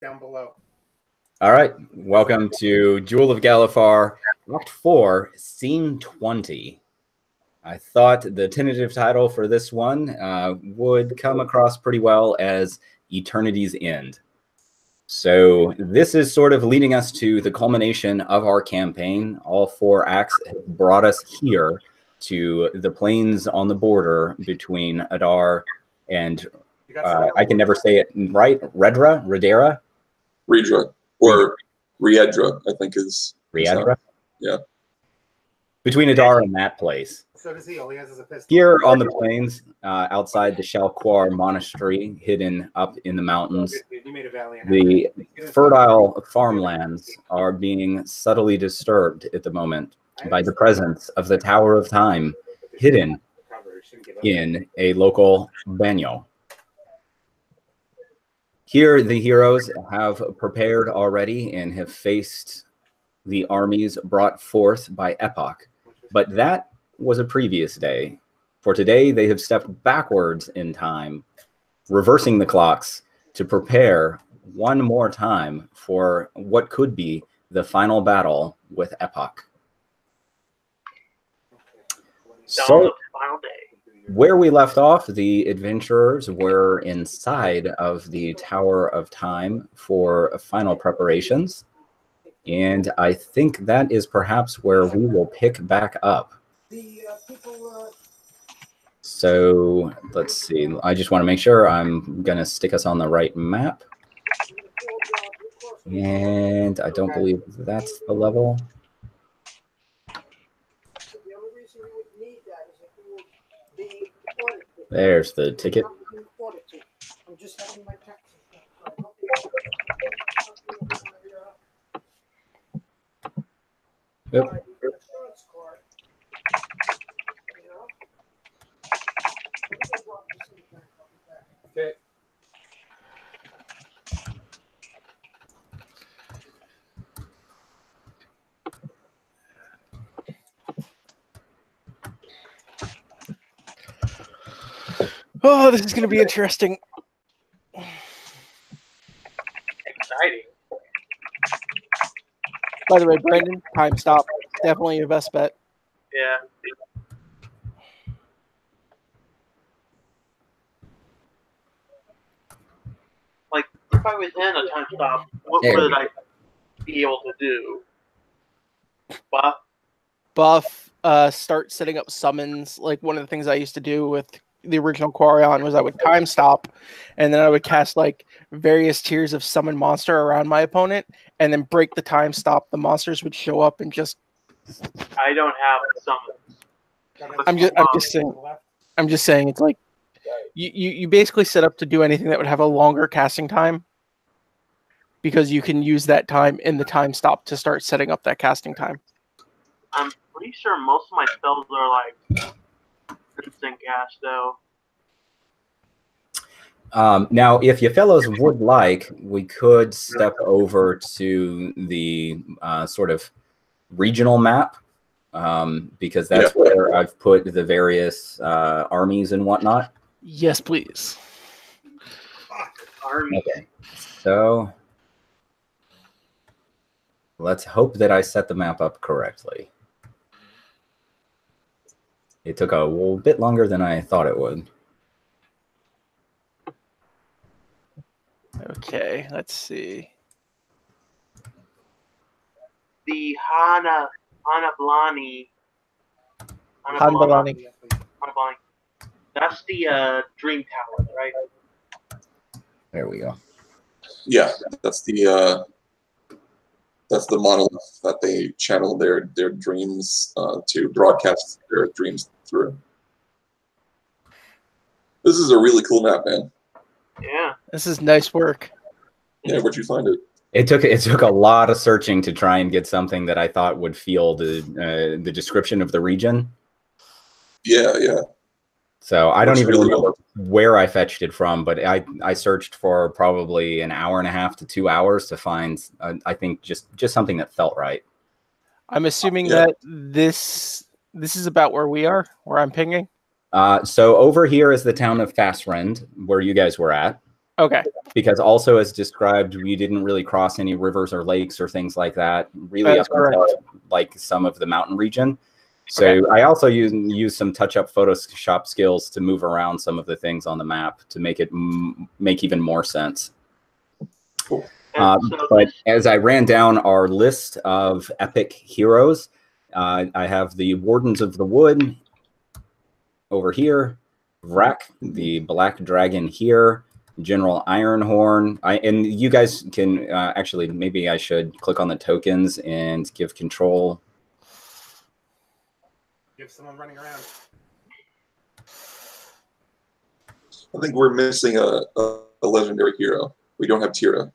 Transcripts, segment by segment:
down below. All right, welcome to Jewel of Galifar, Act 4, Scene 20. I thought the tentative title for this one would come across pretty well as Eternity's End. So this is sort of leading us to the culmination of our campaign. All 4 acts have brought us here to the plains on the border between Adar and, I can never say it right, Riedra? Riedra, or Riedra, I think is. Riedra? Yeah. Between Adar and that place. So does he. All he has is a pistol. Here on the plains, outside the Shalquar Monastery, hidden up in the mountains, the fertile farmlands are being subtly disturbed at the moment by the presence of the Tower of Time, hidden in a local banyo. Here, the heroes have prepared already and have faced the armies brought forth by Epoch. But that was a previous day. For today, they have stepped backwards in time, reversing the clocks to prepare one more time for what could be the final battle with Epoch. So, final day. Where we left off, the adventurers were inside of the Tower of Time for final preparations. And I think that is perhaps where we will pick back up. So let's see. I just want to make sure I'm going to stick us on the right map. And I don't believe that's the level. There's the ticket. Yep. Okay. Oh, this is going to be interesting. Exciting. By the way, Brandon, time stop. Definitely your best bet. Yeah. Like, if I was in a time stop, what would I be able to do? Buff, start setting up summons. Like, one of the things I used to do with the original Quarion was I would time stop, and then I would cast like various tiers of summon monster around my opponent, and then break the time stop. The monsters would show up and just. I don't have summons. I'm just saying it's like you basically set up to do anything that would have a longer casting time, because you can use that time in the time stop to start setting up that casting time. I'm pretty sure most of my spells are like instant cast, though. Now, if you fellows would like, we could step over to the sort of regional map, because that's where I've put the various armies and whatnot. Yes, please. Army. Okay, so let's hope that I set the map up correctly. It took a bit longer than I thought it would. Okay, let's see. The Hanablani. That's the Dream Tower, right? There we go. Yeah, that's the monolith that they channel their dreams to broadcast their dreams through. This is a really cool map, man. Yeah. This is nice work. Yeah, where'd you find it? It took a lot of searching to try and get something that I thought would feel the description of the region. Yeah, yeah. So I don't even remember where I fetched it from, but I searched for probably an hour and a half to 2 hours to find, I think, just something that felt right. I'm assuming that this is about where we are, where I'm pinging. So over here is the town of Fasrend, where you guys were at. Okay. Because also, as described, we didn't really cross any rivers or lakes or things like that. Really, That's up until like some of the mountain region. So Okay. I also use some touch-up Photoshop skills to move around some of the things on the map to make it make even more sense. Cool. But as I ran down our list of epic heroes, I have the Wardens of the Wood over here, Vrak, the Black Dragon here, General Ironhorn. And you guys can actually, maybe I should click on the tokens and give control. Give someone running around. I think we're missing a legendary hero. We don't have Tira.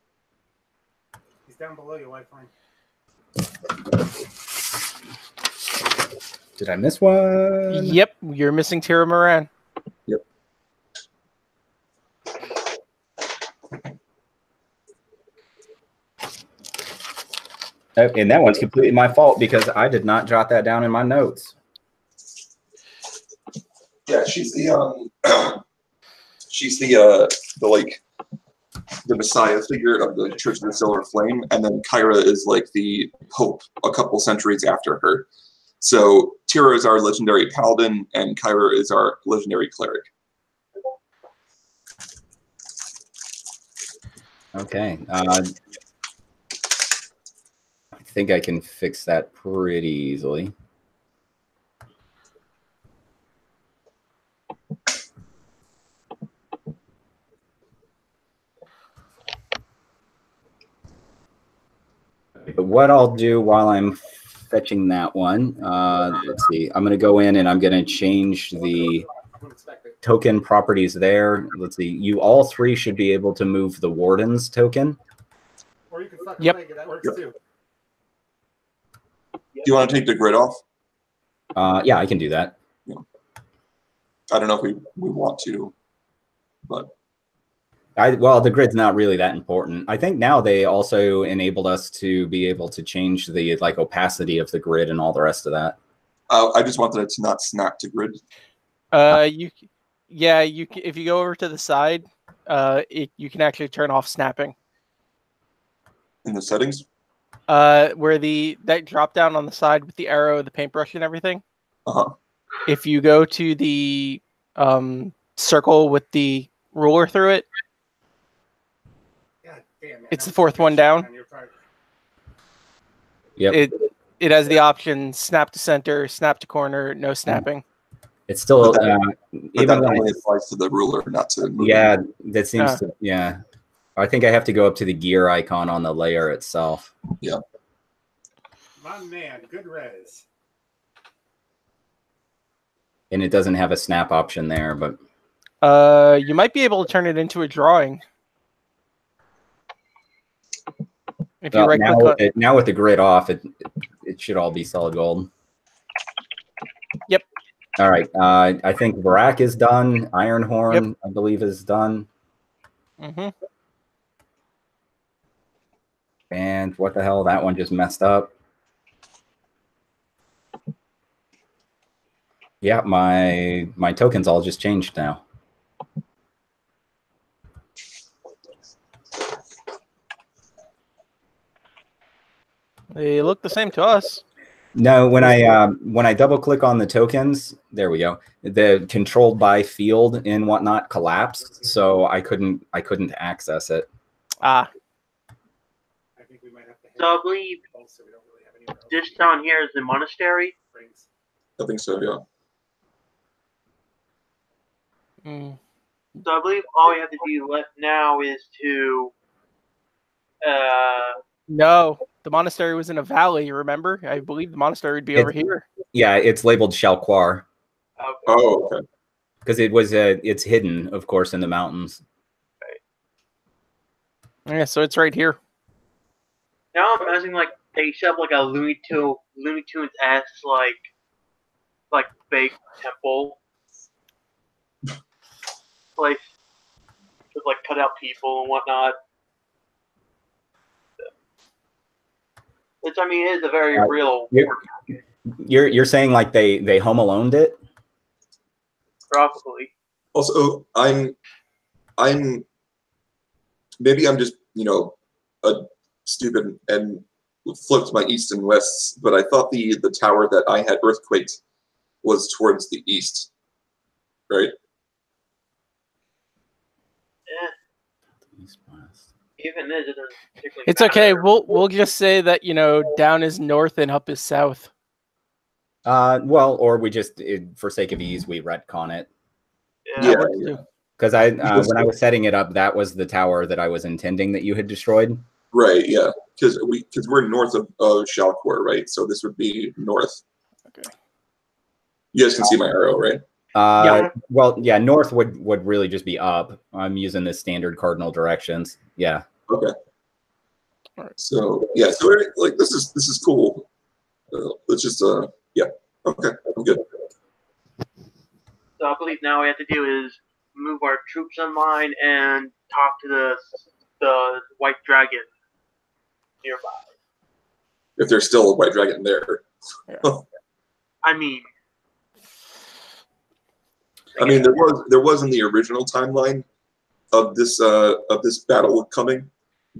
He's down below you, Lifeline. Did I miss one? Yep, you're missing Tira Moran. Yep. Oh, and that one's completely my fault because I did not jot that down in my notes. Yeah, she's the like the Messiah figure of the Church of the Silver Flame, and then Kyra is like the Pope a couple centuries after her. So Tira is our legendary paladin, and Kyra is our legendary cleric. Okay. I think I can fix that pretty easily. But what I'll do while I'm fetching that one, let's see, I'm going to go in and I'm going to change the token properties there. Let's see, you all three should be able to move the Warden's token. Or you can fucking Yep. leg it. That works too. Do you want to take the grid off? Yeah, I can do that. I don't know if we want to, but Well, the grid's not really that important. I think now they also enabled us to be able to change the like opacity of the grid and all the rest of that. I just wanted it to not snap to grid. You if you go over to the side, you can actually turn off snapping. In the settings? Where that drop down on the side with the arrow, the paintbrush, and everything. Uh-huh. If you go to the circle with the ruler through it, God damn, man. it's the fourth one down. Yep. It has the option snap to center, snap to corner, no snapping. It's still But even that when only applies to the ruler, not to moving. yeah, that seems to yeah. I think I have to go up to the gear icon on the layer itself. Yeah. My man, good res. And it doesn't have a snap option there, but You might be able to turn it into a drawing. If you well, right now, click now with the grid off, it should all be solid gold. Yep. All right. I think Vrak is done. Ironhorn, I believe, is done. Mm-hmm. And what the hell? That one just messed up. Yeah, my tokens all just changed now. They look the same to us. No, when I double click on the tokens, there we go. The controlled by field and whatnot collapsed, so I couldn't access it. Ah, I think we might have to So I believe also, we don't really have anywhere else. this down here is the monastery. Rings. I think so, yeah. mm. So I believe all we have to do left now is to No, the monastery was in a valley. Remember, I believe the monastery would be over here. Yeah, it's labeled Shalquar Oh, okay. because it's hidden, of course, in the mountains. Yeah, so it's right here. now I'm imagining like they set up like a Looney Tunes esque like fake temple place with like cut out people and whatnot. Which I mean is a very real You're saying like they Home Aloned it? probably. Also, I'm maybe I'm just, a stupid and flipped my east and wests, but I thought the tower that I had earthquaked was towards the east, right? East west. Even this isn't particularly. It's okay. We'll just say that down is north and up is south. Well, or we just, for sake of ease, we retcon it. Yeah. Because when I was setting it up, that was the tower that I was intending that you had destroyed. Right. Yeah. Because we're north of Shalcor, right? So this would be north. Okay. You guys can see my arrow, right? Yeah. Well, yeah. North would really just be up. I'm using the standard cardinal directions. Yeah. Okay. All right. So yeah. So we're, this is cool. Let's just yeah. Okay. I'm good. So I believe now what we have to do is move our troops online and talk to the white dragon nearby. If there's still a white dragon there. Yeah. I mean, there was in the original timeline of this battle coming,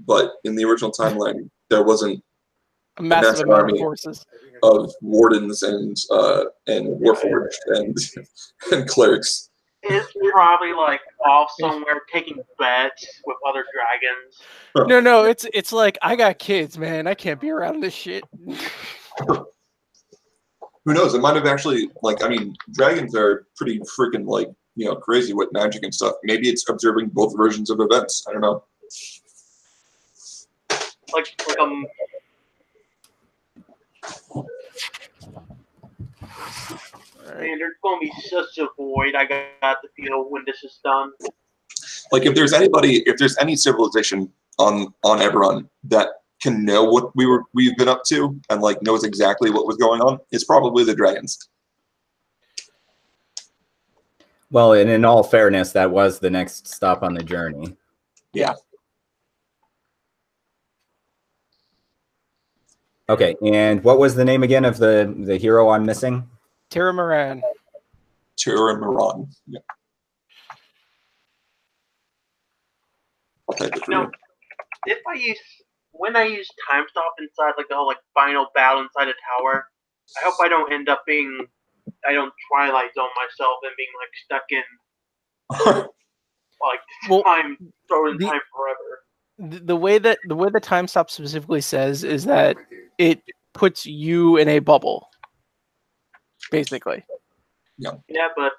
but in the original timeline there wasn't a massive amount of forces of wardens and warforged and clerics. it's probably like off somewhere taking bets with other dragons. No, it's like I got kids, man. I can't be around this shit. Who knows? It might have actually dragons are pretty freaking crazy with magic and stuff. Maybe it's observing both versions of events. I don't know. Man, there's gonna be such a void. I got the feel when this is done. Like if there's any civilization on Eberron that can know what we've been up to and knows exactly what was going on, it's probably the dragons. Well, and in all fairness, that was the next stop on the journey. Yeah. Okay, and what was the name again of the hero I'm missing? Tira Moran. Tira Moran. Yeah. I'll type it for you. When I use time stop inside the whole final battle inside a tower, I hope I don't end up Twilight Zone myself and being stuck in time forever. The way the time stop specifically says is that it puts you in a bubble, basically. Yeah. Yeah, but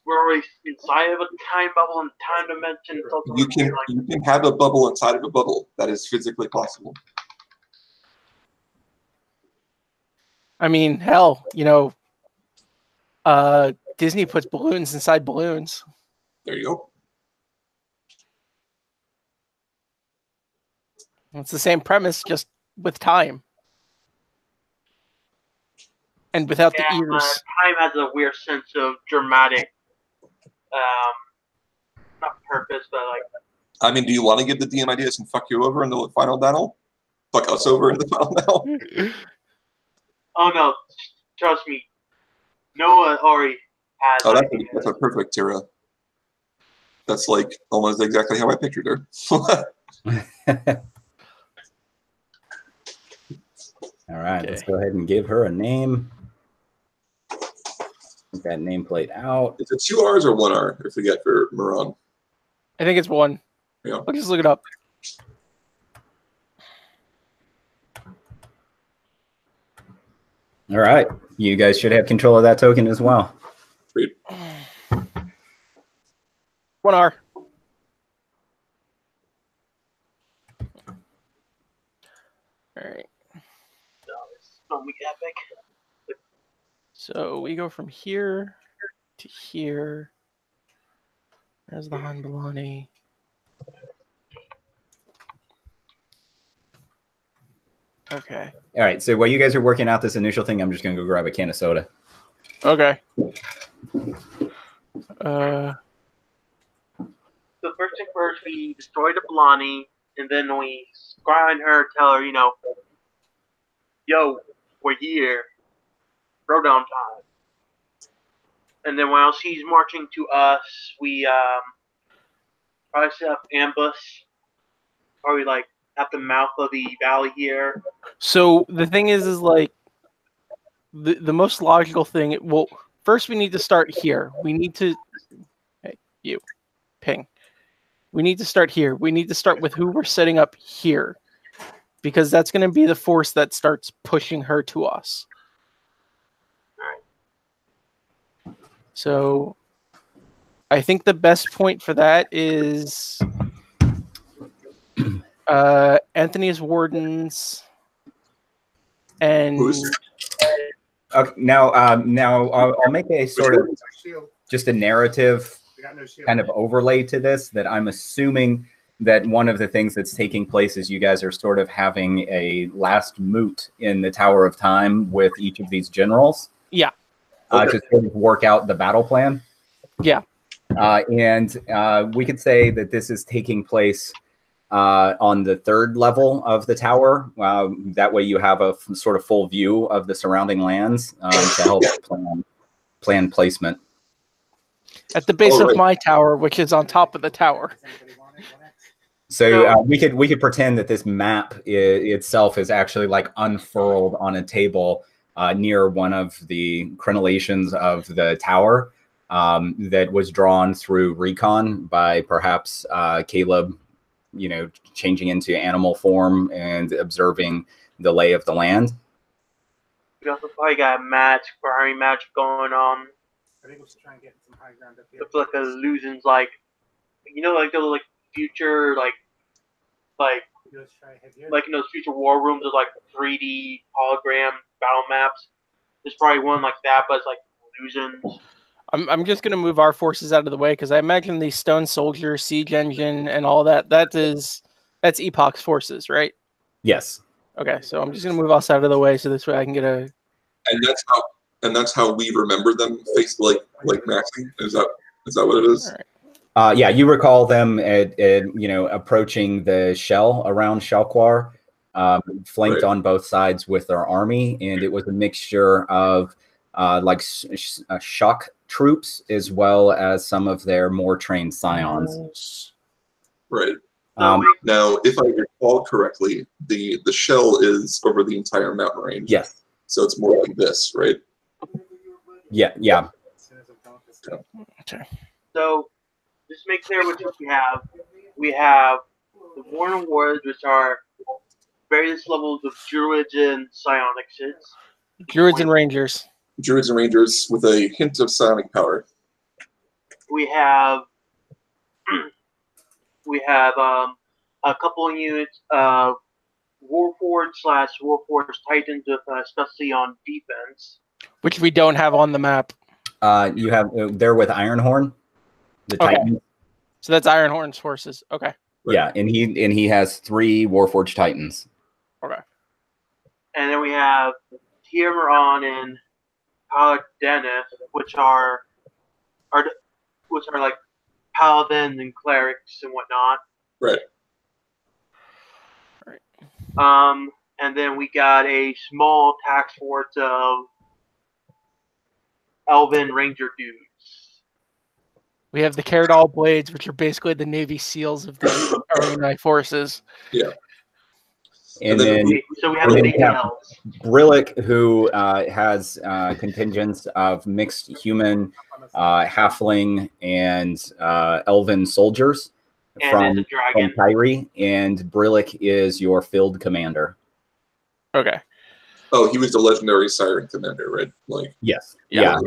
we're already inside of a time bubble and time dimension. You can have a bubble inside of a bubble. That is physically possible. I mean, hell, Disney puts balloons inside balloons. There you go. It's the same premise, just with time. And without the ears. Time has a weird sense of dramatic, not purpose, but do you want to give the DM ideas and fuck you over in the final battle? Fuck us over in the final battle? Oh no, trust me. Noah already has. Oh, that's a perfect Tira. That's almost exactly how I pictured her. All right, Let's go ahead and give her a name. Get that nameplate out. Is it 2 R's or 1 R? I forget for Moran. I think it's 1. Yeah. I'll just look it up. All right. You guys should have control of that token as well. Great. 1 R. All right. Epic. So we go from here to here. There's the Hanbalani. Okay. All right. So while you guys are working out this initial thing, I'm just going to go grab a can of soda. Okay. So first thing first, we destroy the Balani, and then we scry on her, tell her, yo, we're here. Throw down time. And then while she's marching to us, we probably set up ambush probably like at the mouth of the valley here. So the thing is like the most logical thing. Well, first we need to start here. We need to. Hey, you, ping. We need to start here. We need to start with who we're setting up here, because that's going to be the force that starts pushing her to us. So I think the best point for that is Anthony's wardens and Okay, now I'll make a sort of Shield. just a narrative We got no shield. kind of overlay to this, that I'm assuming that one of the things that's taking place is you guys are sort of having a last moot in the Tower of Time with each of these generals. Yeah. To sort of work out the battle plan. Yeah. And we could say that this is taking place on the third level of the tower. That way you have a sort of full view of the surrounding lands to help plan placement. At the base of my tower, which is on top of the tower. So we could pretend that this map itself is actually like unfurled on a table near one of the crenellations of the tower that was drawn through recon by perhaps Caleb, changing into animal form and observing the lay of the land. We also probably got firing magic going on. I think we should try and get some high ground up here. With like illusions, like like those like future Let's try head here. like in those future war rooms, there's like 3D hologram battle maps. There's probably one like that, but it's like illusions. I'm just gonna move our forces out of the way because I imagine the stone soldier, siege engine, and all that's Epoch's forces, right? Yes. Okay, so I'm just gonna move us out of the way so this way I can get a. And that's how we remember them. Face like maxing. Is that what it is? All right. Yeah, you recall them approaching the shell around Shalquar, flanked on both sides with their army, and it was a mixture of shock troops as well as some of their more trained scions. Right. Now, if I recall correctly, the shell is over the entire mountain range. Yes. So it's more like this, right? Yeah. Okay. So just make clear what we have. We have the Warren Wards, which are various levels of druids and psionics. Druids and rangers. Druids and rangers with a hint of psionic power. We have a couple of units of Warforged/Warforged Titans, with especially on defense. Which we don't have on the map. You have they're with Ironhorn, the Okay. Titan. So that's Ironhorn's forces. Okay. Yeah, and he has 3 Warforged Titans. Okay. And then we have Eberron and Paladinus, which are like paladins and clerics and whatnot. Right. And then we got a small task force of Elven Ranger dudes. We have the Caradol Blades, which are basically the Navy SEALs of the Arena forces. Yeah. And then So we have the big elves. Brillick, who has contingents of mixed human, halfling, and elven soldiers And from there's a dragon. Theri, and Brillick is your field commander. Okay. Oh, he was the legendary siren commander, right? Like, Yes. Yeah. Yeah.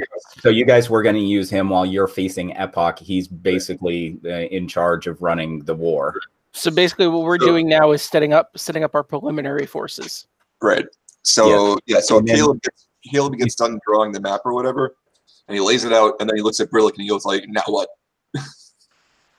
So you guys were going to use him while you're facing Epoch. He's basically in charge of running the war. So basically, what we're doing now is setting up our preliminary forces. right. So so And then- Caleb gets done drawing the map or whatever, and he lays it out, and then he looks at Brillick and he goes like, "Now what?"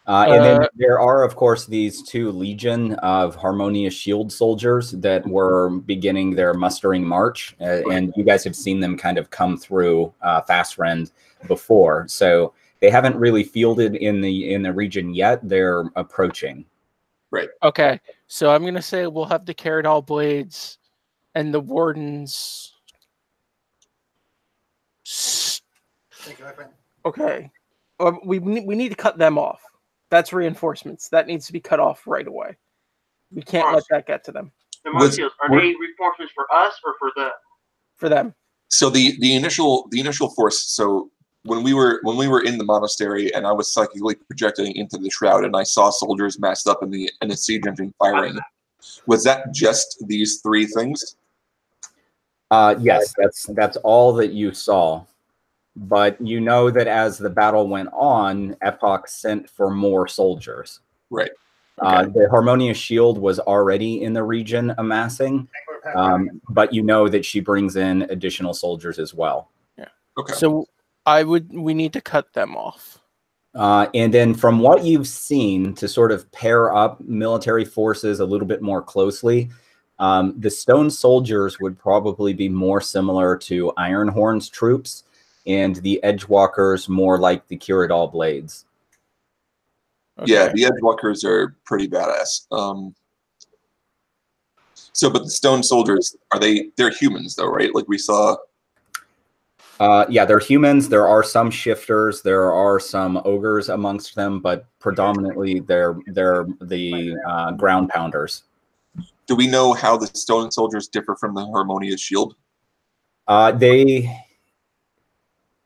And then there are, of course, these 2 legion of Harmonious Shield soldiers that were beginning their mustering march, and you guys have seen them kind of come through Fasrend before. So they haven't really fielded in the region yet. They're approaching. Right. Okay. So I'm gonna say we'll have the Caradol Blades and the Wardens. Thank you, my friend. Okay. We need to cut them off. That's reinforcements. That needs to be cut off right away. We can't let that get to them. The Martials, are they reinforcements for us or for them? For them. So the initial force. So when we were in the monastery, and I was psychically projecting into the shroud, and I saw soldiers massed up in the siege engine firing. Was that just these three things? Yes, that's all that you saw. But you know that as the battle went on, Epoch sent for more soldiers. Right. Okay. The Harmonious Shield was already in the region amassing, but you know that she brings in additional soldiers as well. Yeah. Okay. So we need to cut them off. And then from what you've seen, to sort of pair up military forces a little bit more closely, the Stone Soldiers would probably be more similar to Ironhorn's troops, and the Edgewalkers more like the Curadal Blades. Okay. Yeah, the Edgewalkers are pretty badass. But the Stone Soldiers, they're humans though, right? Like we saw. Yeah, they're humans. There are some shifters. There are some ogres amongst them, but predominantly they're the ground pounders. Do we know how the Stone Soldiers differ from the Harmonious Shield?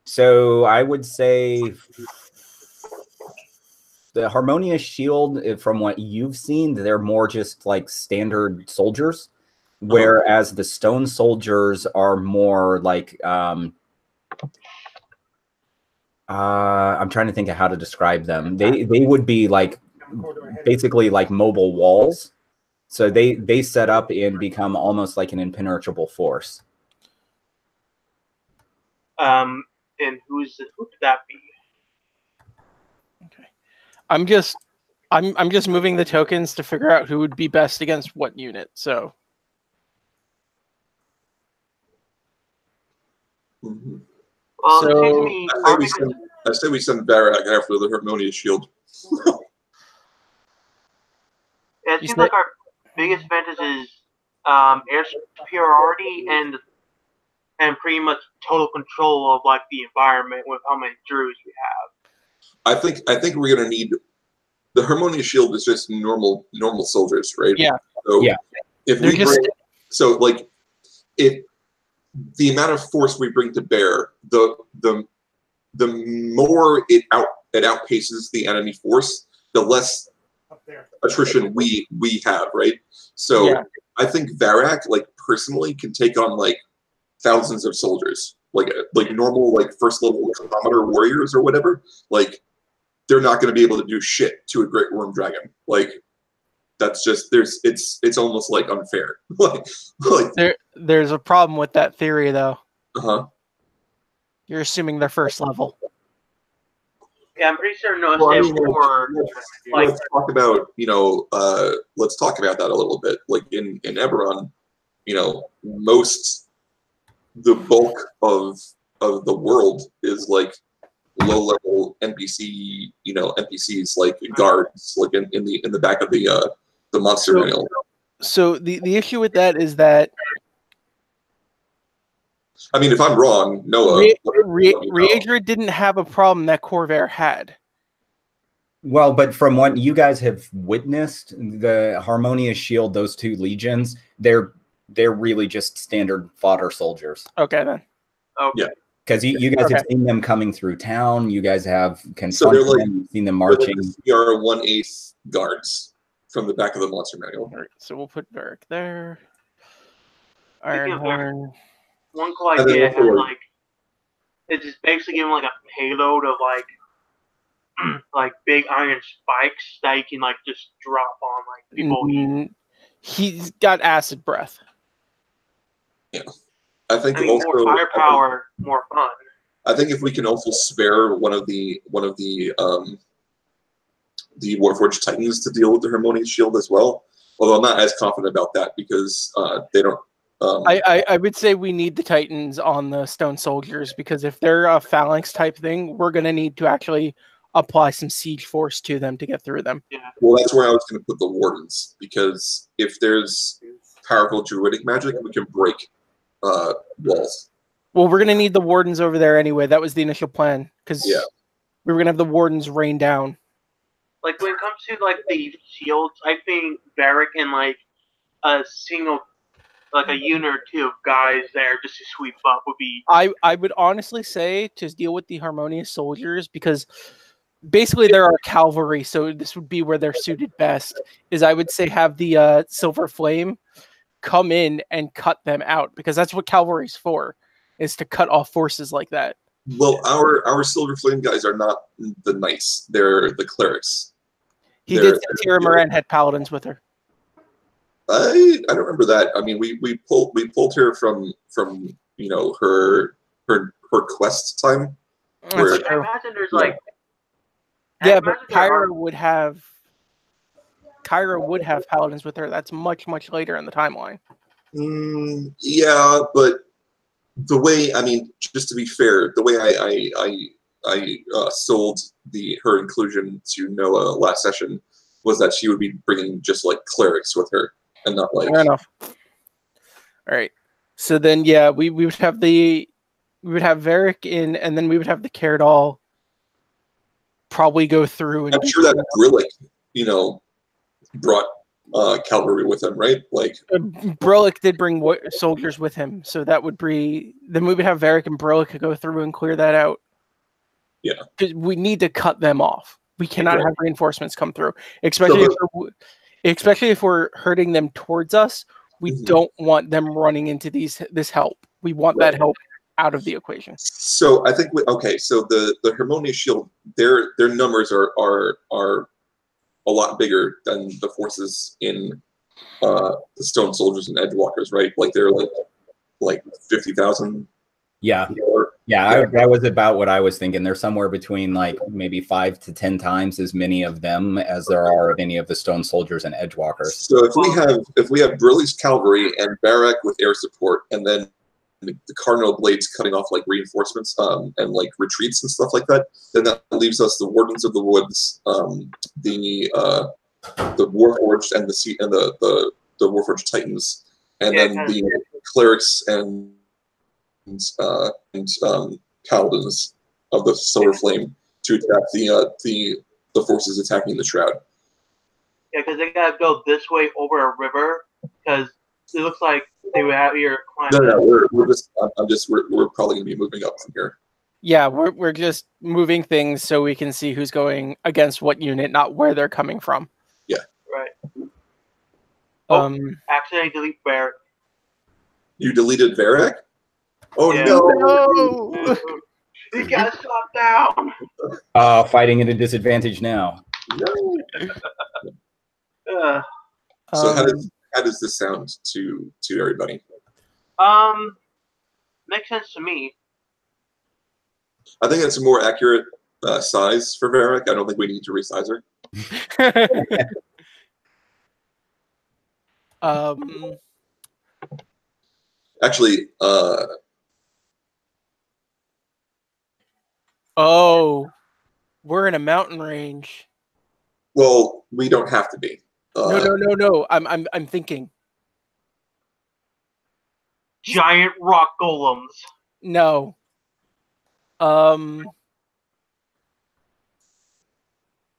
So I would say the Harmonious Shield, from what you've seen, they're more just like standard soldiers, whereas the Stone Soldiers are more like I'm trying to think of how to describe them. They would be like basically like mobile walls. So they set up and become almost like an impenetrable force. And who could that be? Okay. I'm just moving the tokens to figure out who would be best against what unit. So I say we send Barak after the Harmonious Shield. It seems like our biggest advantage is air superiority and pretty much total control of like the environment with how many druids we have. I think we're gonna need the Harmonious Shield is just normal soldiers, right? Yeah. So yeah. If if the amount of force we bring to bear, the more it outpaces the enemy force, the less attrition we have, right? So yeah. I think Varak, like personally, can take on like thousands of soldiers, like normal like first level kilometer warriors or whatever. Like they're not going to be able to do shit to a Great Worm Dragon. Like that's just it's almost like unfair. like there's a problem with that theory though. You're assuming they're first level. Yeah, I'm pretty sure no. Let's talk about let's talk about that a little bit. Like in Eberron, the bulk of the world is like low level NPCs like guards, like in the back of the monster manual. So the issue with that is that, I mean, if I'm wrong, Noah. Riedra didn't have a problem that Khorvaire had. Well, but from what you guys have witnessed, the Harmonious Shield, those two legions, they're really just standard fodder soldiers. Okay, then. Oh yeah. Because you guys have seen them coming through town. You guys have confronted them, you've seen them marching. We are 1/8 guards from the back of the monster manual. Right, so we'll put Varric there. Ironhorn. One cool idea is like it's just basically giving like a payload of like big iron spikes that you can like just drop on like people. He's got acid breath. Yeah, I think also more firepower, more fun. I think if we can also spare one of the Warforged Titans to deal with the Harmonious Shield as well. Although I'm not as confident about that because they don't. I would say we need the Titans on the Stone Soldiers because if they're a phalanx type thing, we're going to need to actually apply some siege force to them to get through them. Yeah. Well, that's where I was going to put the Wardens because if there's powerful druidic magic, we can break walls. Well, we're going to need the Wardens over there anyway. That was the initial plan because we were going to have the Wardens rain down. like when it comes to like the shields, I think Varric and like a single, like a unit or two of guys there just to sweep up would be. I would honestly say to deal with the harmonious soldiers, because basically there are cavalry, so this would be where they're suited best. Is I would say have the Silver Flame come in and cut them out, because that's what cavalry's for, is to cut off forces like that. Well, our Silver Flame guys are not the knights; they're the clerics. He did say Tira Moran had paladins with her. I don't remember that. I mean, we pulled her from you know her quest time. Where, I imagine there's like. Yeah, but Kyra would have paladins with her. That's much later in the timeline. Yeah, but the way, I mean, just to be fair, the way I sold her inclusion to Noah last session was that she would be bringing just like clerics with her and not like. Fair enough. All right. So then, yeah, we would have Varric in, and then we would have the Caradol probably go through. And I'm sure that Brillick, you know, brought cavalry with him, right? Like Brillick did bring soldiers with him, so that would be. Then we would have Varric and Brillick go through and clear that out. Yeah, because we need to cut them off. We cannot have reinforcements come through, especially if we're hurting them towards us. We don't want them running into this help. We want that help out of the equation. So I think so the Harmonious Shield, their numbers are a lot bigger than the forces in the Stone Soldiers and Edgewalkers, right? Like they're like 50,000. Yeah. That was about what I was thinking. They're somewhere between like maybe 5 to 10 times as many of them as there are of any of the Stone Soldiers and Edgewalkers. So if we have Brilli's cavalry and Varric with air support, and then the Cardinal Blades cutting off like reinforcements and like retreats and stuff like that, then that leaves us the Wardens of the Woods, the Warforged and the Warforged Titans, and then the clerics and paladins of the Silver Flame to attack the forces attacking the Shroud. Yeah, because they gotta go this way over a river, because it looks like they would have your. No, we're probably gonna be moving up from here. Yeah, we're just moving things so we can see who's going against what unit, not where they're coming from. Yeah. Right. Actually, I delete Varric. You deleted Varric? Oh yeah. no! He got shot down. Fighting at a disadvantage now. No. So how does this sound to everybody? Makes sense to me. I think it's a more accurate size for Varric. I don't think we need to resize her. Actually, oh, we're in a mountain range. Well, we don't have to be. No. I'm thinking. Giant rock golems. No.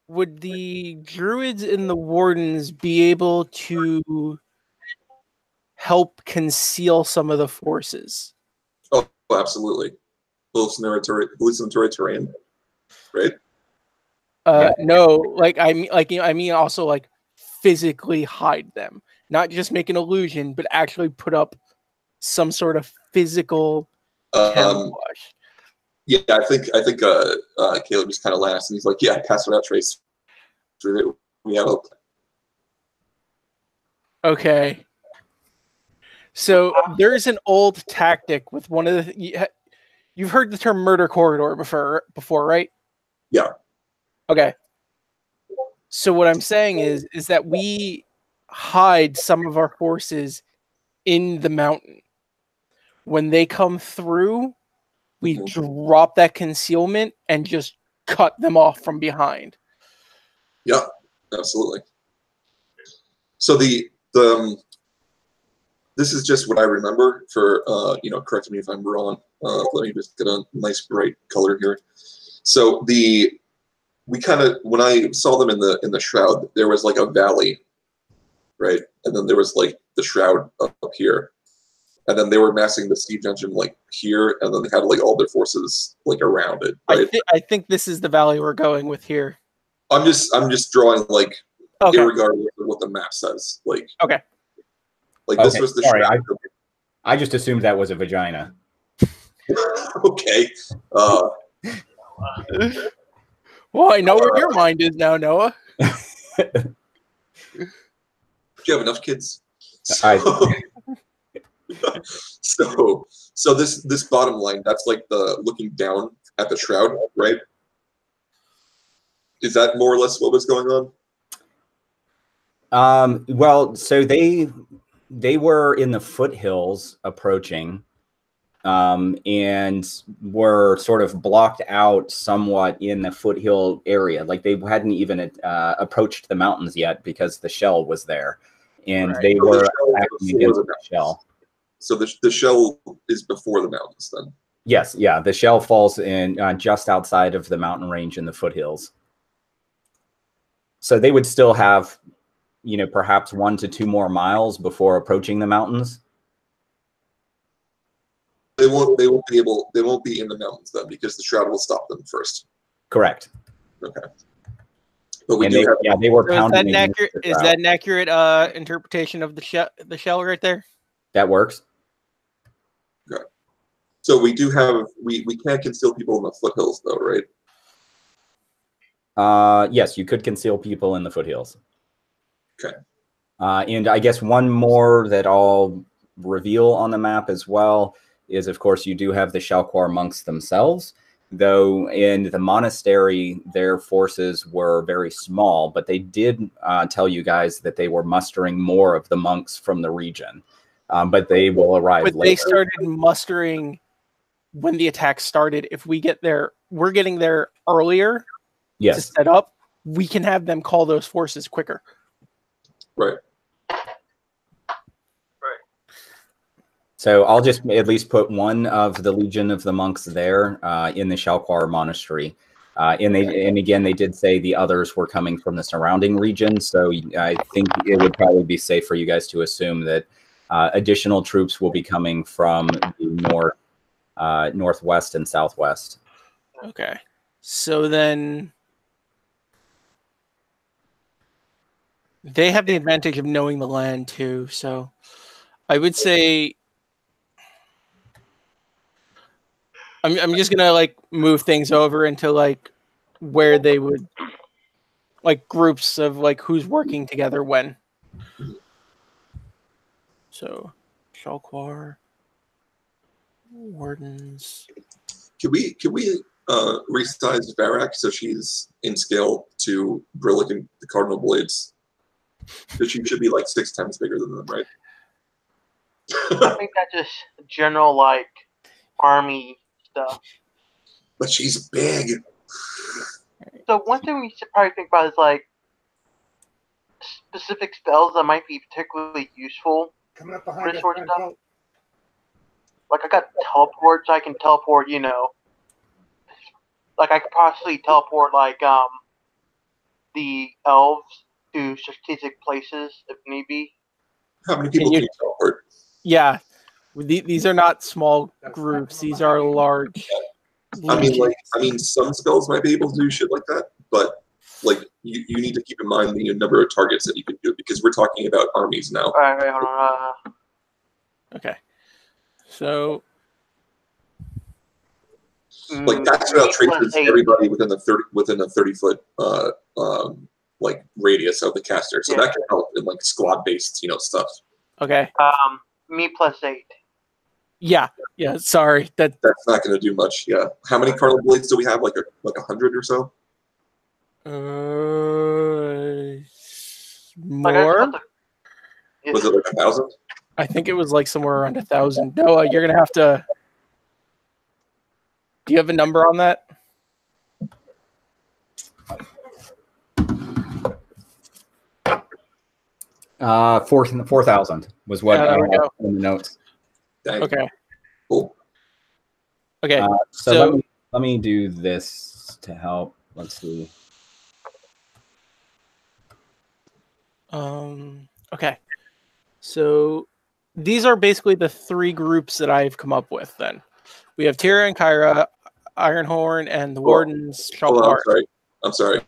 Would the druids and the wardens be able to help conceal some of the forces? Oh, absolutely. Hallucinatory terrain, right? No, I mean also like physically hide them, not just make an illusion, but actually put up some sort of physical camouflage. Yeah, I think Caleb just kind of laughs and he's like, "Yeah, pass without trace." We have Okay. So there's an old tactic with one of the. You've heard the term murder corridor before, right? Yeah. Okay. So what I'm saying is that we hide some of our forces in the mountain. When they come through, we drop that concealment and just cut them off from behind. Yeah, absolutely. So this is just what I remember for, correct me if I'm wrong. Let me just get a nice bright color here. So the we kind of, when I saw them in the shroud, there was like a valley, right? And then there was like the shroud up here. And then they were massing the siege engine like here, and then they had like all their forces like around it. Right? I think this is the valley we're going with here. I'm just drawing like Okay. irregardless of what the map says. Like Okay. Like this was the shroud. I just assumed that was a vagina. Okay. Well, I know where your mind is now, Noah. Do you have enough kids? So this bottom line, that's like the looking down at the shroud, right? Is that more or less what was going on? Well, so they were in the foothills approaching, and were sort of blocked out somewhat in the foothill area. Like they hadn't even approached the mountains yet because the shell was there, and they were acting against the shell. So the shell is before the mountains then? Yes, yeah. The shell falls in just outside of the mountain range in the foothills. So they would still have, perhaps 1 to 2 more miles before approaching the mountains. They won't be in the mountains then because the shroud will stop them first. Correct. Okay. But they were pounding. Is that an accurate interpretation of the shell right there? That works. Okay. So we do have we can't conceal people in the foothills though, right? Yes, you could conceal people in the foothills. Okay. And I guess one more that I'll reveal on the map as well is, of course, you do have the Shalquar monks themselves, though in the monastery, their forces were very small, but they did tell you guys that they were mustering more of the monks from the region. But they will arrive later. They started mustering when the attack started. If we get there, we're getting there earlier to set up. We can have them call those forces quicker. Right. So I'll just at least put one of the Legion of the Monks there in the Shalquar Monastery. And again, they did say the others were coming from the surrounding region. So I think it would probably be safe for you guys to assume that additional troops will be coming from the northwest and southwest. Okay. So then they have the advantage of knowing the land too. So I would say I'm just gonna like move things over into like where they would like groups of like who's working together when. So Shalquar Wardens. Can we resize Varak so she's in scale to Brillic and the Cardinal Blades? Because she should be like 6 times bigger than them, right? I think that's just general like army stuff. But she's big. So one thing we should probably think about is like specific spells that might be particularly useful. Coming up behind us. Like I got teleport, so I can teleport. Like I could possibly teleport like the elves to strategic places if need be. How many people can you teleport? Yeah, these are not small groups. These are large. I mean, some spells might be able to do shit like that, but like you need to keep in mind the number of targets that you can do because we're talking about armies now. All right, hold on. Okay, so like that's about traces everybody within a 30-foot like radius of the caster, so that can help in like squad based stuff. Okay. Me +8. Yeah. Sorry, that's not going to do much. Yeah. How many Cardinal Blades do we have? Like 100 or so. More. Was it like 1,000? I think it was like somewhere around 1,000. Noah, you're gonna have to. Do you have a number on that? Uh, 4,000 was what I had in the notes. Dang. Okay. Cool. Okay. So let me do this to help. Let's see. Okay. So these are basically the three groups that I've come up with then. We have Theri and Kyra, Ironhorn, and the Wardens. I'm sorry.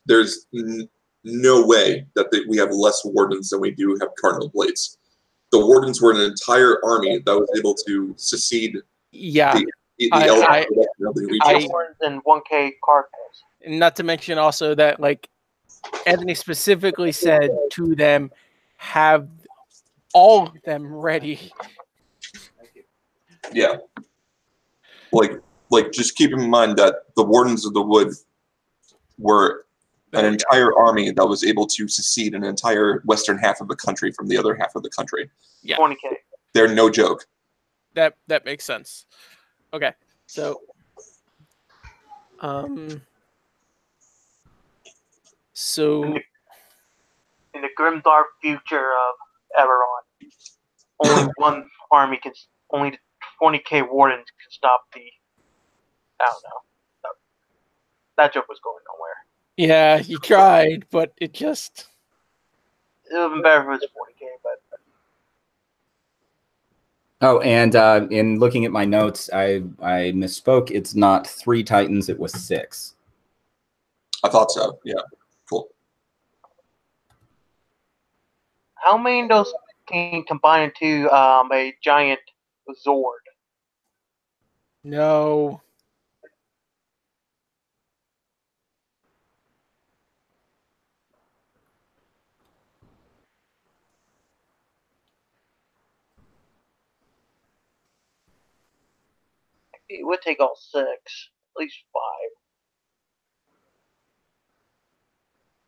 There's no way that we have less Wardens than we do have Cardinal Blades. The Wardens were an entire army that was able to secede the Wardens and 1K Cardinals. Not to mention also that, like, Anthony specifically said to them, have all of them ready. Yeah. Like, just keep in mind that the Wardens of the Wood were an entire army that was able to secede an entire western half of the country from the other half of the country. Yeah. 20K. They're no joke. That makes sense. Okay. So in the grimdark future of Eberron, only one army can, only 20K Wardens can stop the. I don't know. That joke was going nowhere. Yeah, you tried, but it just. It would have been better if it was 40K, but. Oh, and in looking at my notes, I misspoke. It's not 3 Titans; it was 6. I thought so. Yeah. Cool. How many of those can combine into a giant Zord? No. It would take all 6, at least 5.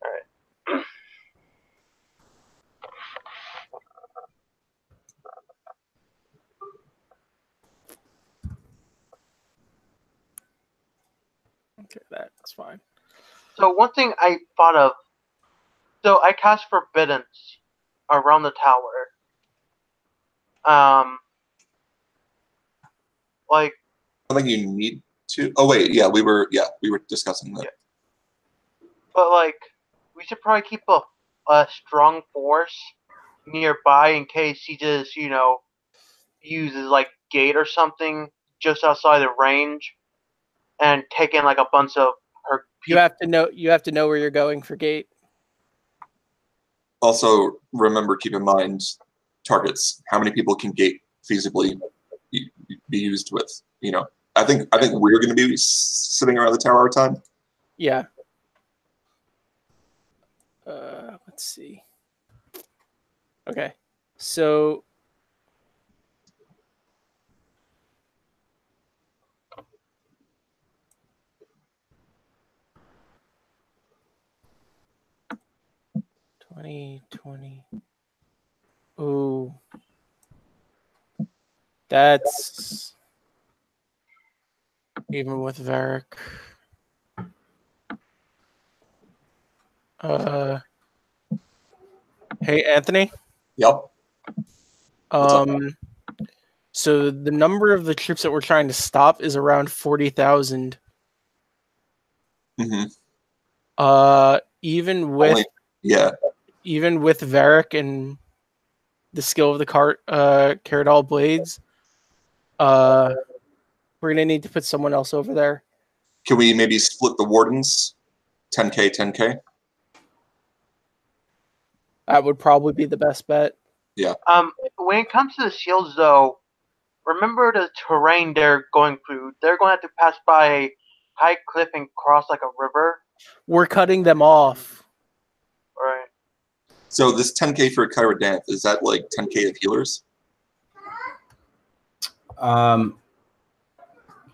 Alright. Okay, that's fine. So one thing I thought of, so I cast Forbiddance around the tower. Like, I think you need to. Oh wait, yeah, we were discussing that. Yeah. But like, we should probably keep a strong force nearby in case he just, uses like gate or something just outside the range, and take in like a bunch of her. You have to know where you're going for gate. Also, remember, keep in mind targets. How many people can gate feasibly be used with? I think we're going to be sitting around the tower all the time. Yeah. Let's see. Okay, so $20. Ooh, that's even with Varric. Hey, Anthony. Yep. So the number of the troops that we're trying to stop is around 40,000. Mm-hmm. Even with Varric and the skill of the Caradol blades, we're gonna need to put someone else over there. Can we maybe split the Wardens? 10K, 10K? That would probably be the best bet. Yeah. When it comes to the shields, though, remember the terrain they're going through. They're going to have to pass by a high cliff and cross like a river. We're cutting them off. Right. So this 10K for Kyra Danth, is that like 10K of healers?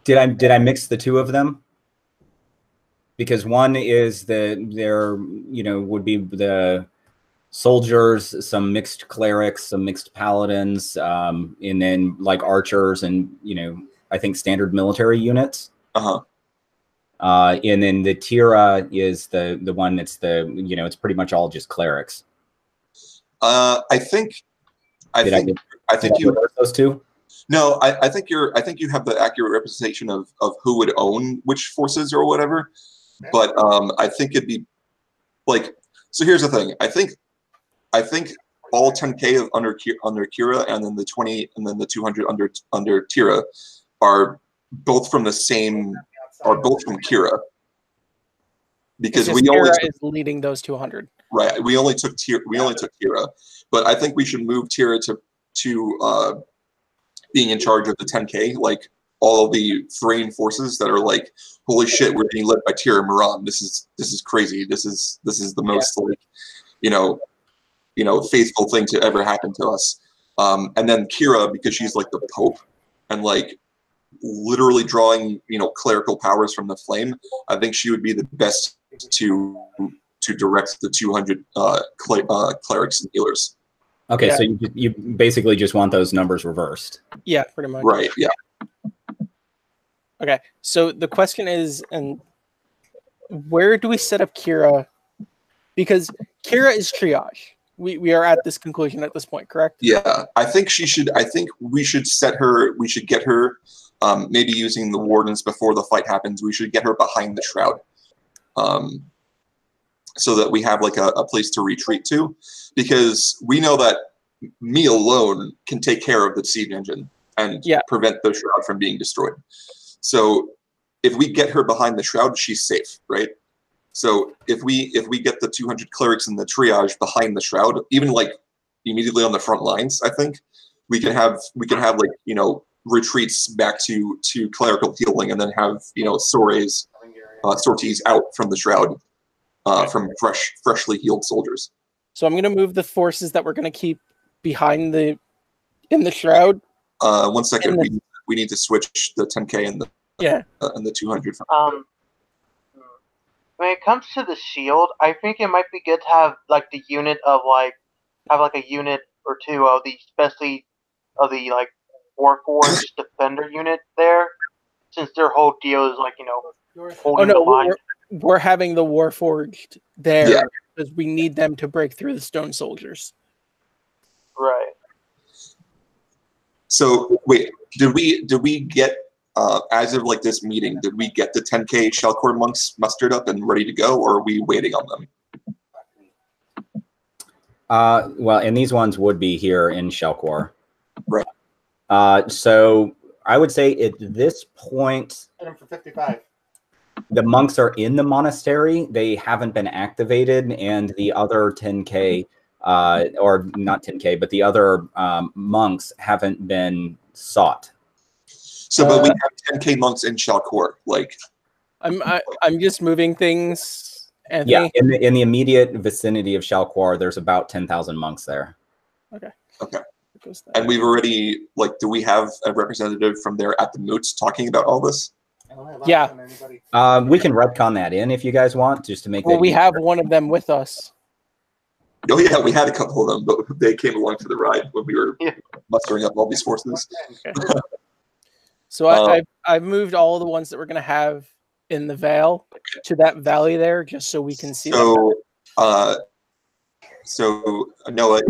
Did I mix the two of them? Because one is would be the soldiers, some mixed clerics, some mixed paladins, and then like archers and I think standard military units. And then the Tira is the one that's it's pretty much all just clerics. I think you those two. No, I think you have the accurate representation of who would own which forces or whatever. But I think it'd be like, so here's the thing. I think I think all 10K of under Kira, and then the 20, and then the 200 under Tira are both from the same, are both from Kira. Because we only Kira is leading those 200. Right. We only took Tira, but I think we should move Tira to being in charge of the 10K, like all of the Therian forces that are like, holy shit, we're being led by Tira Moran. This is crazy. This is the most like, faithful thing to ever happen to us. And then Kira, because she's like the Pope and like literally drawing clerical powers from the flame, I think she would be the best to direct the 200 clerics and healers. Okay, Yeah. so you basically just want those numbers reversed. Yeah, pretty much. Right. Yeah. Okay, so the question is, and where do we set up Kira? Because Kira is triage. We are at this conclusion at this point, correct? Yeah, I think we should set her. We should get her. Maybe using the wardens before the fight happens. We should get her behind the shroud, so that we have like a place to retreat to, because we know that me alone can take care of the siege engine and prevent the shroud from being destroyed. So if we get her behind the shroud, she's safe, right? So if we get the 200 clerics in the triage behind the shroud, even like immediately on the front lines, I think we can have like retreats back to clerical healing, and then have sorties out from the shroud from freshly healed soldiers. So I'm gonna move the forces that we're gonna keep behind in the shroud. 1 second, we need to switch the 10K and the 200. When it comes to the shield, I think it might be good to have like the unit of a unit or two of the, especially of the like Warforged defender unit there, since their whole deal is like holding the line. We're having the Warforged there because we need them to break through the stone soldiers. Right. So wait, did we get as of like this meeting, did we get the 10K Shellcore monks mustered up and ready to go, or are we waiting on them? Well, and these ones would be here in Shellcore. Right. So I would say at this point, For 55. the monks are in the monastery. They haven't been activated, and the other 10K, or not 10K, but the other monks haven't been sought. So, but we have 10K monks in Shellcore. Like, I'm just moving things. Anthony. Yeah, in the immediate vicinity of Shellcore, there's about 10,000 monks there. Okay. And we've already, like, do we have a representative from there at the moots talking about all this? Yeah. We can retcon that in if you guys want, just to make. Well, we have one of them with us. Oh yeah, we had a couple of them, but they came along for the ride when we were mustering up all these forces. Okay. So I've moved all the ones that we're gonna have in the Vale to that valley there, just so we can see. So, so Noah,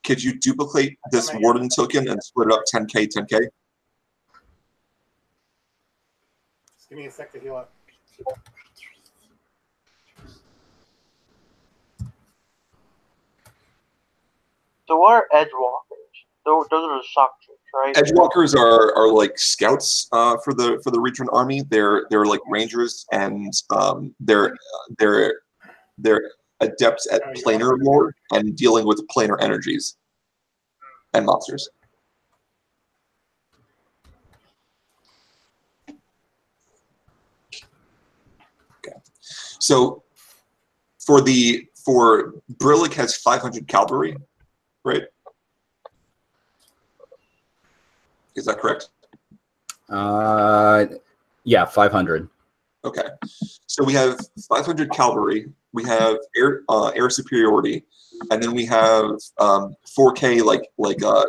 could you duplicate this warden token and split it up 10K, 10K? Just give me a sec to heal up. So what are edgewalkers? Those are the shock troops, right? Edgewalkers are like scouts for the Regent army. They're like rangers, and they're adepts at planar lore and dealing with planar energies and monsters. Okay, so for Brillig has 500 cavalry, right? Is that correct? Yeah, 500. Okay, so we have 500 cavalry. We have air superiority, and then we have 4K like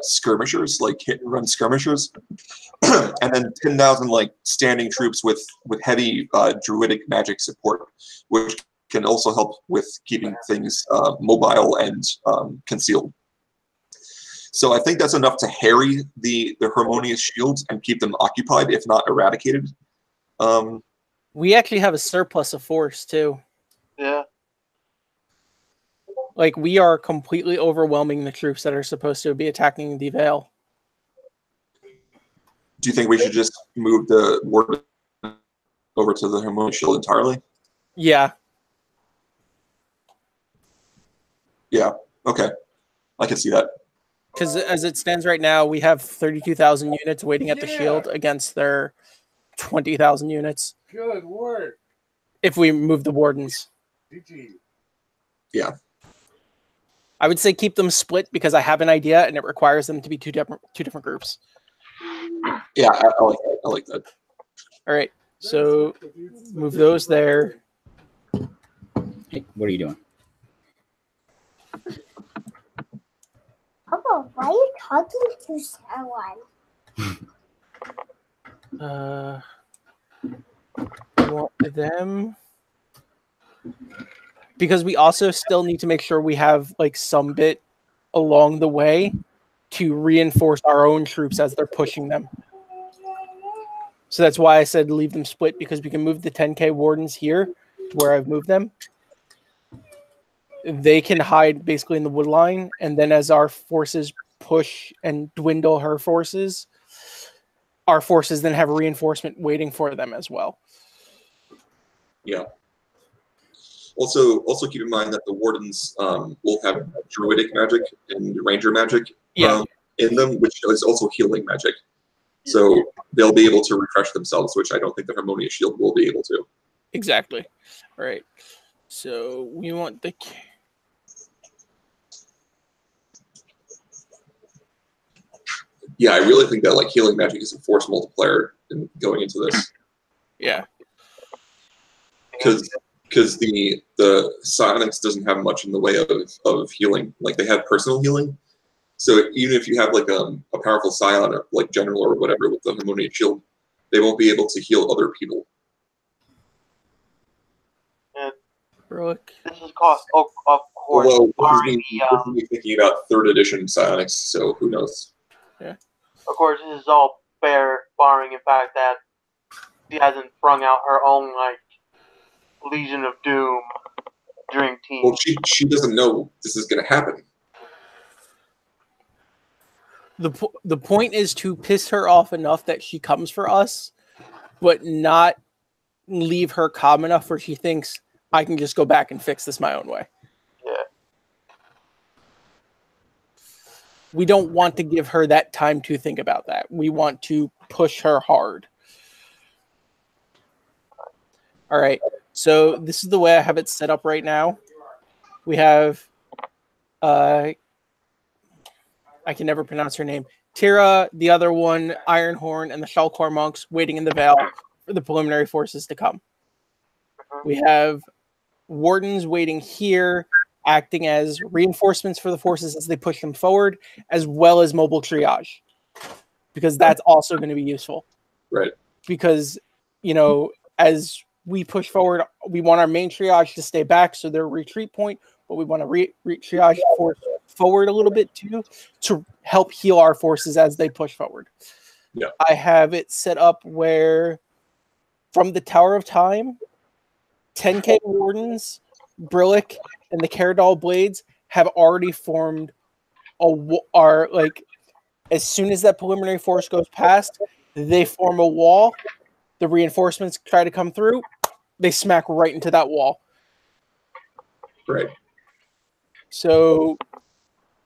skirmishers, like hit and run skirmishers, and then 10,000 like standing troops with heavy druidic magic support, which can also help with keeping things mobile and concealed. So I think that's enough to harry the harmonious shields and keep them occupied, if not eradicated. We actually have a surplus of force too. Yeah. Like, we are completely overwhelming the troops that are supposed to be attacking the Vale. Do you think we should just move the warden over to the Harmonious Shield entirely? Yeah. Yeah. Okay. I can see that. Because as it stands right now, we have 32,000 units waiting at the shield against their 20,000 units. Good work. If we move the wardens. GG. Yeah. I would say keep them split because I have an idea and it requires them to be two different groups. Yeah, I like that. I like that. All right. So move those there. Hey, what are you doing? Papa, why are you talking to someone? We want them because we also still need to make sure we have like some bit along the way to reinforce our own troops as they're pushing them. So that's why I said leave them split, because we can move the 10K wardens here to where I've moved them. They can hide basically in the wood line, and then as our forces push and dwindle her forces, our forces then have reinforcement waiting for them as well. Yeah. Also keep in mind that the wardens will have druidic magic and ranger magic in them, which is also healing magic. So they'll be able to refresh themselves, which I don't think the Harmonious Shield will be able to. Exactly. All right. So we want the... Yeah, I really think that like healing magic is a force multiplier in going into this. Yeah. Because the psionics doesn't have much in the way of healing. Like they have personal healing. So even if you have like a powerful scion, like general or whatever with the Harmonious Shield, they won't be able to heal other people. This is cost, of course. Although this is me thinking about 3rd edition psionics, so who knows? Yeah. Of course, this is all fair, barring the fact that she hasn't sprung out her own like Legion of Doom dream team. Well, she doesn't know this is going to happen. The point is to piss her off enough that she comes for us, but not leave her calm enough where she thinks I can just go back and fix this my own way. Yeah. We don't want to give her that time to think about that. We want to push her hard. All right. So this is the way I have it set up right now. We have, I can never pronounce her name, Tira, the other one, Ironhorn, and the Shellcore monks waiting in the Vale for the preliminary forces to come. We have wardens waiting here, acting as reinforcements for the forces as they push them forward, as well as mobile triage, because that's also going to be useful. Right. Because, you know, as we push forward, we want our main triage to stay back, so they're a retreat point, but we want to triage forward a little bit too, to help heal our forces as they push forward. Yeah. I have it set up where from the Tower of Time, 10K Wardens, Brillic, and the Caradol Blades have already formed are like, as soon as that preliminary force goes past, they form a wall. The reinforcements try to come through. They smack right into that wall. Right. So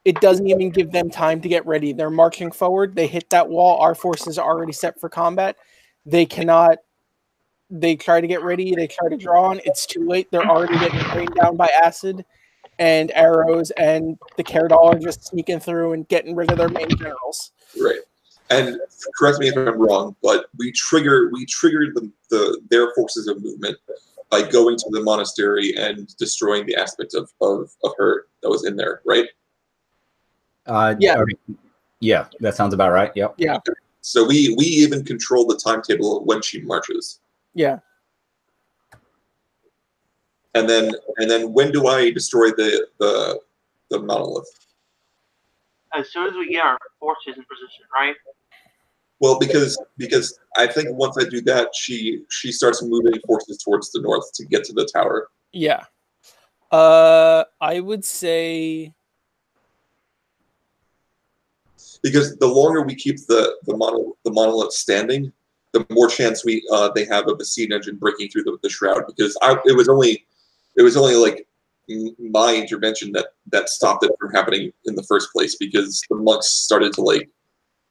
it doesn't even give them time to get ready. They're marching forward. They hit that wall. Our forces are already set for combat. They cannot. They try to get ready. They try to draw on. It's too late. They're already getting rained down by acid and arrows, and the Caradol are just sneaking through and getting rid of their main generals. Right. And correct me if I'm wrong, but we triggered their forces of movement by going to the monastery and destroying the aspect of her that was in there, right? Yeah. Yeah, that sounds about right. Yep. Yeah. So we even control the timetable of when she marches. Yeah. And then when do I destroy the monolith? As soon as we get our forces in position, right? Well, because I think once I do that, she starts moving forces towards the north to get to the tower. Yeah. I would say because the longer we keep the monolith standing, the more chance they have of the siege engine breaking through the shroud. Because it was only like my intervention that stopped it from happening in the first place, because the monks started to like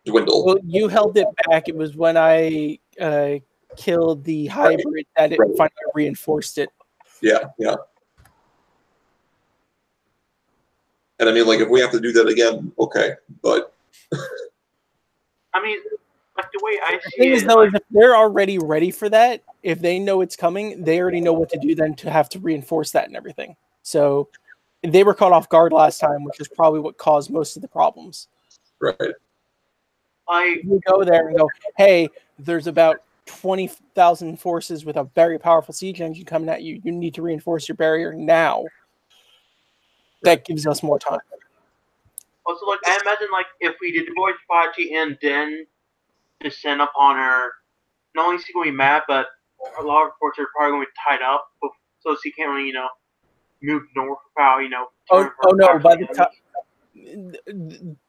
dwindle. Well, you held it back. It was when I killed the hybrid that it finally reinforced it. Yeah. And I mean, like, if we have to do that again, okay, but I mean, like the way I The see thing it, is, though, is if they're already ready for that, if they know it's coming, they already know what to do then to have to reinforce that and everything. So they were caught off guard last time, which is probably what caused most of the problems. right. You go there and go, hey, there's about 20,000 forces with a very powerful siege engine coming at you. You need to reinforce your barrier now. That gives us more time. Also, like, I imagine, like, if we did the voice party and then descend upon her, not only is she going to be mad, but a lot of reports are probably going to be tied up, so she can't really, move north without, Oh no!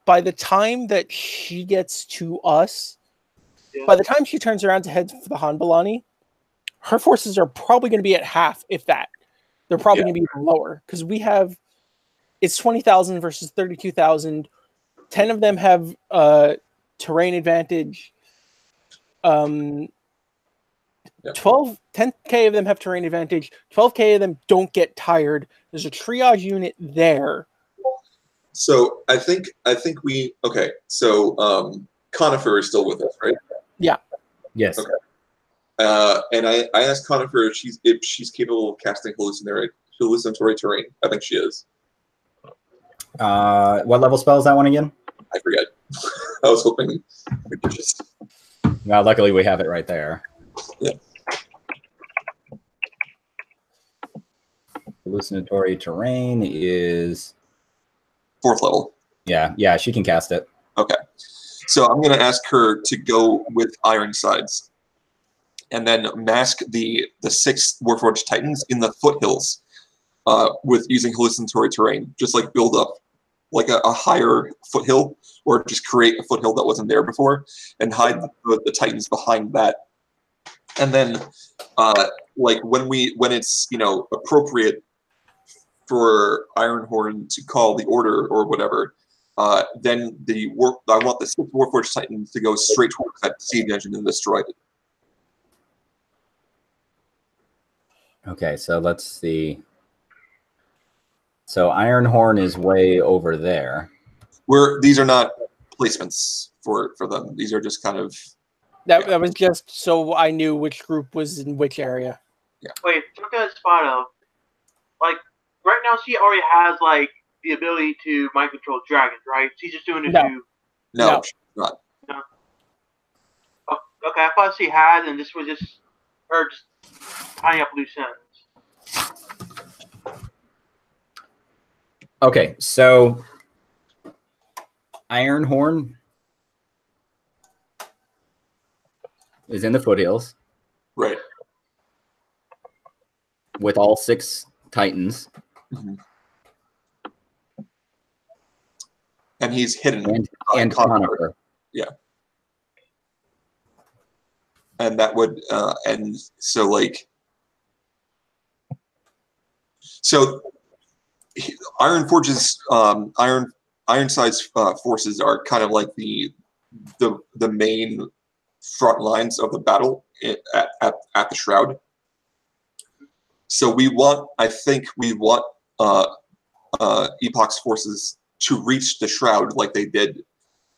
By the time that she gets to us, by the time she turns around to head for the Hanbalani, her forces are probably going to be at half, if that. They're probably going to be lower because it's 20,000 versus 32,000. 10 of them have terrain advantage. 10K of them have terrain advantage. 12K of them don't get tired. There's a triage unit there. So I think we okay. So Conifer is still with us, right? Yeah. Yes. Okay. And I asked Conifer if she's capable of casting hallucinatory terrain. I think she is. What level spell is that one again? I forget. I was hoping we could just. Well, luckily we have it right there. Yeah. Hallucinatory terrain is 4th level. Yeah, she can cast it. Okay. So I'm going to ask her to go with Ironsides, and then mask the 6 Warforged Titans in the foothills with using hallucinatory terrain. Just like build up like a higher foothill, or just create a foothill that wasn't there before, and hide the Titans behind that. And then, like when it's appropriate for Ironhorn to call the order or whatever, then I want the 6 Warforged Titans to go straight towards that siege engine and destroy it. Okay, so let's see. So Ironhorn is way over there. These are not placements for them. These are just kind of. That was just so I knew which group was in which area. Yeah. Wait, look at the spot of, like, right now she already has, like, the ability to mind control dragons, right? She's just doing it to. No, she's not. No. Oh, okay, I thought she had, and this was just her just tying up loose ends. Okay, so Ironhorn is in the foothills. Right. With all 6 Titans. Mm-hmm. And he's hidden. And Conifer. Yeah. And that would, and so like, so Ironforge's, Ironside's forces are kind of like the main front lines of the battle at the Shroud. So I think we want Epoch's forces to reach the Shroud like they did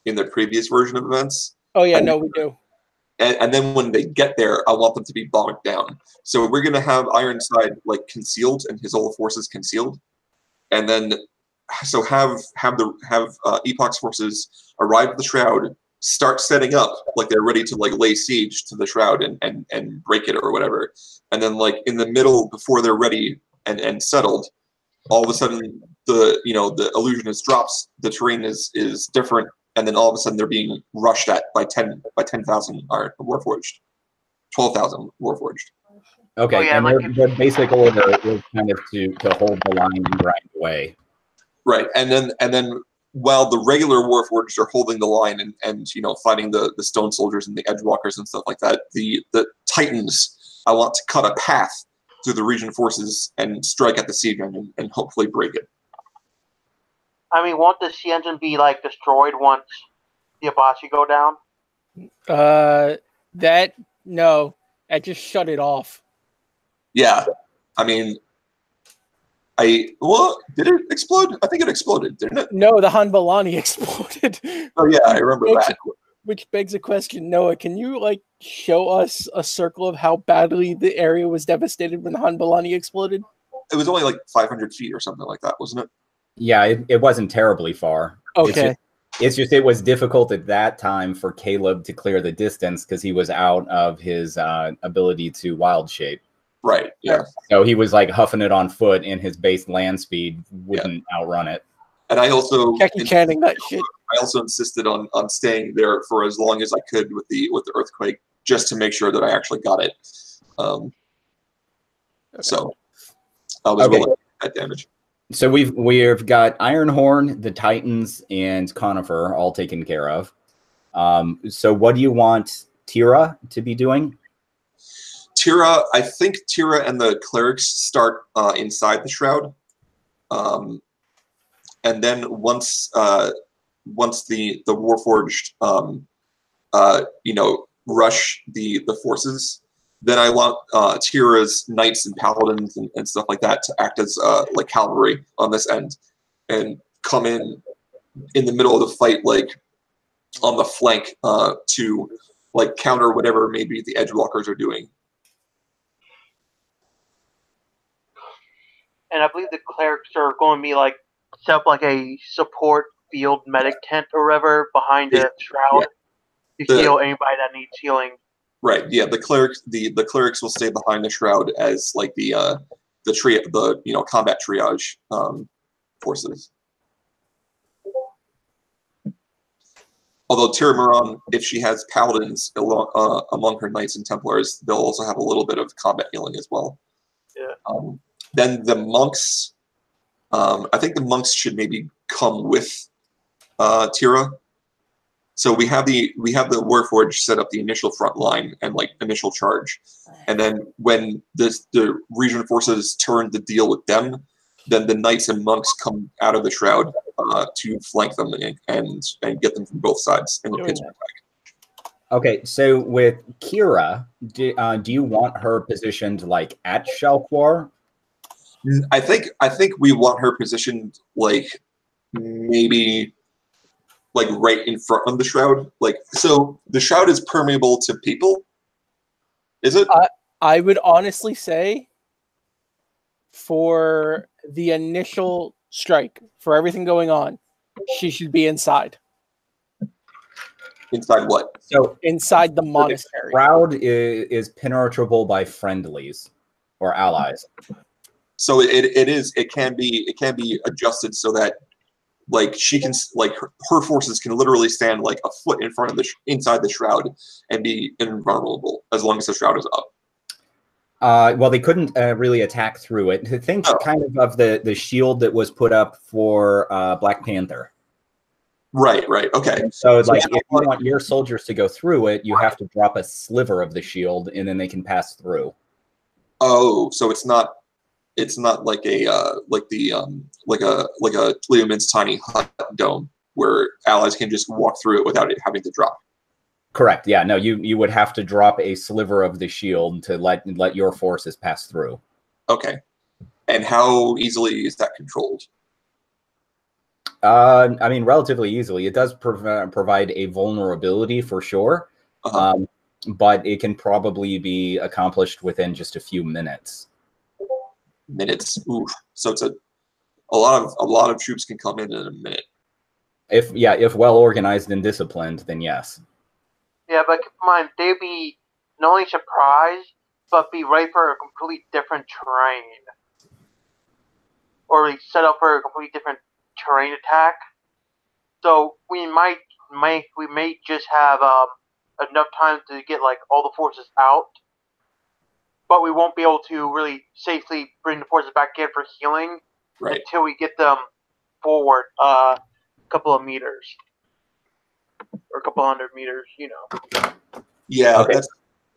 in the previous version of events. Oh yeah, no, we do. And then when they get there, I want them to be bogged down. So we're going to have Ironside like concealed and his whole forces concealed, and then so have Epoch's forces arrive at the Shroud, start setting up like they're ready to like lay siege to the Shroud and break it or whatever, and then like in the middle before they're ready and settled, all of a sudden the illusionist drops, the terrain is different, and then all of a sudden they're being rushed at by 10,000 Warforged, 12,000 Warforged. Okay, Oh, yeah, and like their basic order is kind of to hold the line and grind away. Right, and then while the regular Warforged are holding the line and fighting the stone soldiers and the edgewalkers and stuff like that, the Titans, I want to cut a path through the region forces and strike at the siege engine and hopefully break it. I mean, won't the sea engine be like destroyed once the Abachi go down? No, I just shut it off. Yeah, I mean, did it explode? I think it exploded, didn't it? No, the Hanbalani exploded. Oh yeah, I remember that. Which begs a question, Noah. Can you show us a circle of how badly the area was devastated when the Hanbalani exploded? It was only like 500 feet or something like that, wasn't it? Yeah, it wasn't terribly far. Okay. It's just it was difficult at that time for Caleb to clear the distance because he was out of his ability to wild shape. Right, yeah. So he was huffing it on foot, and his base land speed wouldn't outrun it. And I also Jackie Channing that shit. I also insisted on staying there for as long as I could with the earthquake, just to make sure that I actually got it. So I was willing to take that damage. So we've got Ironhorn, the Titans, and Conifer all taken care of. So what do you want Tira to be doing? Tira, I think Tira and the clerics start inside the shroud, and then once the Warforged rush the forces, then I want Tira's knights and paladins and stuff like that to act as cavalry on this end and come in the middle of the fight, on the flank, to counter whatever maybe the edgewalkers are doing. And I believe the clerics are going to be set up a support field medic tent or whatever behind the shroud to heal anybody that needs healing. Right. Yeah. The clerics will stay behind the shroud as the combat triage forces. Although Tira Miran, if she has paladins among her knights and templars, they'll also have a little bit of combat healing as well. Yeah. Then the monks, I think the monks should maybe come with Tira. So we have the Warforged set up the initial front line and initial charge, and then when the region forces turn to deal with them, then the knights and monks come out of the shroud to flank them and get them from both sides in the pits. Okay, so with Kira, do you want her positioned at Shalquar? I think we want her positioned maybe right in front of the shroud. So the shroud is permeable to people. Is it? I would honestly say for the initial strike, for everything going on, she should be inside. Inside what? So inside the monastery. The shroud is penetrable by friendlies or allies. So it can be adjusted so that she can her forces can literally stand a foot in front of inside the shroud and be invulnerable as long as the shroud is up. Well, they couldn't really attack through it. Think kind of the shield that was put up for Black Panther. Right. Okay. So if you want your soldiers to go through it, you have to drop a sliver of the shield, and then they can pass through. Oh, so it's not like a Leomid's tiny hut dome where allies can just walk through it without it having to drop. Correct. Yeah. No, you would have to drop a sliver of the shield to let your forces pass through. Okay. And how easily is that controlled? I mean, relatively easily. It does provide a vulnerability for sure, but it can probably be accomplished within just a few minutes. Minutes. Oof. So it's a lot of troops can come in a minute. If well organized and disciplined, then yes. Yeah, but keep in mind, they'd be not only surprised, but be ready for a completely different terrain. Or set up for a completely different terrain attack. So we may just have enough time to get all the forces out but we won't be able to really safely bring the forces back in for healing until we get them forward a couple of meters. Or a couple 100 meters, you know. Yeah, Okay.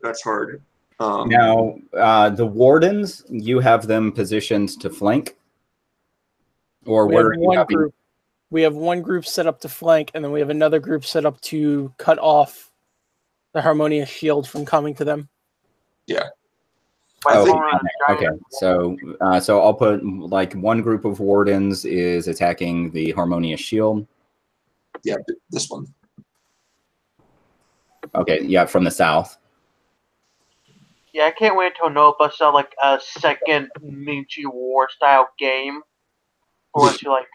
that's hard. Now, the wardens, you have them positioned to flank? Or We where have are you one having... group. We have one group set up to flank, and then we have another group set up to cut off the Harmonious Shield from coming to them. Yeah. Okay. So I'll put like one group of wardens is attacking the Harmonious Shield. Yeah, this one. Okay, yeah, from the south. Yeah, I can't wait until Noah busts out like a second Minchi War style game. Or to like.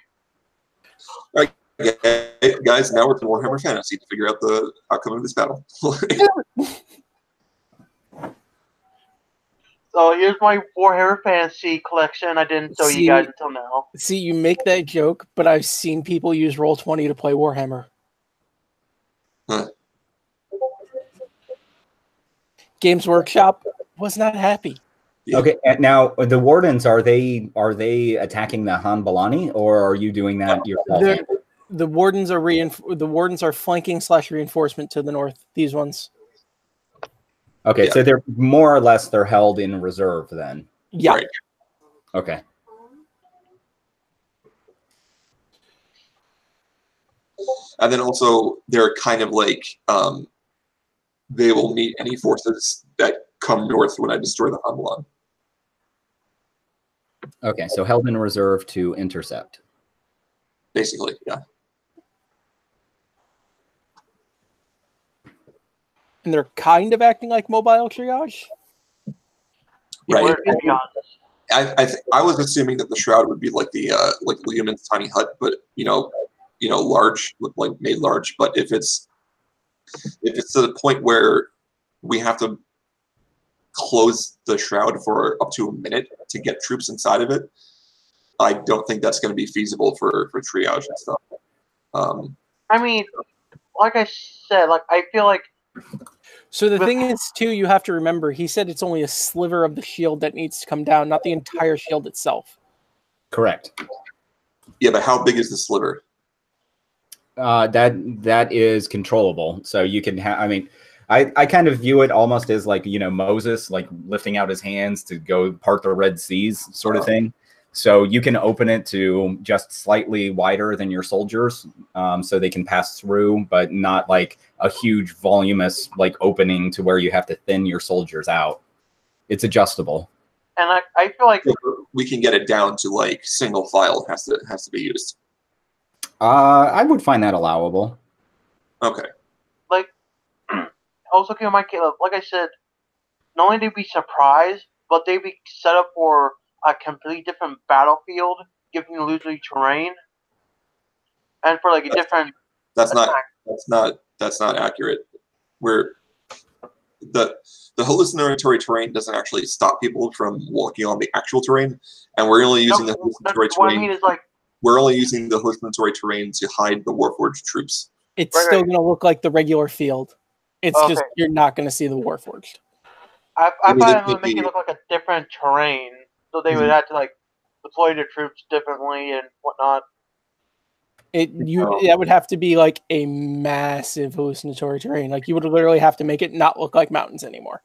All right, guys, now we're playing Warhammer Fantasy to figure out the outcome of this battle. So here's my Warhammer Fantasy collection. I didn't show you guys until now. See, you make that joke, but I've seen people use Roll20 to play Warhammer. Huh. Games Workshop was not happy. Yeah. Okay, and now the wardens, are they attacking the Han Balani, or are you doing that yourself? The wardens are flanking / reinforcement to the north. These ones. Okay, so they're more or less they're held in reserve then. Yeah. Right. Okay. And then also they're kind of like they will meet any forces that come north when I destroy the Hanbalan. Okay, so held in reserve to intercept. Basically, yeah. And they're kind of acting like mobile triage. Right. To be honest. I was assuming that the shroud would be like the Leoman's tiny hut, but large, like made large. But if it's to the point where we have to close the shroud for up to a minute to get troops inside of it, I don't think that's going to be feasible for triage and stuff. I mean, like I said, like I feel like. So the thing is, too, you have to remember, he said it's only a sliver of the shield that needs to come down, not the entire shield itself. Correct. Yeah, but how big is the sliver? That is controllable. So you can have, I mean, I kind of view it almost as like, Moses, like lifting out his hands to go part the Red Seas sort of thing. So you can open it to just slightly wider than your soldiers, so they can pass through, but not like a huge voluminous like opening to where you have to thin your soldiers out. It's adjustable. And I feel like we can get it down to like single file has to be used. I would find that allowable. Okay. Like also keep in mind, Caleb, like I said, not only did we surprised, but they'd be set up for a completely different battlefield, giving you illusory terrain, and for like a different. That's not accurate. Where the hallucinatory terrain doesn't actually stop people from walking on the actual terrain, and we're only using the hallucinatory terrain. What I mean is like we're only using the hallucinatory terrain to hide the Warforged troops. It's still going to look like the regular field. It's just you're not going to see the Warforged. I thought it would make it look like a different terrain. So they would have to like deploy their troops differently and whatnot. That would have to be like a massive hallucinatory terrain. Like you would literally have to make it not look like mountains anymore.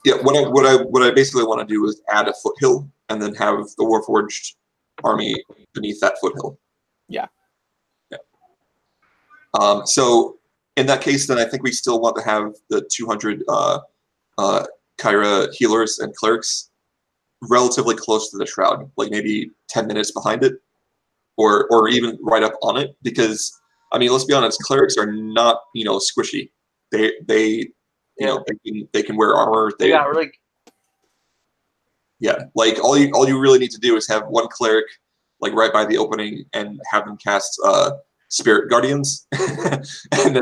Yeah, what I basically want to do is add a foothill and then have the Warforged army beneath that foothill. Yeah. So in that case, then I think we still want to have the 200 Kyra healers and clerics relatively close to the shroud, like maybe 10 minutes behind it, or even right up on it. Because I mean, let's be honest, clerics are not squishy. They can wear armor. They got really. Yeah, like all you really need to do is have one cleric like right by the opening and have them cast Spirit Guardians, and then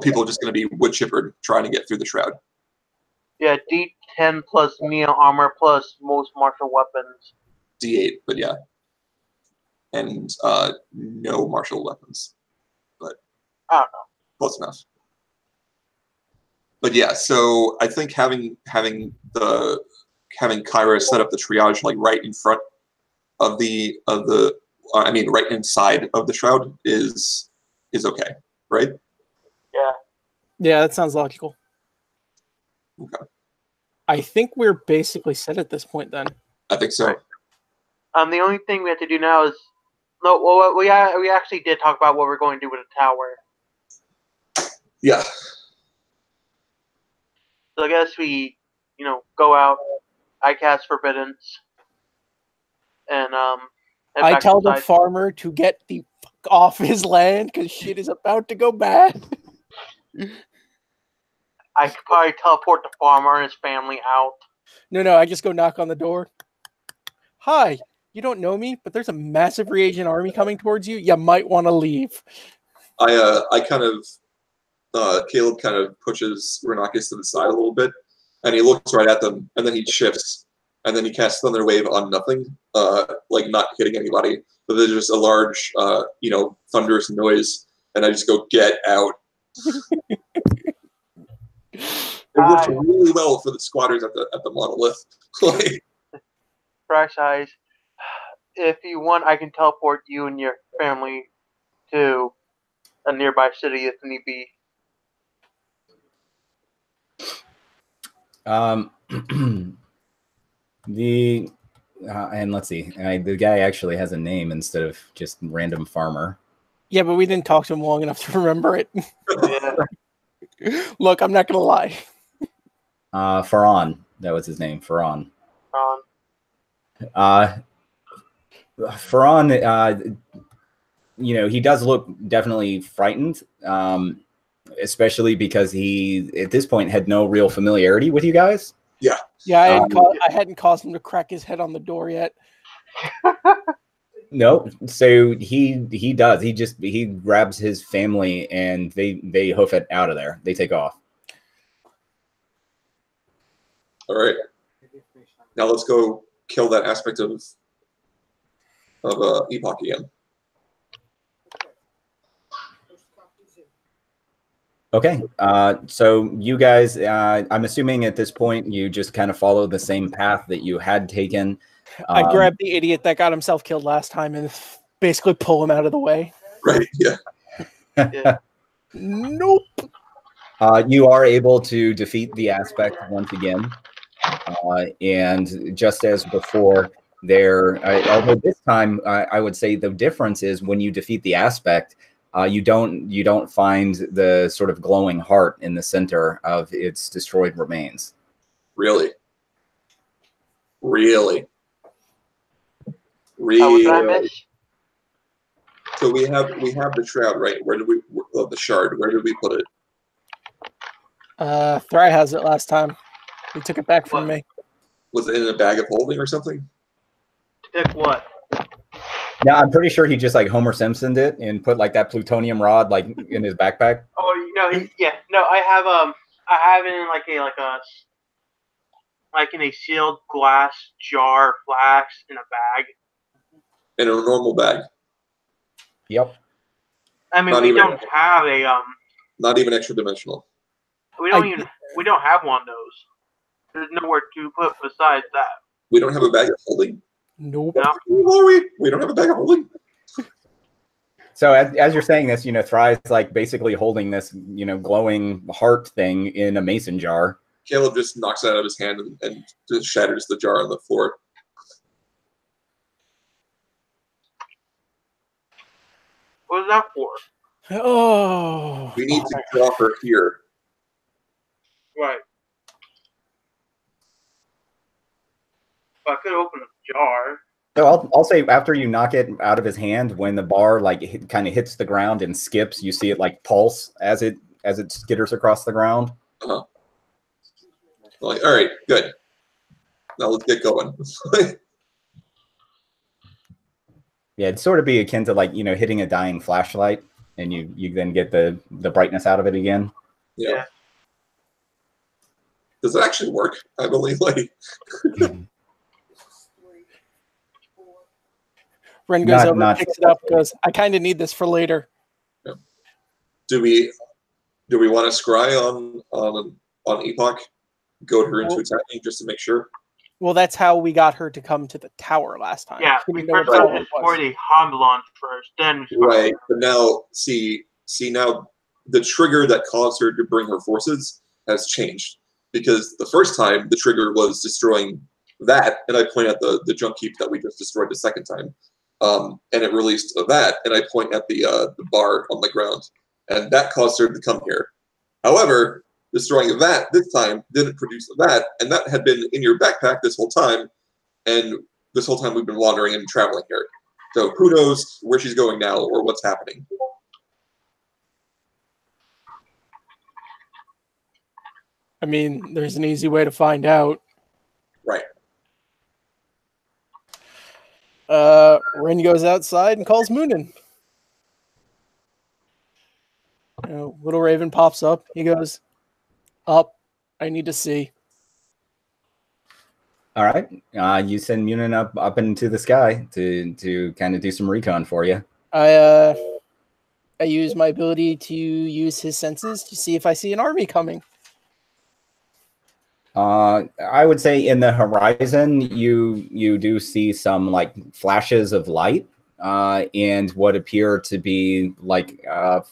people are just going to be wood chippered trying to get through the shroud. Yeah, D10 plus Mia armor plus most martial weapons. D8, but yeah, and no martial weapons, but I don't know. close enough. But yeah, so I think having Kyra set up the triage like right in front of the right inside of the shroud is okay, right? Yeah. Yeah, that sounds logical. Okay. I think we're basically set at this point then. I think so. Right. The only thing we have to do now is we actually did talk about what we're going to do with the tower. Yeah. So I guess we, go out. I cast Forbiddance, and head I back tell the inside. farmer to get the fuck off his land because shit is about to go bad. I could probably teleport the farmer and his family out. No, I just go knock on the door. Hi, you don't know me, but there's a massive reagent army coming towards you. You might want to leave. I kind of Caleb kind of pushes Renockus to the side a little bit, and he looks right at them, and then he shifts, and then he casts Thunder Wave on nothing, like not hitting anybody, but there's just a large, thunderous noise, and I just go, get out. It works really well for the squatters at the monolith. Fresh eyes. If you want, I can teleport you and your family to a nearby city if need be. And let's see, the guy actually has a name instead of just random farmer. Yeah, but we didn't talk to him long enough to remember it. Yeah. Look, I'm not gonna lie. Faron, that was his name. Faron. Faron, he does look definitely frightened, especially because he, at this point, had no real familiarity with you guys. Yeah. Yeah, I hadn't caused him to crack his head on the door yet. No, so he does. He grabs his family and they hoof it out of there. They take off. All right. Now let's go kill that aspect of Epoch again. Okay, so you guys, I'm assuming at this point you just kind of follow the same path that you had taken. I grabbed the idiot that got himself killed last time and basically pull him out of the way. Right, yeah. Yeah. Nope. You are able to defeat the aspect once again. And just as before, although this time I would say the difference is when you defeat the aspect, you don't find the sort of glowing heart in the center of its destroyed remains. Really? Really? What did I miss? So we have the shroud, right? Where did we the shard? Where did we put it? Theri has it last time. He took it back from me. Was it in a bag of holding or something? Took what? Yeah, I'm pretty sure he just like Homer Simpsoned it and put like that plutonium rod like in his backpack. Oh no, I have it in like in a sealed glass jar, flask in a bag. In a normal bag. Yep. I mean, we don't have a Not even extra dimensional. We don't have one of those. There's nowhere to put besides that. We don't have a bag of holding. Nope. No. We don't have a bag of holding. So as you're saying this, Theri's like basically holding this, glowing heart thing in a mason jar. Caleb just knocks it out of his hand and just shatters the jar on the floor. What is that for? Oh. We need to draw her here. Right. I could open a jar. So I'll say after you knock it out of his hand, when the bar like kind of hits the ground and skips, you see it like pulse as it skitters across the ground. Uh-huh. Like, all right, good. Now let's get going. Yeah, it'd sort of be akin to like hitting a dying flashlight, and you then get the brightness out of it again. Yeah. Does it actually work? I believe like. Ren goes over and picks it up because I kind of need this for later. Yeah. Do we want to scry on on Epoch, goad her into attacking just to make sure. Well, that's how we got her to come to the tower last time. Yeah, She we didn't know what first the got tower his was. for the Hog launch first, then we Right, but now see now the trigger that caused her to bring her forces has changed, because the first time the trigger was destroying that, and I point at the junk heap that we just destroyed the second time, and it released that, and I point at the bar on the ground, and that caused her to come here. However, destroying that this time didn't produce that, and that had been in your backpack this whole time, and this whole time we've been wandering and traveling here. So who knows where she's going now or what's happening. I mean, there's an easy way to find out. Right. Ren goes outside and calls Moonin. Little Raven pops up. He goes, "Up. I need to see." All right. You send Munin up into the sky to kind of do some recon for you. I use my ability to use his senses to see if I see an army coming. I would say in the horizon, you do see some like flashes of light, and what appear to be like a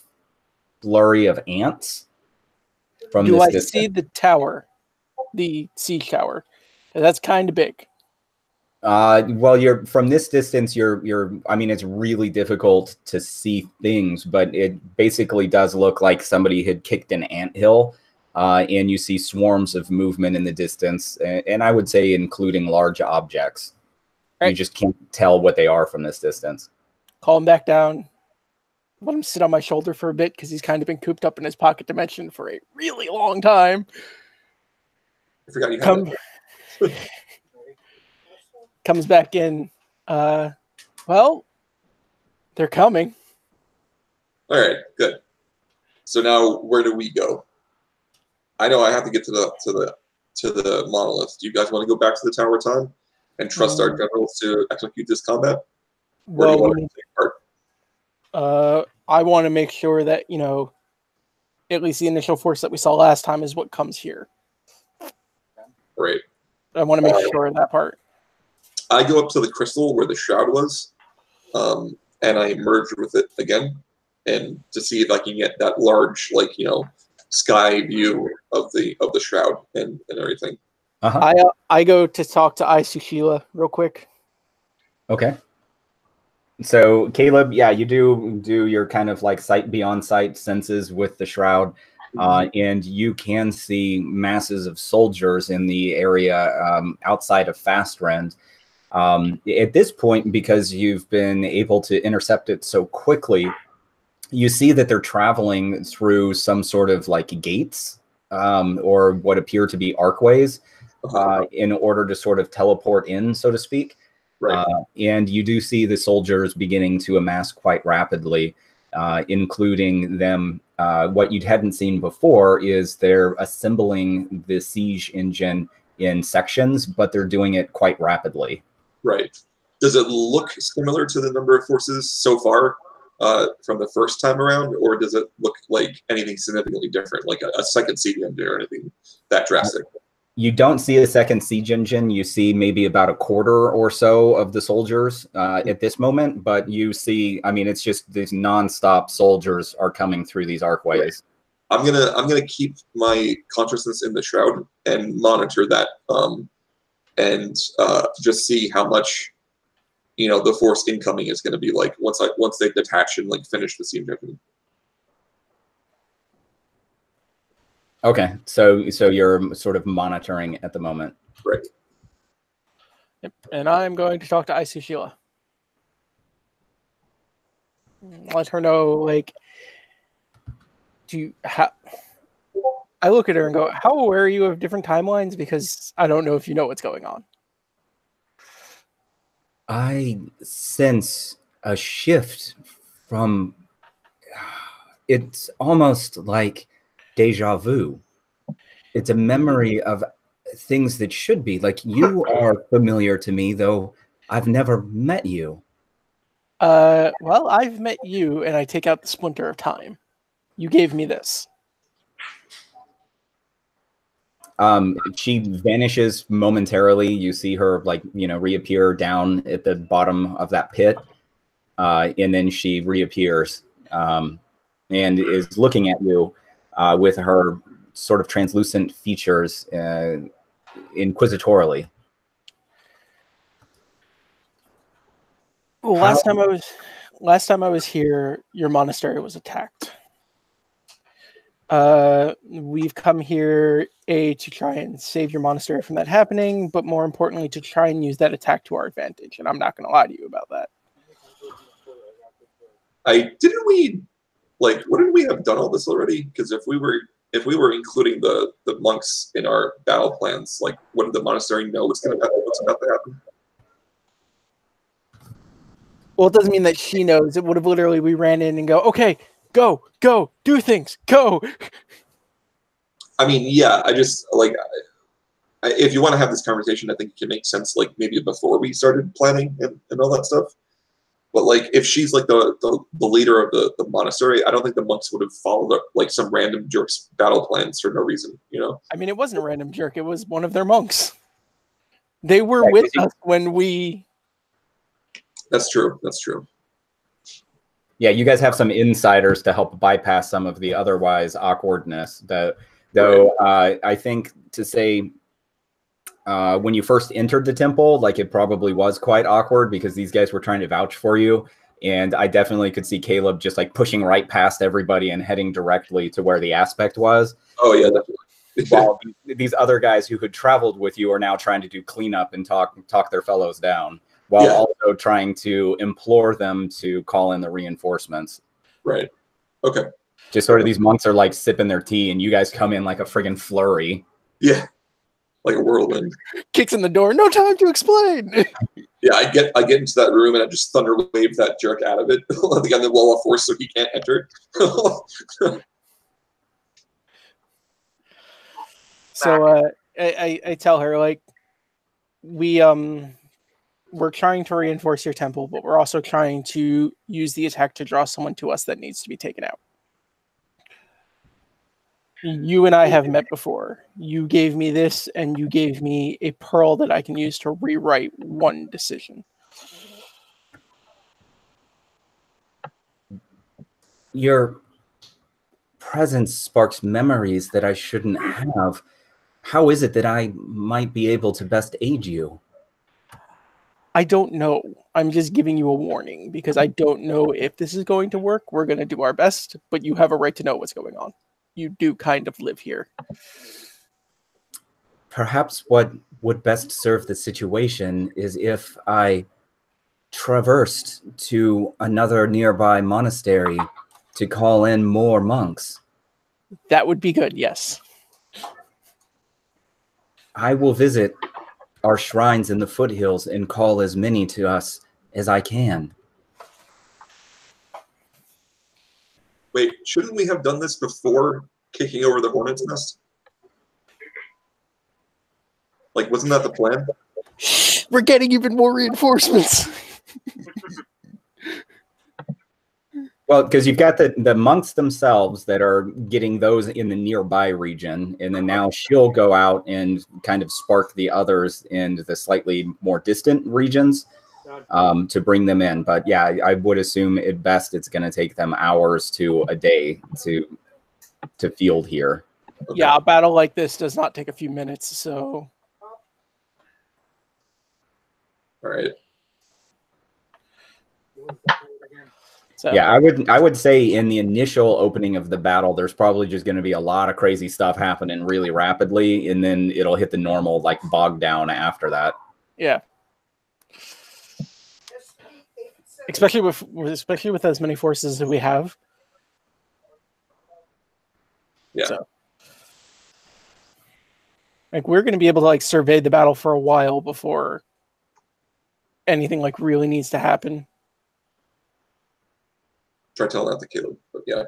flurry of ants. Do I see the tower, the siege tower? That's kind of big. Well, you're from this distance. I mean, it's really difficult to see things, but it basically does look like somebody had kicked an anthill. And you see swarms of movement in the distance, and I would say including large objects. Right. You just can't tell what they are from this distance. Call him back down. Let him sit on my shoulder for a bit, because he's kind of been cooped up in his pocket dimension for a really long time. I forgot you had that. Comes back in. Well, they're coming. All right, good. So now, where do we go? I know I have to get to the monolith. Do you guys want to go back to the Tower Time and trust our generals to execute this combat? Or do you want to take part? I want to make sure that, at least the initial force that we saw last time is what comes here. Right. I want to make sure of that part. I go up to the crystal where the shroud was, and I merge with it again, and to see if I can get that large, sky view of the shroud and everything. I go to talk to Isushila real quick. Okay. So Caleb, yeah, you do your kind of like sight beyond sight senses with the shroud, and you can see masses of soldiers in the area outside of Fasrend. At this point, because you've been able to intercept it so quickly, you see that they're traveling through some sort of like gates or what appear to be archways in order to sort of teleport in, so to speak. Right. And you do see the soldiers beginning to amass quite rapidly, including them. What you hadn't seen before is they're assembling the siege engine in sections, but they're doing it quite rapidly. Right. Does it look similar to the number of forces so far from the first time around, or does it look like anything significantly different, like a second siege engine or anything that drastic? You don't see a second siege engine. You see maybe about a quarter or so of the soldiers at this moment, but you see, I mean, it's just these nonstop soldiers are coming through these archways. I'm gonna keep my consciousness in the shroud and monitor that, and just see how much the force incoming is going to be like once they detach and finish the siege engine. Okay, so you're sort of monitoring at the moment. Right. Yep. And I'm going to talk to Isushila. Let her know, I look at her and go, how aware are you of different timelines? Because I don't know if you know what's going on. I sense a shift from, it's almost like deja vu. It's a memory of things that should be. Like, you are familiar to me, though I've never met you. Well, I've met you, and I take out the splinter of time. You gave me this. She vanishes momentarily. You see her like, reappear down at the bottom of that pit. And then she reappears and is looking at you with her sort of translucent features inquisitorily. Well, last time I was here, your monastery was attacked. We've come here to try and save your monastery from that happening, but more importantly, to try and use that attack to our advantage. And I'm not going to lie to you about that. Wouldn't we have done all this already? Because if we were including the monks in our battle plans, like, wouldn't the monastery know what's about to happen? Well, it doesn't mean that she knows. It would have literally, we ran in and go, okay, go, do things, go. I mean, yeah, I just, if you want to have this conversation, I think it can make sense, like, maybe before we started planning and all that stuff. But, like, if she's, like, the leader of the monastery, I don't think the monks would have followed up, like, some random jerk's battle plans for no reason, I mean, it wasn't a random jerk. It was one of their monks. They were with us when we... That's true. Yeah, you guys have some insiders to help bypass some of the otherwise awkwardness. Though I think to say when you first entered the temple, like, it probably was quite awkward because these guys were trying to vouch for you. And I definitely could see Caleb just like pushing right past everybody and heading directly to where the aspect was. Oh, yeah, definitely. While these other guys who had traveled with you are now trying to do cleanup and talk their fellows down, while also trying to implore them to call in the reinforcements. Right. Okay. Just sort of these monks are like sipping their tea, and you guys come in like a friggin' flurry. Yeah. Like a whirlwind. Kicks in the door. No time to explain. Yeah, I get into that room and I just thunder wave that jerk out of it. On the wall of force so he can't enter. So I tell her, like, we're trying to reinforce your temple, but we're also trying to use the attack to draw someone to us that needs to be taken out. You and I have met before. You gave me this, and you gave me a pearl that I can use to rewrite one decision. Your presence sparks memories that I shouldn't have. How is it that I might be able to best aid you? I don't know. I'm just giving you a warning because I don't know if this is going to work. We're going to do our best, but you have a right to know what's going on. You do kind of live here. Perhaps what would best serve the situation is if I traversed to another nearby monastery to call in more monks. That would be good, yes. I will visit our shrines in the foothills and call as many to us as I can. Wait, shouldn't we have done this before kicking over the hornet's nest? Like, wasn't that the plan? We're getting even more reinforcements. Well, because you've got the monks themselves that are getting those in the nearby region, and then now she'll go out and kind of spark the others in the slightly more distant regions to bring them in. But yeah, I would assume at best it's going to take them hours to a day to field here. Okay. Yeah, a battle like this does not take a few minutes, so... All right. So. Yeah, I would say in the initial opening of the battle, there's probably just going to be a lot of crazy stuff happening really rapidly, and then it'll hit the normal like bog down after that. Yeah. Especially with as many forces as we have. Yeah. So, like, we're going to be able to like survey the battle for a while before anything like really needs to happen. Try telling that to Caleb, but yeah.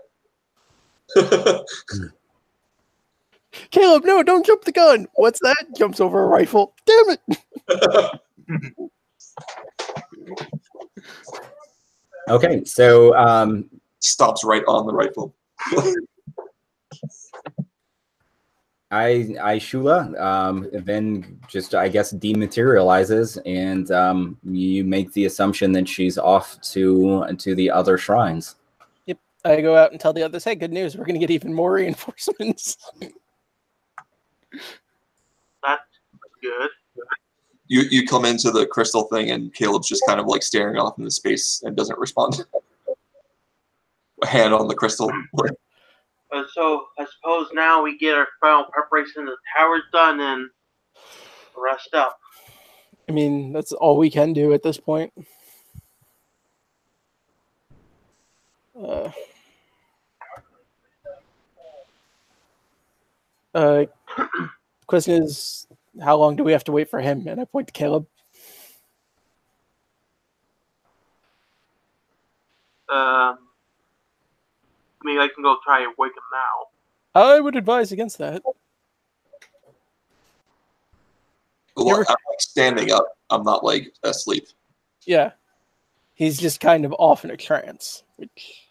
Caleb, no, don't jump the gun. What's that? Jumps over a rifle. Damn it. Okay, so stops right on the rifle. Shula, then just, I guess, dematerializes, and you make the assumption that she's off to the other shrines. Yep. I go out and tell the others, hey, good news, we're going to get even more reinforcements. That's good. You come into the crystal thing, and Caleb's just kind of like staring off into space and doesn't respond. A hand on the crystal. So I suppose now we get our final preparation of the towers done and rest up. I mean, that's all we can do at this point. Question is, how long do we have to wait for him? And I point to Caleb. I mean, I can go try and wake him now. I would advise against that. Well, I'm like standing up. I'm not like asleep. Yeah. He's just kind of off in a trance, which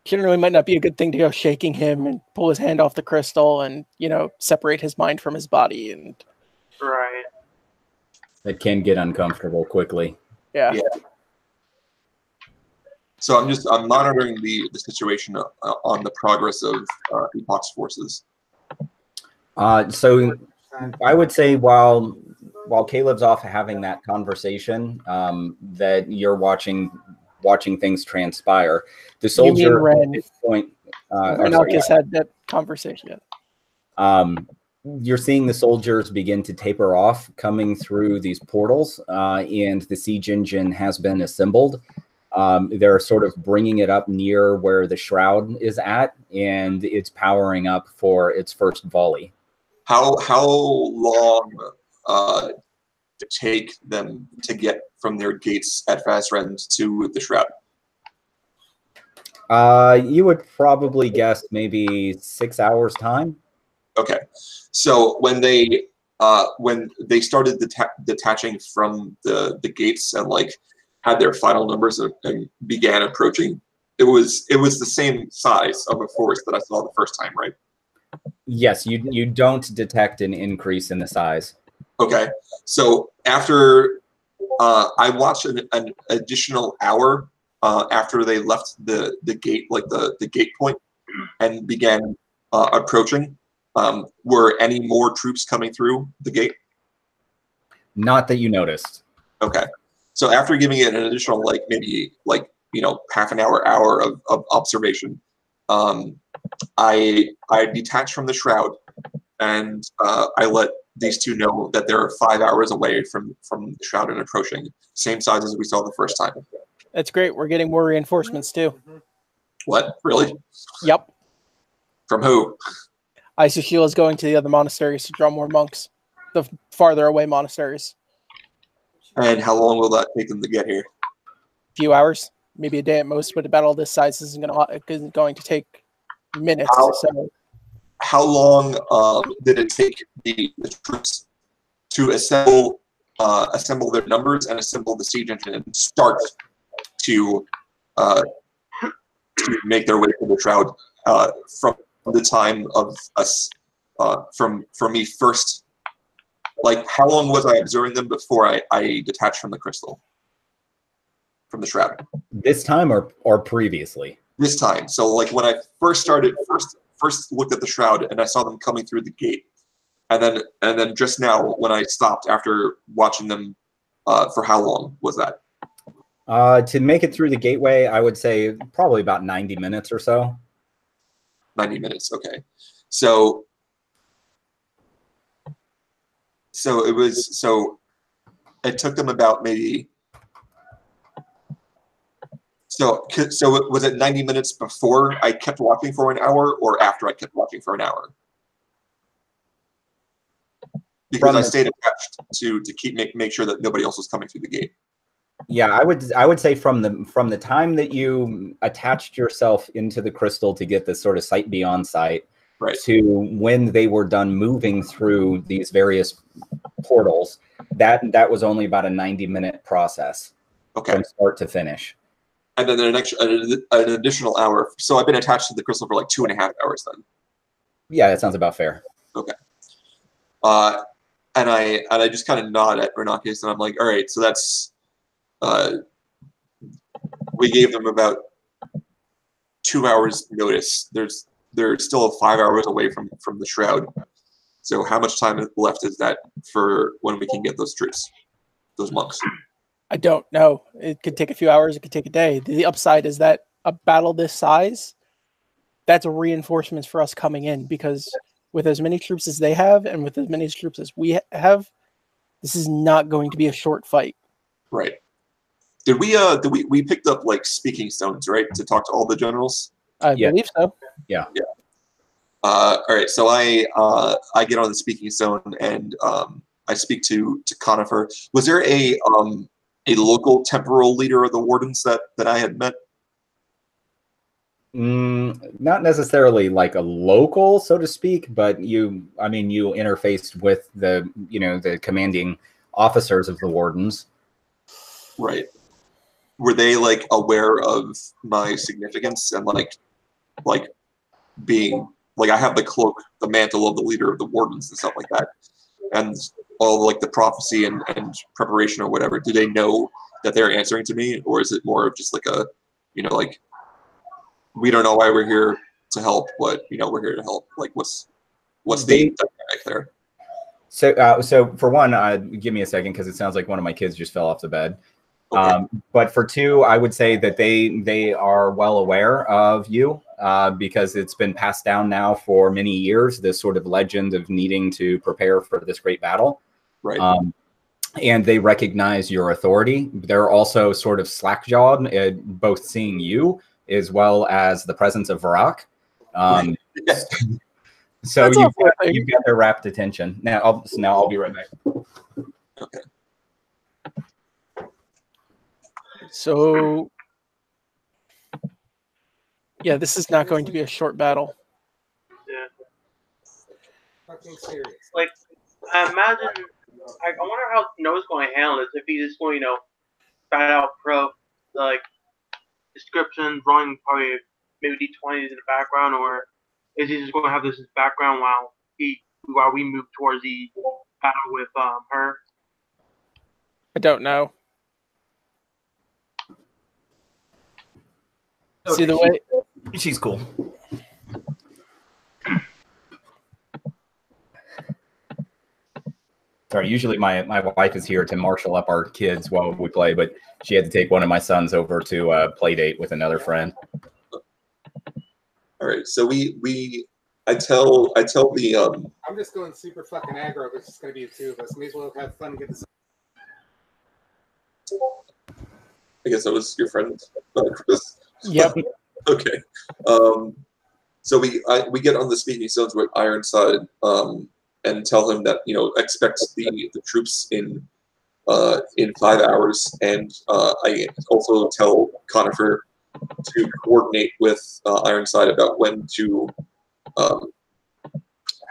generally might not be a good thing to go shaking him and pull his hand off the crystal and, you know, separate his mind from his body. And Right. That can get uncomfortable quickly. yeah. So I'm monitoring the situation on the progress of Epoch's forces. So I would say while Caleb's off having that conversation, that you're watching things transpire. The soldier at this point, Renockus had that conversation. You're seeing the soldiers begin to taper off, coming through these portals, and the siege engine has been assembled. They're sort of bringing it up near where the shroud is at, and it's powering up for its first volley. How long did it take them to get from their gates at Fasrend to the shroud? You would probably guess maybe 6 hours time. Okay, so when they started detaching from the gates and like had their final numbers and began approaching, it was the same size of a force that I saw the first time, right? Yes, you don't detect an increase in the size. Okay, so after I watched an additional hour after they left the gate, like the gate point, and began approaching. Were any more troops coming through the gate? Not that you noticed. Okay, so after giving it an additional maybe half an hour of observation, I detached from the shroud, and I let these two know that they're 5 hours away from the shroud and approaching, same size as we saw the first time. That's great. We're getting more reinforcements too. What? Really? Yep. From who? Isoshila is going to the other monasteries to draw more monks, the farther away monasteries. And how long will that take them to get here? A few hours, maybe a day at most. But a battle this size isn't going to take minutes. How long did it take the troops to assemble their numbers and assemble the siege engine and start to make their way to the shroud from the time of us from me first? Like, how long was I observing them before I detached from the crystal, from the shroud? This time or previously? This time. So like when I first looked at the shroud and I saw them coming through the gate, and then just now when I stopped after watching them, for how long was that? To make it through the gateway, I would say probably about 90 minutes or so. 90 minutes, okay. So it took them about maybe. So was it 90 minutes before I kept watching for an hour, or after I kept watching for an hour? Because I stayed attached to make sure that nobody else was coming through the gate. Yeah, I would say from the time that you attached yourself into the crystal to get this sort of sight beyond sight, right, to when they were done moving through these various portals, that was only about a 90-minute process, okay, from start to finish. And then an additional hour. So I've been attached to the crystal for like 2.5 hours then. Yeah, that sounds about fair. And I just kind of nod at Renockus, and I'm like, all right, so that's we gave them about 2 hours notice. They're still 5 hours away from the shroud. So how much time left is that for when we can get those troops, those monks? I don't know. It could take a few hours. It could take a day. The upside is that a battle this size, that's reinforcements for us coming in, because with as many troops as they have and with as many troops as we have, this is not going to be a short fight. Right. Did we picked up like speaking stones, right, to talk to all the generals? I believe so. Yeah. Yeah. All right. So I get on the speaking stone and I speak to Conifer. Was there a local temporal leader of the wardens that I had met? Not necessarily like a local, so to speak, but you interfaced with the commanding officers of the wardens. Right. Were they like aware of my significance and like being like I have the cloak, the mantle of the leader of the wardens and stuff like that, and all like the prophecy and preparation or whatever? Do they know that they're answering to me, or is it more of just like a, like, we don't know why we're here to help, but we're here to help? Like, what's the dynamic there? So for one, give me a second, because it sounds like one of my kids just fell off the bed. Okay. But for two, I would say that they are well aware of you, because it's been passed down now for many years, this sort of legend of needing to prepare for this great battle. Right. And they recognize your authority. They're also sort of slack-jawed at both seeing you as well as the presence of Varrock. So you've got their rapt attention. Now I'll be right back. Okay. So, yeah, this is not going to be a short battle. Yeah. Fucking serious. Like, I imagine. I wonder how Noah's going to handle this. If he's just going, fat out pro, like, description, drawing probably maybe D20s in the background, or is he just going to have this as background while we move towards the battle with her? I don't know. Okay. See the way she's cool. Sorry, usually my wife is here to marshal up our kids while we play, but she had to take one of my sons over to a play date with another friend. All right, so I tell the I'm just going super fucking aggro, but it's just going to be the two of us. May as well have fun and get this. I guess that was your friend, Chris. Yep. Okay. So we get on the speaking stones with Ironside, and tell him that expect the troops in 5 hours, and I also tell Conifer to coordinate with Ironside about when to. How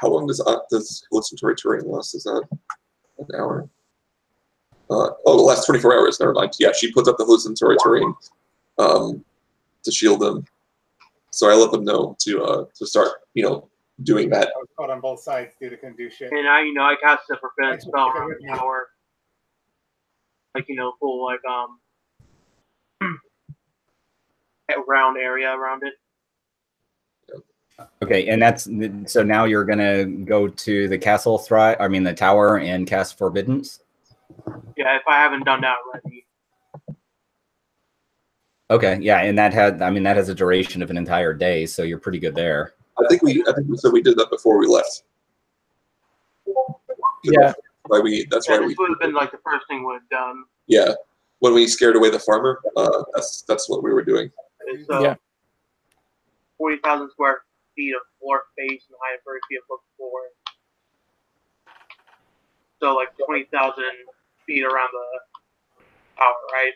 long does hallucinatory terrain last? Is that an hour? The last 24 hours. Never mind. Yeah, she puts up the hallucinatory terrain to shield them. So I let them know to start, doing that. I was caught on both sides, dude. I couldn't do shit. And I cast a forbidden spell around the tower. Like, full, like, round area around it. Okay, and so now you're gonna go to the castle the tower, and cast Forbiddance? Yeah, if I haven't done that already. Okay, yeah, and that has a duration of an entire day, so you're pretty good there. I think we said we did that before we left. Yeah. That's why this would have been like the first thing we would have done. Yeah, when we scared away the farmer, that's what we were doing. It's 40,000 square feet of floor space and height of 30 feet above the floor. So like 20,000 feet around the tower, right?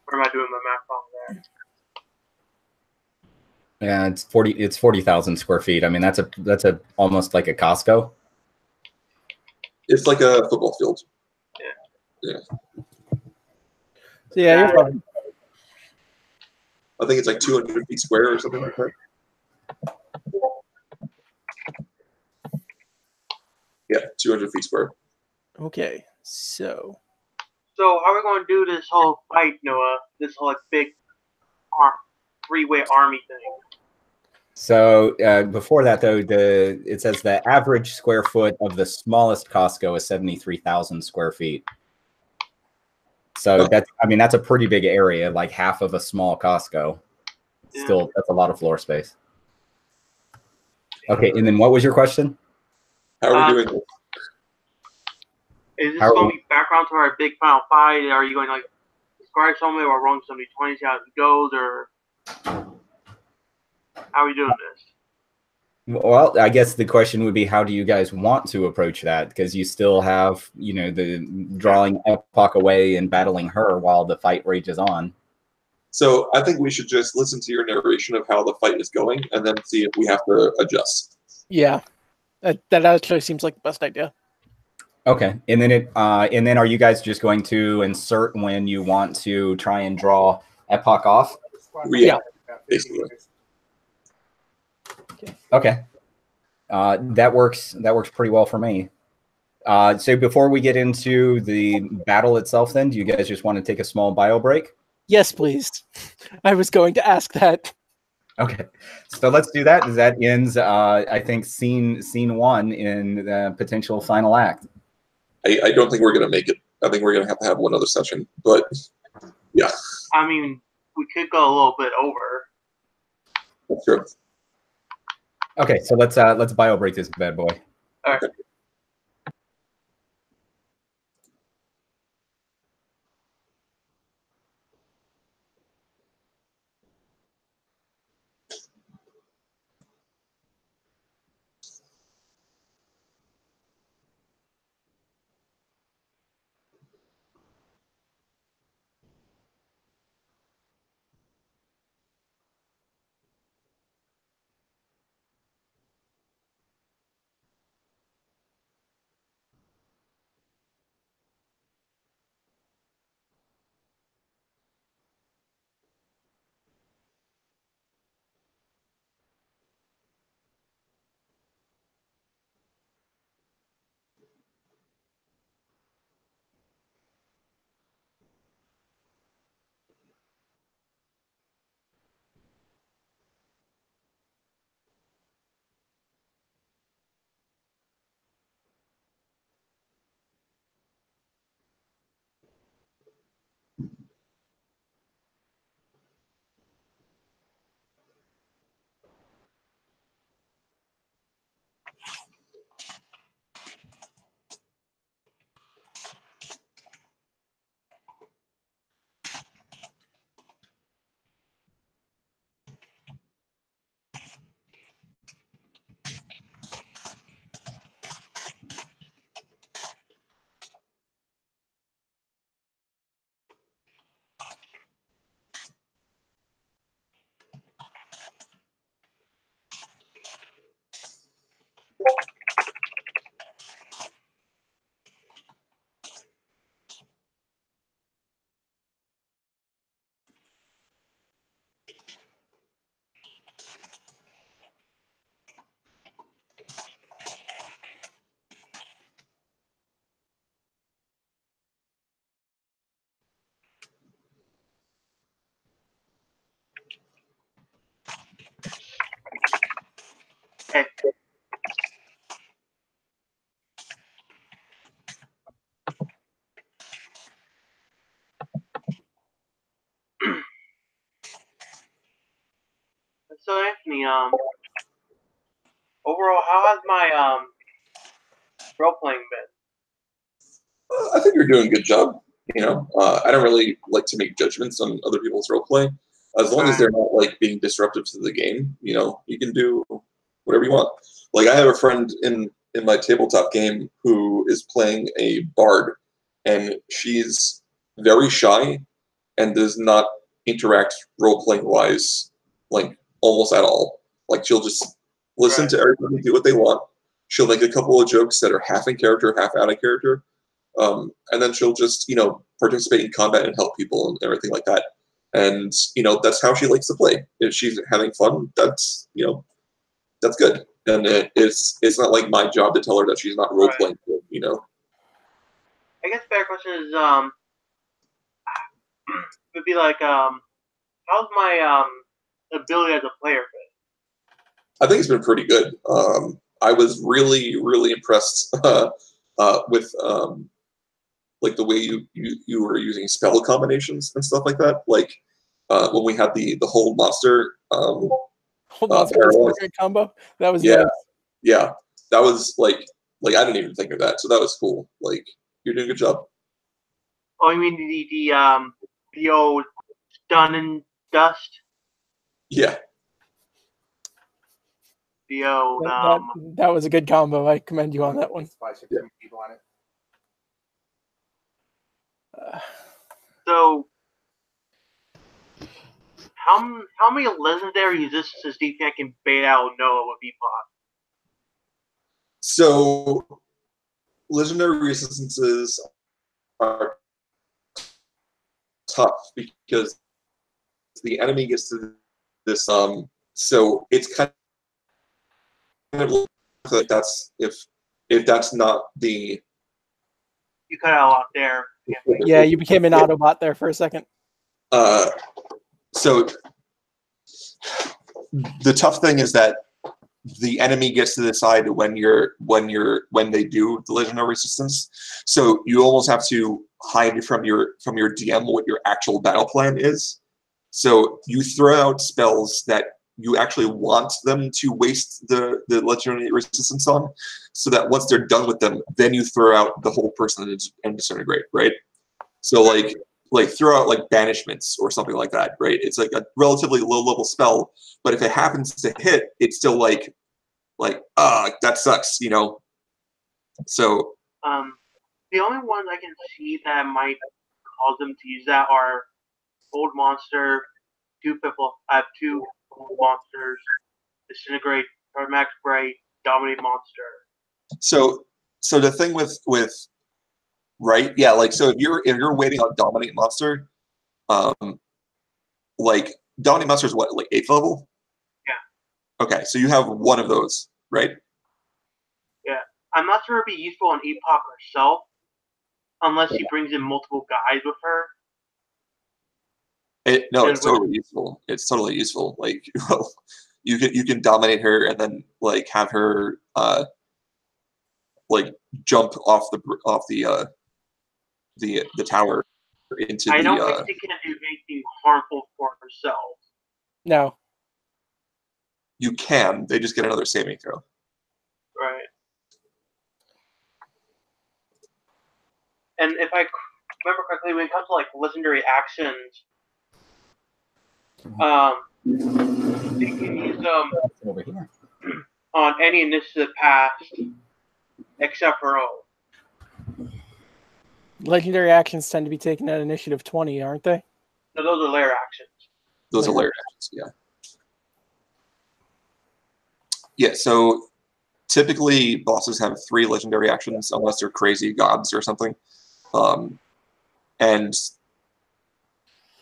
Or am I doing my math wrong there? Yeah, it's 40,000 square feet. I mean, that's a almost like a Costco. It's like a football field. Yeah. Yeah, you're fine. I think it's like 200 feet square or something like that. Yeah, 200 feet square. Okay, so So how are we going to do this whole fight, Noah? This whole like big three-way army thing. So before that, though, it says the average square foot of the smallest Costco is 73,000 square feet. So that's a pretty big area, like half of a small Costco. Still, that's a lot of floor space. Okay, and then what was your question? How are we doing this? Is this going to be background to our big final fight? Are you going to like describe somebody or rolling somebody 20, see how it goes, or how are we doing this? Well, I guess the question would be, how do you guys want to approach that? Because you still have, the drawing Epoch away and battling her while the fight rages on. So I think we should just listen to your narration of how the fight is going, and then see if we have to adjust. Yeah, that actually seems like the best idea. Okay, and then are you guys just going to insert when you want to try and draw Epoch off? Yeah, basically. Okay, that works pretty well for me. So before we get into the battle itself, then, do you guys just want to take a small bio break? Yes, please. I was going to ask that. Okay, so let's do that. That ends, I think, scene 1 in the potential final act. I don't think we're going to make it. I think we're going to have one other session, but yeah. I mean, we could go a little bit over. That's true. Okay, so let's bio break this bad boy. All right. Okay. So Anthony, overall, how has my role playing been? I think you're doing a good job. I don't really like to make judgments on other people's role play. As long as they're not like being disruptive to the game, you can do whatever you want. Like I have a friend in my tabletop game who is playing a bard, and she's very shy and does not interact role playing wise, like almost at all. Like she'll just listen to everybody do what they want. She'll make a couple of jokes that are half in character, half out of character. And then she'll just, participate in combat and help people and everything like that. And, that's how she likes to play. If she's having fun, that's good. and it's not like my job to tell her that she's not role playing. You know. I guess the better question is would be like how's my ability as a player been? I think it's been pretty good. I was really, really impressed with like the way you were using spell combinations and stuff like that. Like when we had the hold monster. Hold monster was a great combo. That was nice. Yeah. That was like I didn't even think of that. So that was cool. Like you're doing a good job. Oh, you mean the old stun and dust? That The old that was a good combo. I commend you on that one. People on it. So how many legendary resistances do you think I can bait out Noah with Epoch? So legendary resistances are tough because the enemy gets to this so it's kind of like that's if that's not the You cut out a lot there. Yeah, you became an Autobot there for a second. So the tough thing is that the enemy gets to decide when they do the legendary resistance. So you almost have to hide from your DM what your actual battle plan is. So you throw out spells that you actually want them to waste the legendary resistance on, so that once they're done with them, then you throw out the whole person and disintegrate, right? So like throw out like banishments or something like that, right? It's like a relatively low level spell, but if it happens to hit, it's still like that sucks, you know. So the only ones I can see that might cause them to use that are old monster, I have two old monsters, disintegrate, max spray, dominate monster. So the thing with right, yeah, like so if you're waiting on dominate monster, like dominate monster is what, like 8th level? Yeah. Okay, so you have one of those, right? Yeah, I'm not sure it'd be useful on Epoch herself, unless she brings in multiple guys with her. It's totally useful. It's totally useful. Like, well, you can dominate her and then like have her like jump off the tower into I don't think she can do anything harmful for herself. No. You can. They just get another saving throw. Right. And if I remember correctly, when it comes to like legendary actions, you can use them Over here. on any initiative passed except her own. Legendary actions tend to be taken at initiative 20, aren't they? No, those are lair actions. Those are layer actions, yeah. Yeah, so typically bosses have 3 legendary actions unless they're crazy gods or something. And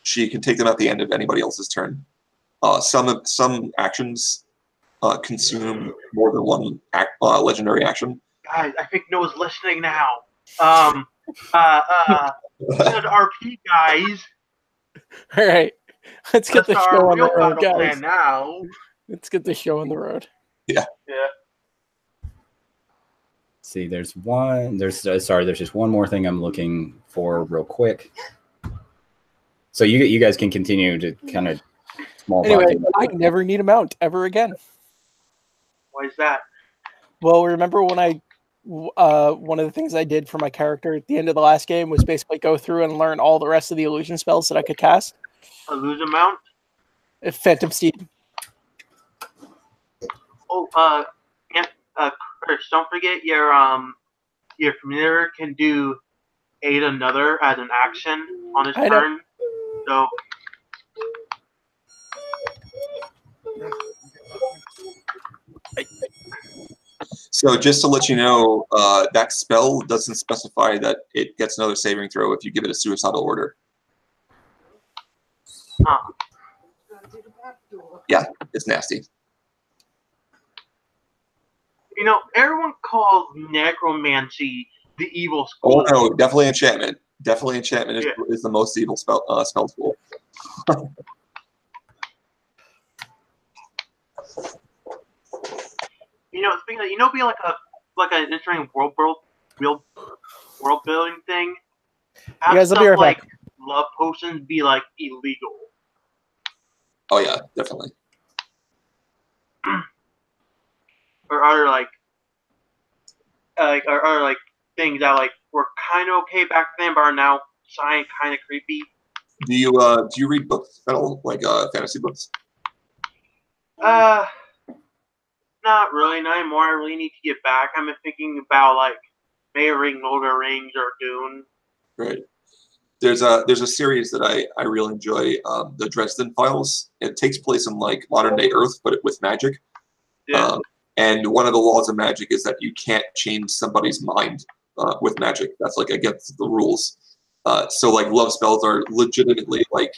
she can take them at the end of anybody else's turn. Some actions consume more than one legendary action. Guys, I think Noah's listening now. Good RP, guys. All right. Let's get the show on the road, guys. Plan now. Let's get the show on the road. Yeah. Yeah. See, there's just one more thing I'm looking for real quick. So you guys can continue to kind of small talk. Anyway, I never need a mount ever again. Why is that? Well, remember when one of the things I did for my character at the end of the last game was basically go through and learn all the rest of the illusion spells that I could cast? Illusion mount? Phantom Steed. Oh, Chris, don't forget your familiar can do aid another as an action on his turn. So So just to let you know, that spell doesn't specify that it gets another saving throw if you give it a suicidal order. Yeah, it's nasty. You know, everyone calls necromancy the evil Oh school. no, definitely enchantment. Definitely enchantment Yeah. is the most evil spell school. You know, speaking of, be like an interesting world building thing. Have guys, I'll be stuff right back. like love potions be like illegal. Oh yeah, definitely. Or are like things that like were kind of okay back then, but are now kind of creepy. Do you read books at all, like fantasy books? Not really, not anymore. I really need to get back. I've been thinking about like maybe Lord of the Rings or Dune. Right. There's a series that I really enjoy, the Dresden Files. It takes place in like modern day Earth, but with magic. Yeah. And one of the laws of magic is that you can't change somebody's mind with magic. That's like against the rules. So like love spells are legitimately like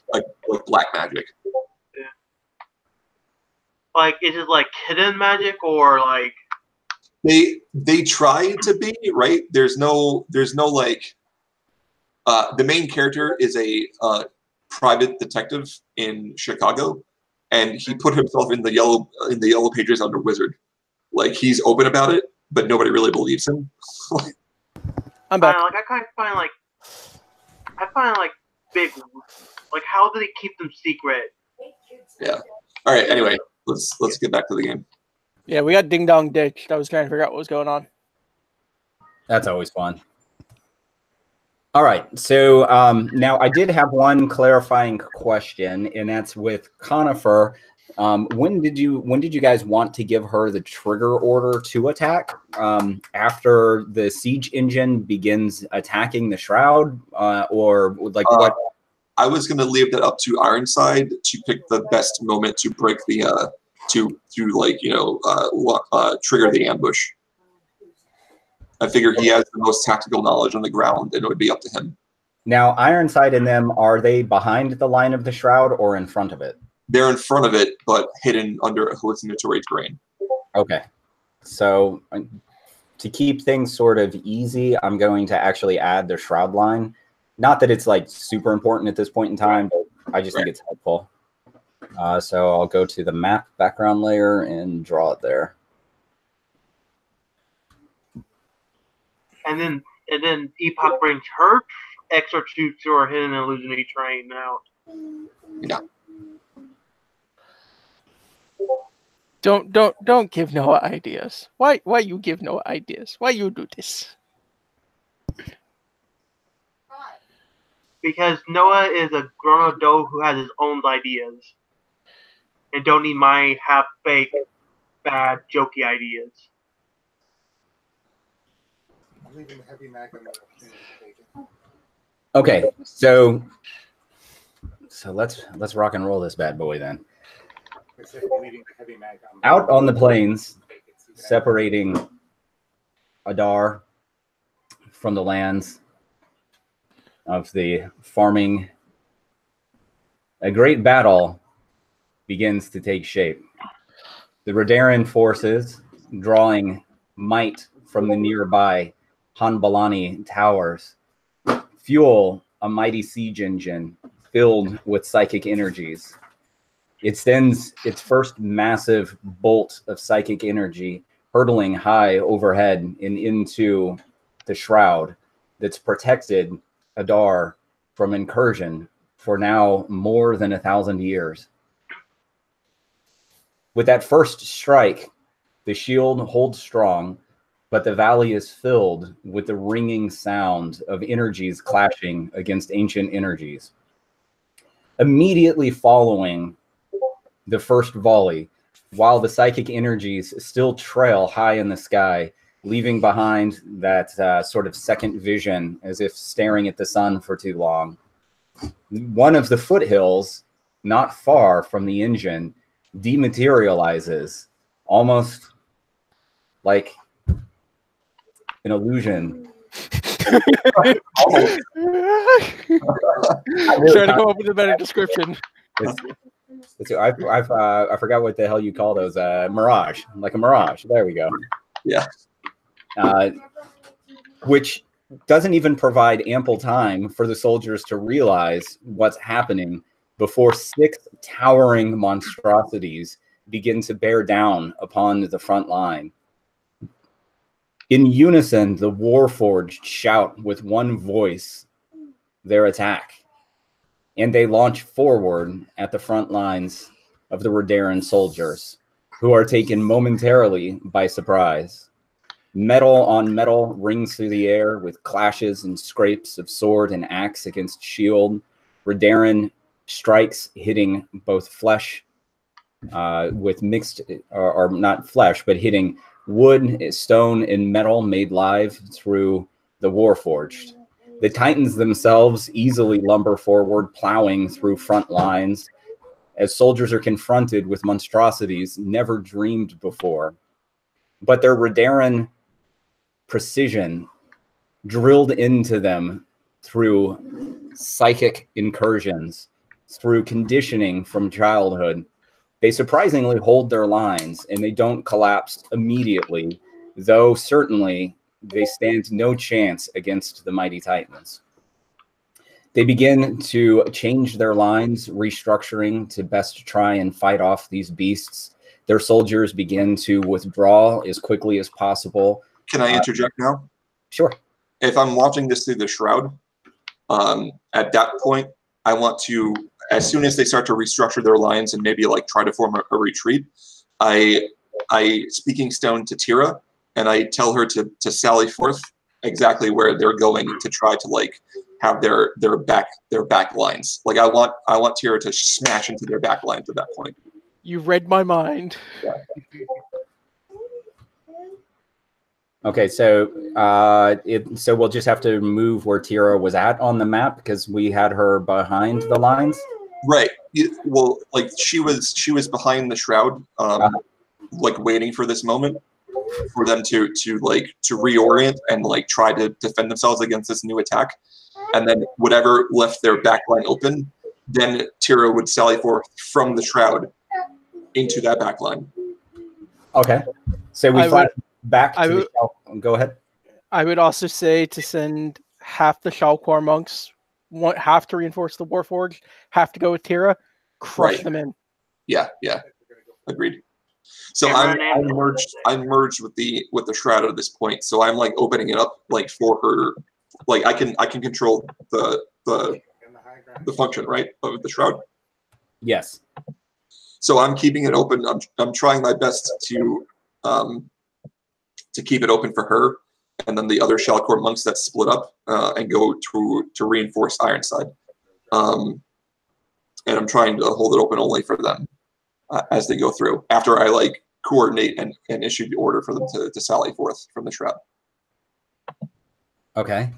black magic. Yeah. Like, is it like hidden magic or like? They try to be, right. There's no like. The main character is a private detective in Chicago, and he put himself in the yellow pages under wizard. Like he's open about it, but nobody really believes him. I'm back. I find like big, like how do they keep them secret? Yeah. All right. Anyway, let's get back to the game. Yeah, we got ding dong ditched. I was trying to figure out what was going on. That's always fun. All right, so now I did have one clarifying question, and that's with Conifer. When did you guys want to give her the trigger order to attack? After the siege engine begins attacking the shroud, or like what? I was going to leave that up to Ironside to pick the best moment to break the to trigger the ambush. I figure he has the most tactical knowledge on the ground, and it would be up to him. Now, Ironside and them, are they behind the line of the shroud or in front of it? They're in front of it, but hidden under a hallucinatory terrain. Okay. So to keep things sort of easy, I'm going to actually add the shroud line. Not that it's like super important at this point in time, but I just think it's helpful. So I'll go to the map background layer and draw it there. And then Epoch brings her extra troops who are hidden in illusionary terrain out. Yeah. Don't give Noah ideas. Why you give Noah ideas? Why you do this? Because Noah is a grown adult who has his own ideas. And don't need my half-baked, bad, jokey ideas. I'm leaving the heavy mag on the Okay, so let's rock and roll this bad boy then. Out on the plains, separating Adar from the lands of the farming, a great battle begins to take shape. The Redaran forces, drawing might from the nearby Hanbalani towers, fuel a mighty siege engine filled with psychic energies. It sends its first massive bolt of psychic energy hurtling high overhead and into the shroud that's protected Adar from incursion for now more than 1,000 years. With that first strike, the shield holds strong, but the valley is filled with the ringing sound of energies clashing against ancient energies. Immediately following the first volley, while the psychic energies still trail high in the sky, leaving behind that sort of second vision as if staring at the sun for too long, one of the foothills, not far from the engine, dematerializes, almost like an illusion. Trying to come up with a better description. I forgot what the hell you call those. Mirage, like a mirage. There we go. Yeah. Which doesn't even provide ample time for the soldiers to realize what's happening before 6 towering monstrosities begin to bear down upon the front line. In unison, the Warforged shout with one voice their attack, and they launch forward at the front lines of the Redaran soldiers, who are taken momentarily by surprise. Metal on metal rings through the air with clashes and scrapes of sword and axe against shield. Redaran strikes hitting both flesh with mixed, or not flesh, but hitting wood, stone, and metal made live through the Warforged. The Titans themselves easily lumber forward, plowing through front lines as soldiers are confronted with monstrosities never dreamed before. But their Redaran precision drilled into them through psychic incursions, through conditioning from childhood. They surprisingly hold their lines, and they don't collapse immediately, though certainly they stand no chance against the mighty Titans. They begin to change their lines, restructuring to best try and fight off these beasts. Their soldiers begin to withdraw as quickly as possible. Can I interject now? Sure. If I'm watching this through the shroud, at that point, I want to, as soon as they start to restructure their lines and maybe like try to form a retreat, I speaking stone to Tira, and I tell her to sally forth exactly where they're going to try to like have their back lines. Like I want Tira to smash into their back lines at that point. You read my mind. Yeah. Okay, so so we'll just have to move where Tira was at on the map because we had her behind the lines. Right. Well, like she was behind the shroud, like waiting for this moment for them to reorient and like try to defend themselves against this new attack, and then whatever left their back line open, then Tira would sally forth from the shroud into that back line. Okay, so we fly back to the shell. Go ahead. I would also say to send half the Shalquar monks, half to reinforce the Warforged, half to go with Tira, crush them in. Yeah, agreed. So I'm merged with the shroud at this point. So I'm like opening it up like for her, like I can control the function, right, of the shroud. Yes. So I'm keeping it open. I'm trying my best to keep it open for her, and then the other Shalquar monks that split up and go to reinforce Ironside. And I'm trying to hold it open only for them as they go through. After I like coordinate and issue the order for them to sally forth from the shroud. Okay.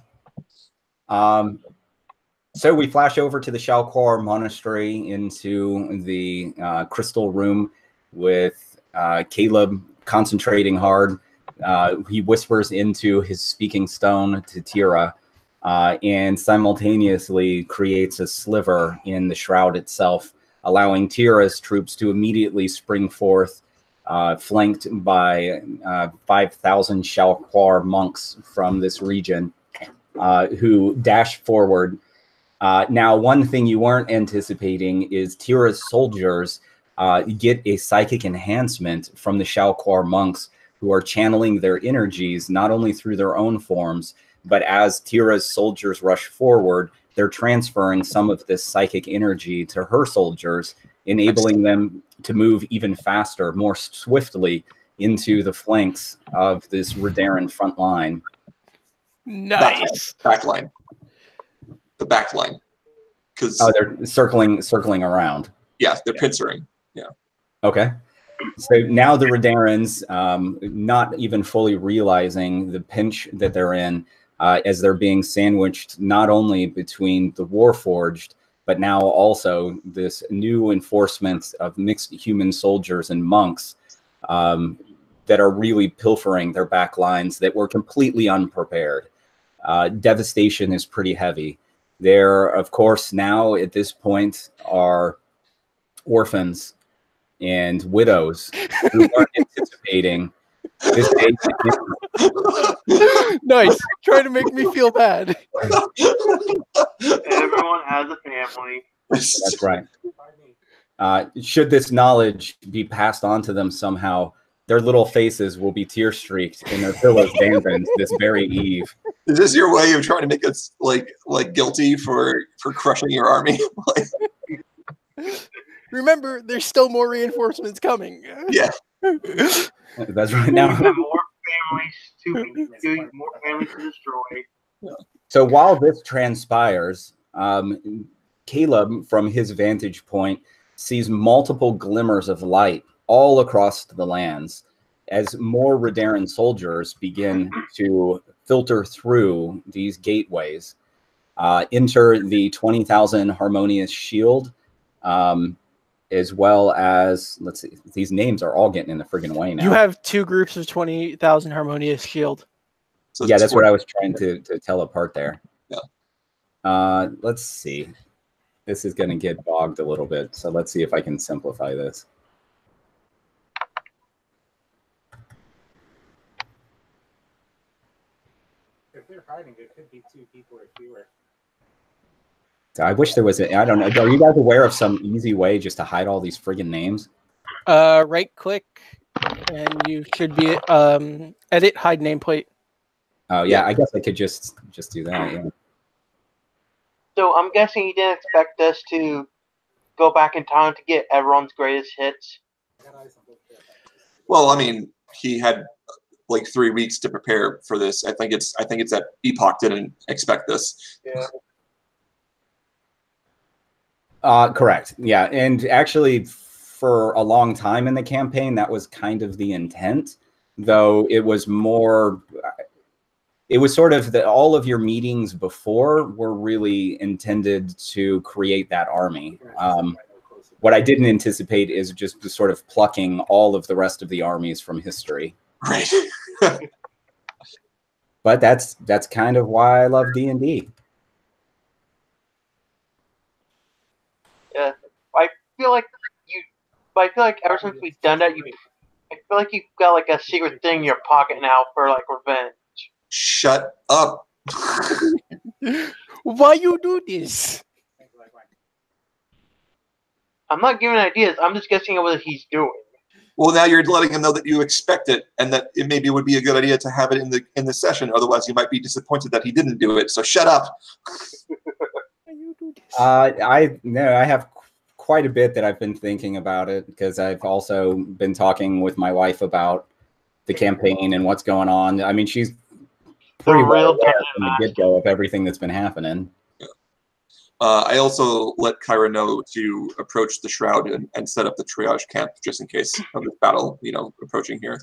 So we flash over to the Shalquar Monastery into the crystal room with Caleb concentrating hard. He whispers into his speaking stone to Tira and simultaneously creates a sliver in the shroud itself, allowing Tira's troops to immediately spring forth, flanked by 5,000 Shalquar monks from this region who dash forward. Now, one thing you weren't anticipating is Tira's soldiers get a psychic enhancement from the Shalquar monks, who are channeling their energies not only through their own forms, but as Tira's soldiers rush forward, they're transferring some of this psychic energy to her soldiers, enabling them to move even faster, more swiftly into the flanks of this Redaran front line. Nice. Back line. The back line. Oh, they're circling around. Yeah, they're pincering. Yeah. Okay. So now the Redarans, not even fully realizing the pinch that they're in, as they're being sandwiched not only between the Warforged, but now also this new enforcement of mixed human soldiers and monks that are really pilfering their back lines that were completely unprepared. Devastation is pretty heavy. There, of course, now at this point are orphans and widows who weren't anticipating This day, Nice. Trying to make me feel bad. Everyone has a family. that's right. Should this knowledge be passed on to them somehow, their little faces will be tear-streaked and their pillows dampened this very eve. Is this your way of trying to make us like guilty for crushing your army? Remember, there's still more reinforcements coming. Yeah. That's right. Now, We have more families to destroy. so while this transpires, Caleb, from his vantage point, sees multiple glimmers of light all across the lands as more Redaran soldiers begin to filter through these gateways. Enter the 20,000 Harmonious Shield, as well as, let's see, these names are all getting in the friggin' way now. You have 2 groups of 20,000 Harmonious Shield. So Yeah, that's what I was trying to tell apart there. Yeah. Let's see. This is going to get bogged a little bit, so let's see if I can simplify this. If they're hiding, it could be 2 people or fewer. I wish there was I don't know. Are you guys aware of some easy way just to hide all these friggin' names? Right click, and you should be edit hide nameplate. Oh yeah, I guess I could just do that. Yeah. So I'm guessing you didn't expect us to go back in time to get Eberron's greatest hits. Well, I mean, he had like 3 weeks to prepare for this. I think it's that Epoch didn't expect this. Yeah. Correct. Yeah, and actually, for a long time in the campaign, that was kind of the intent, though it was more. It was sort of that all of your meetings before were really intended to create that army. What I didn't anticipate is just sort of plucking all of the rest of the armies from history. Right. But that's kind of why I love D&D. Yeah, I feel like ever since we've done that, I feel like you've got like a secret thing in your pocket now for like revenge. Shut up. Why you do this? I'm not giving ideas. I'm just guessing at what he's doing. Well, now you're letting him know that you expect it, and that it maybe would be a good idea to have it in the session. Otherwise, you might be disappointed that he didn't do it. So shut up. I have quite a bit that I've been thinking about it, because I've also been talking with my wife about the campaign and what's going on. I mean, she's pretty well aware from the get-go of everything that's been happening. I also let Kyra know to approach the Shroud and set up the triage camp just in case of this battle, approaching here.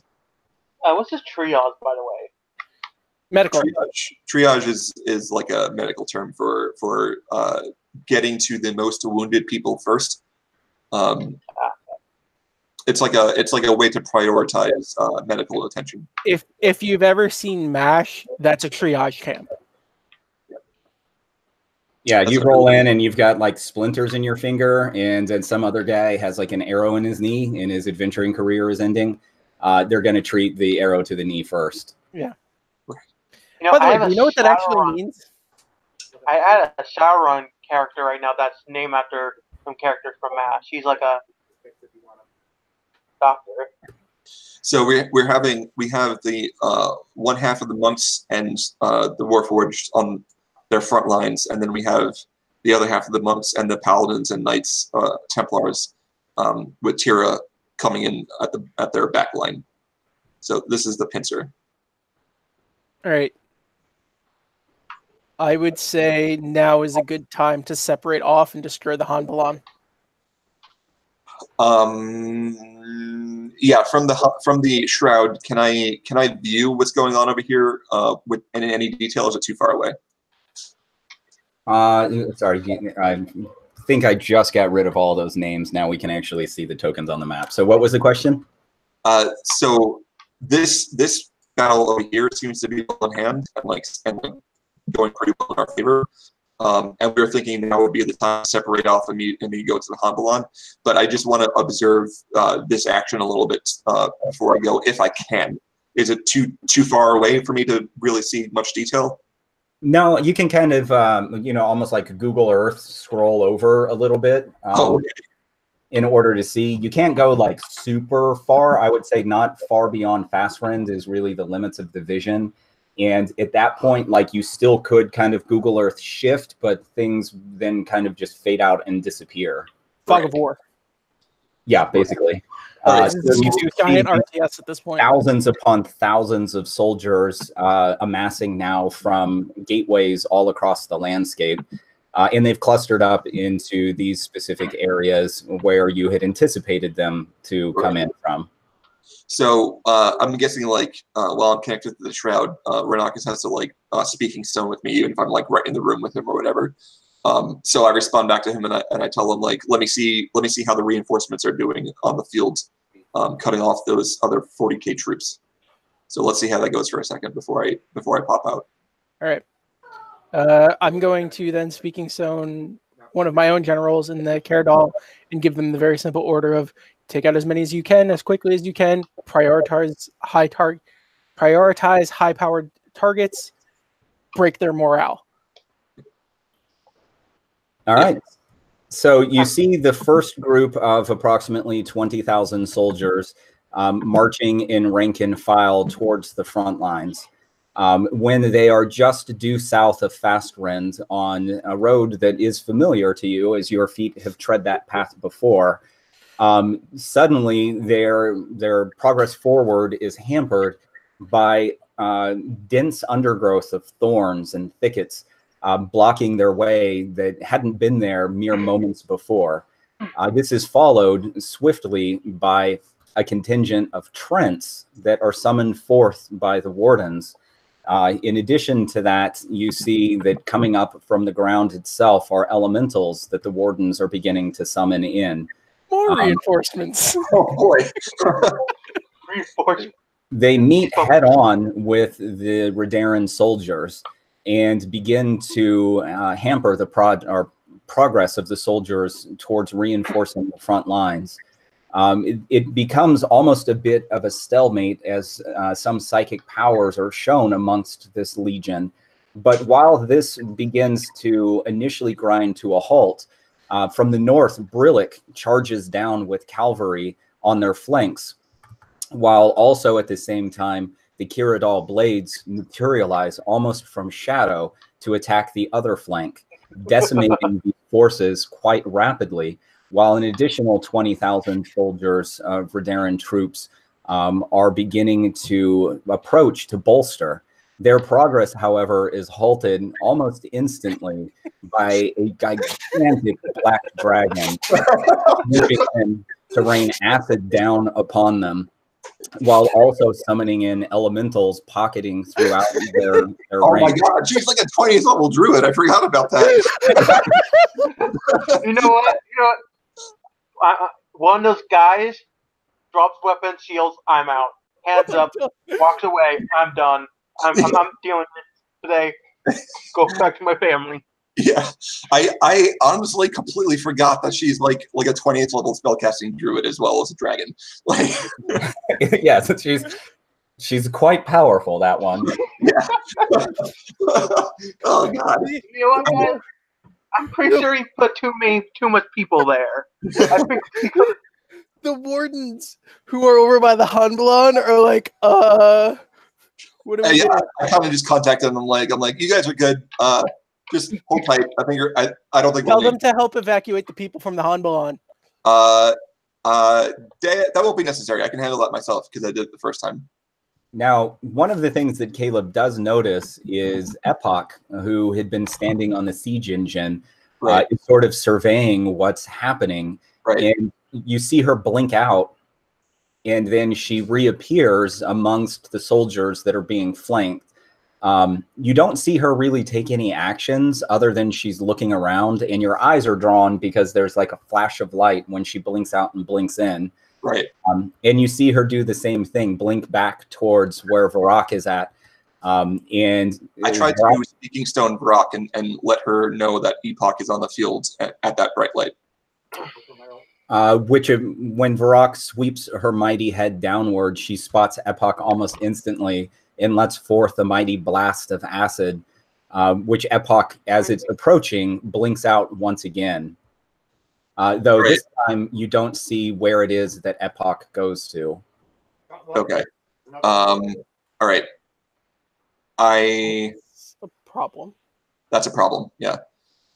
What's this triage, by the way? Medical. Triage is like a medical term for getting to the most wounded people first. It's like a way to prioritize medical attention. If you've ever seen MASH, that's a triage camp. Yeah, you roll in and you've got like splinters in your finger, and then some other guy has like an arrow in his knee and his adventuring career is ending. They're going to treat the arrow to the knee first. Yeah. By the way, do you know what that actually means? I had a Sauron character right now that's named after some characters from MASH. He's like a doctor. So we have the one half of the monks and the Warforged on their front lines, and then we have the other half of the monks and the paladins and knights, Templars, with Tira coming in at their back line. So this is the pincer. All right. I would say now is a good time to separate off and destroy the Hanbalan. Yeah, from the Shroud, can I view what's going on over here with any detail? Is it too far away? Sorry, I think I just got rid of all those names. Now we can actually see the tokens on the map. So what was the question? So this battle over here seems to be well in hand and going pretty well in our favor. And we were thinking now would be the time to separate off and maybe go to the Hanbalan. But I just want to observe this action a little bit before I go, if I can. Is it too far away for me to really see much detail? No, you can kind of, almost like Google Earth scroll over a little bit in order to see. You can't go like super far. I would say not far beyond Fasrend is really the limits of the vision. And at that point, like you still could kind of Google Earth shift, but things then kind of just fade out and disappear. Fog of War. Yeah, basically. This is giant RTS at this point. Thousands upon thousands of soldiers amassing now from gateways all across the landscape. And they've clustered up into these specific areas where you had anticipated them to come in from. So I'm guessing, like, while I'm connected to the Shroud, Renockus has to, like, speaking stone with me, even if I'm, like, right in the room with him or whatever. So I respond back to him and I tell him, like, let me see how the reinforcements are doing on the field, cutting off those other 40k troops. So let's see how that goes for a second before I pop out. All right. I'm going to then speaking stone one of my own generals in the Caradol and give them the very simple order of take out as many as you can, as quickly as you can, prioritize high-powered targets, break their morale. All right. So you see the first group of approximately 20,000 soldiers marching in rank and file towards the front lines. When they are just due south of Fasrend on a road that is familiar to you as your feet have tread that path before, suddenly their progress forward is hampered by dense undergrowth of thorns and thickets blocking their way that hadn't been there mere moments before. This is followed swiftly by a contingent of Trents that are summoned forth by the wardens. In addition to that, you see that coming up from the ground itself are elementals that the wardens are beginning to summon in. More reinforcements. Oh boy. Reinforcements. They meet head on with the Redaran soldiers and begin to hamper the progress of the soldiers towards reinforcing the front lines. It becomes almost a bit of a stalemate as some psychic powers are shown amongst this legion. But while this begins to initially grind to a halt, from the north, Brillic charges down with cavalry on their flanks, while also at the same time, the Kiradal blades materialize almost from shadow to attack the other flank, decimating the forces quite rapidly, while an additional 20,000 soldiers of Redaran troops are beginning to approach to bolster. Their progress, however, is halted almost instantly by a gigantic black dragon moving in to rain acid down upon them, while also summoning in elementals pocketing throughout their oh range. my god, she's like a 20th level druid. I forgot about that. You know what? One of those guys drops weapon, shields, I'm out. Hands up, walks away, I'm done. I'm dealing with it today. Go back to my family. Yeah, I honestly completely forgot that she's like a 20th level spellcasting druid as well as a dragon. Like, yes, she's quite powerful, that one. Yeah. Oh god. You know what, guys? I'm pretty sure he put too much people there. I think because the wardens who are over by the Hanblan are like, what do we do? I kind of just contacted them. I'm like, you guys are good. Just hold tight. I think I don't think tell them to help evacuate the people from the Hanblan. That won't be necessary. I can handle that myself because I did it the first time. Now, one of the things that Caleb does notice is Epoch, who had been standing on the siege engine, is sort of surveying what's happening. Right. And you see her blink out, and then she reappears amongst the soldiers that are being flanked. You don't see her really take any actions other than she's looking around, and your eyes are drawn because there's like a flash of light when she blinks out and blinks in. Right. And you see her do the same thing, blink back towards where Varrock is at. And I tried to speaking stone Varrock and let her know that Epoch is on the field at that bright light. When Varrock sweeps her mighty head downward, she spots Epoch almost instantly and lets forth a mighty blast of acid, which Epoch, as it's approaching, blinks out once again. Though this time you don't see where it is that Epoch goes to. Okay. All right. That's a problem. That's a problem. Yeah.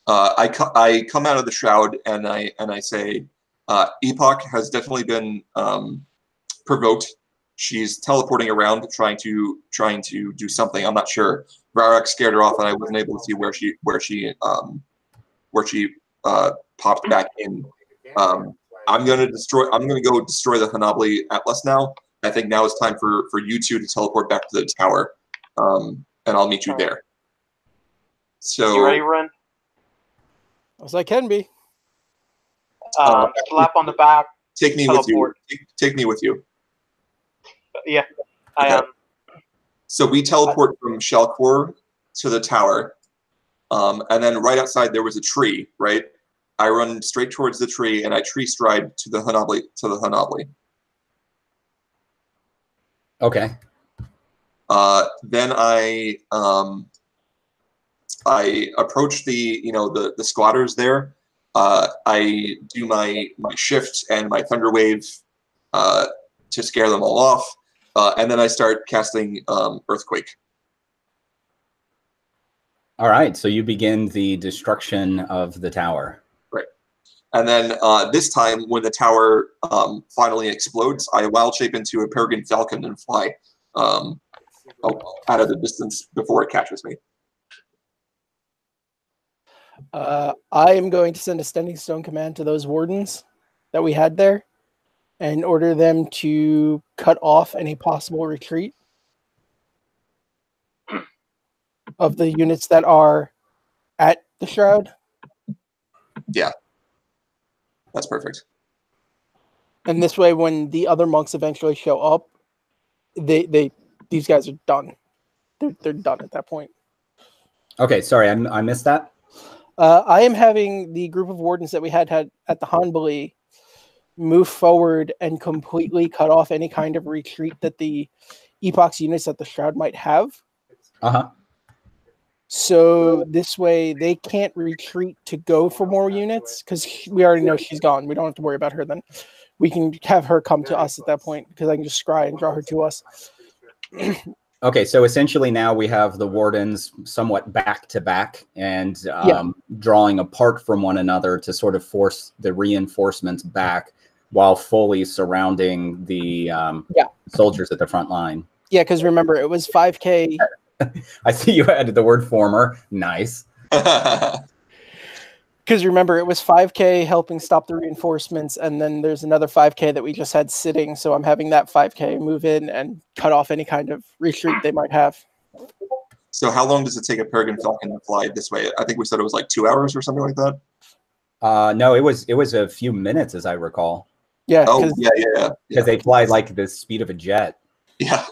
I come out of the shroud and I say, Epoch has definitely been provoked. She's teleporting around, trying to do something. I'm not sure. Varrock scared her off, and I wasn't able to see where she popped back in. I'm gonna go destroy the Hanabli Atlas now. I think now it's time for you two to teleport back to the tower, and I'll meet you there. So You ready, Ren? As I can be. Slap on the back. take me Teleport. with you. Take me with you. Yeah, Okay. I am. So we teleport from Shalkor to the tower, and then right outside there was a tree. Right, I run straight towards the tree and I tree stride to the Hanabli. Okay. Then I approach the squatters there. I do my shift and my thunder wave to scare them all off, and then I start casting earthquake. All right. So you begin the destruction of the tower. Right, and then this time when the tower finally explodes, I wild shape into a peregrine falcon and fly out of the distance before it catches me. I am going to send a standing stone command to those wardens that we had there and order them to cut off any possible retreat of the units that are at the shroud. Yeah, that's perfect. And this way, when the other monks eventually show up, these guys are done. They're done at that point. Okay. Sorry, I missed that. I am having the group of wardens that we had at the Hanbali move forward and completely cut off any kind of retreat that the Epoch's units at the Shroud might have. Uh-huh. So this way they can't retreat to go for more units because we already know she's gone. We don't have to worry about her then. We can have her come to us at that point because I can just scry and draw her to us. Okay, so essentially now we have the wardens somewhat back to back and drawing apart from one another to sort of force the reinforcements back while fully surrounding the soldiers at the front line. Yeah, because remember, it was 5K. I see you added the word former. Nice. Because remember, it was 5K helping stop the reinforcements, and then there's another 5K that we just had sitting, so I'm having that 5K move in and cut off any kind of retreat they might have. So how long does it take a peregrine falcon to fly this way? I think we said it was like 2 hours or something like that. No, it was a few minutes, as I recall. Yeah. Yeah. Because they fly like the speed of a jet. Yeah.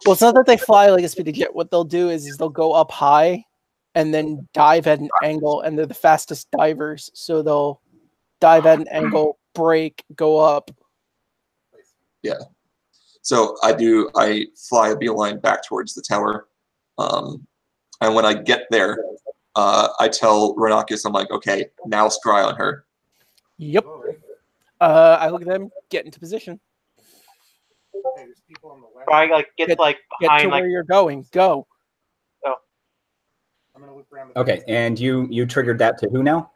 Well, it's not that they fly like a speed of jet. What they'll do is they'll go up high and then dive at an angle, and they're the fastest divers. So they'll dive at an angle, break, go up. Yeah. So I fly a beeline back towards the tower. And when I get there, I tell Renockus, I'm like, okay, now scry on her. Yep. I look at them, get into position. Try get to behind where you're going. Go. I'm gonna loop around Okay, and you triggered that to who now?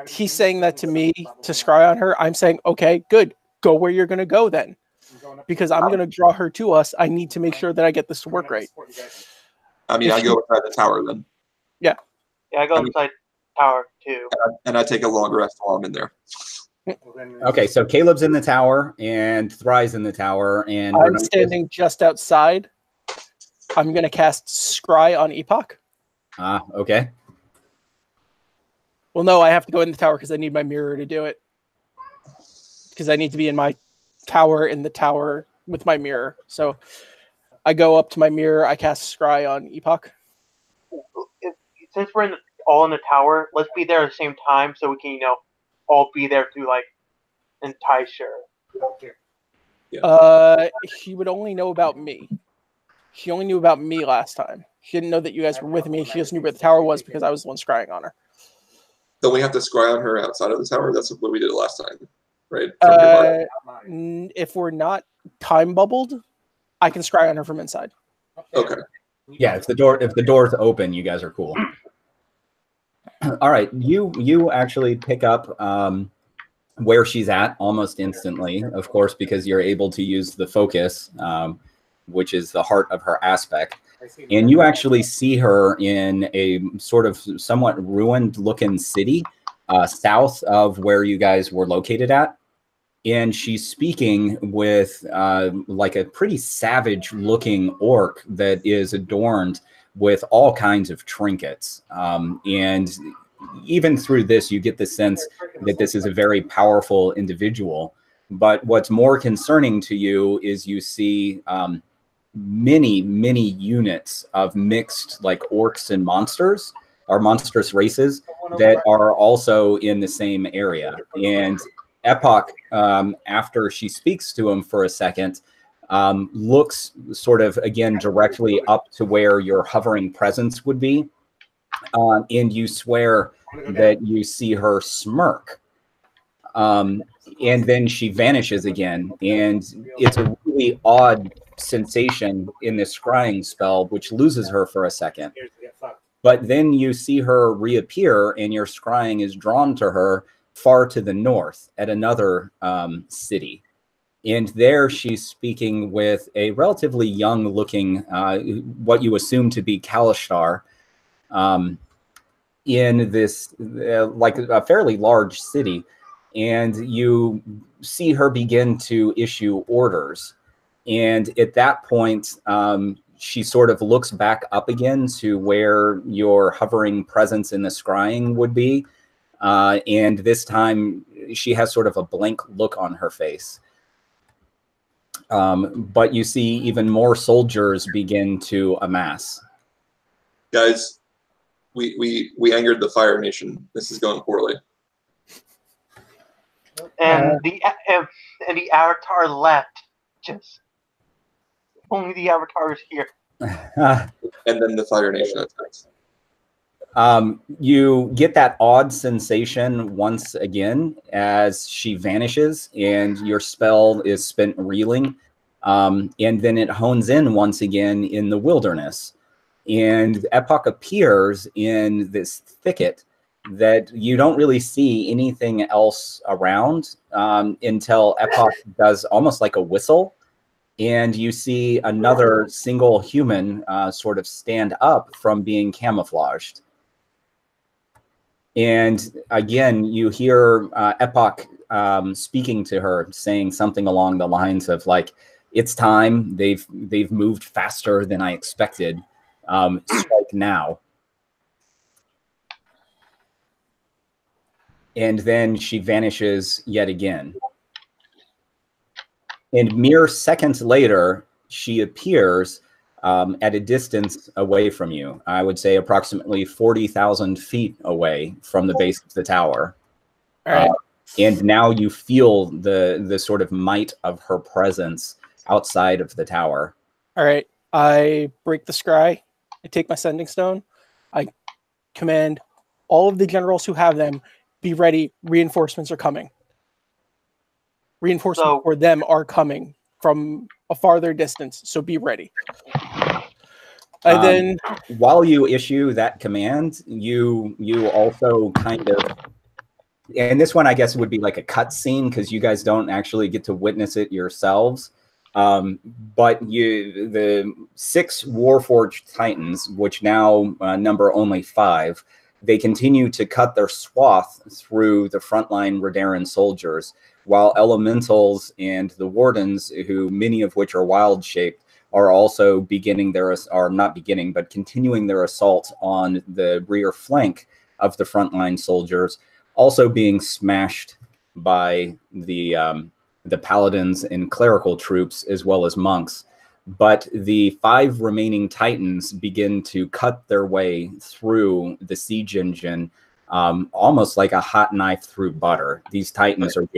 He's saying that to me to scry on her. I'm saying, okay, good. Go where you're gonna go then. Because I'm gonna draw her to us. I need to make sure that I get this to work right. I mean, I go inside the tower then. Yeah, I go inside the tower too. And I take a long rest while I'm in there. Okay, so Caleb's in the tower and Thri's in the tower, and I'm standing just outside. I'm going to cast Scry on Epoch. Okay. Well, no, I have to go in the tower because I need my mirror to do it. Because I need to be in my tower with my mirror. So I go up to my mirror. I cast Scry on Epoch. Since we're all in the tower, let's be there at the same time so we can, all be there to like entice her? He would only know about me. She only knew about me last time. She didn't know that you guys were with me. She just knew where the tower was because I was the one scrying on her. Don't we have to scry on her outside of the tower? That's what we did last time, right? If we're not time bubbled, I can scry on her from inside. Okay. Yeah, if the door's open, you guys are cool. All right, you actually pick up where she's at almost instantly, of course, because you're able to use the focus, which is the heart of her aspect. And you actually see her in a sort of somewhat ruined-looking city south of where you guys were located at. And she's speaking with like a pretty savage-looking orc that is adorned with all kinds of trinkets. And even through this, you get the sense that this is a very powerful individual. But what's more concerning to you is you see many units of mixed like orcs and monsters, or monstrous races that are also in the same area. And Epoch, after she speaks to him for a second, looks sort of again directly up to where your hovering presence would be, and you swear that you see her smirk. And then she vanishes again, and it's a really odd sensation in this scrying spell, which loses her for a second. But then you see her reappear, and your scrying is drawn to her far to the north at another city. And there she's speaking with a relatively young-looking, what you assume to be Kalishtar, in this like a fairly large city. And you see her begin to issue orders. And at that point, she sort of looks back up again to where your hovering presence in the scrying would be. And this time, she has sort of a blank look on her face. But you see even more soldiers begin to amass. Guys, we angered the Fire Nation. This is going poorly. And the Avatar left. Just only the Avatar is here. And then the Fire Nation attacks. You get that odd sensation once again as she vanishes and your spell is spent reeling. And then it hones in once again in the wilderness. And Epoch appears in this thicket that you don't really see anything else around until Epoch does almost like a whistle. And you see another single human sort of stand up from being camouflaged. And again, you hear Epoch speaking to her, saying something along the lines of like, "It's time. They've moved faster than I expected. Strike now." And then she vanishes yet again. And mere seconds later, she appears at a distance away from you. I would say approximately 40,000 feet away from the base of the tower. All right. And now you feel the sort of might of her presence outside of the tower. All right. I break the scry. I take my sending stone. I command all of the generals who have them, be ready. Reinforcements are coming. Reinforcements for them are coming from a farther distance, so be ready. And then, while you issue that command, you also kind of, and this one I guess would be like a cut scene because you guys don't actually get to witness it yourselves. But the 6 Warforged Titans, which now number only 5, they continue to cut their swath through the frontline Redaran soldiers, while elementals and the wardens, who many of which are wild-shaped, are also continuing their assault on the rear flank of the frontline soldiers, also being smashed by the paladins and clerical troops as well as monks. But the 5 remaining Titans begin to cut their way through the siege engine almost like a hot knife through butter. These Titans are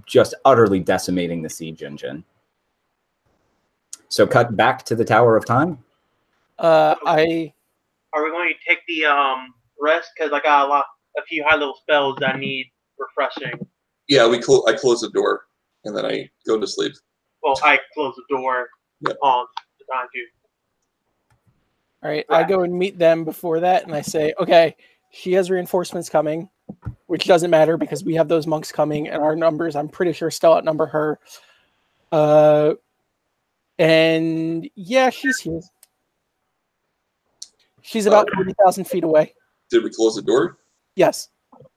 just utterly decimating the siege engine. So cut back to the Tower of Time. Are we going to take the rest? Because I got a few high level spells that need refreshing. Yeah, I close the door and then I go to sleep. Well, I close the door on the time too. All right, I go and meet them before that, and I say, okay, she has reinforcements coming, which doesn't matter because we have those monks coming, and our numbers, I'm pretty sure, still outnumber her. And yeah, she's here. She's about 40,000 feet away. Did we close the door? Yes.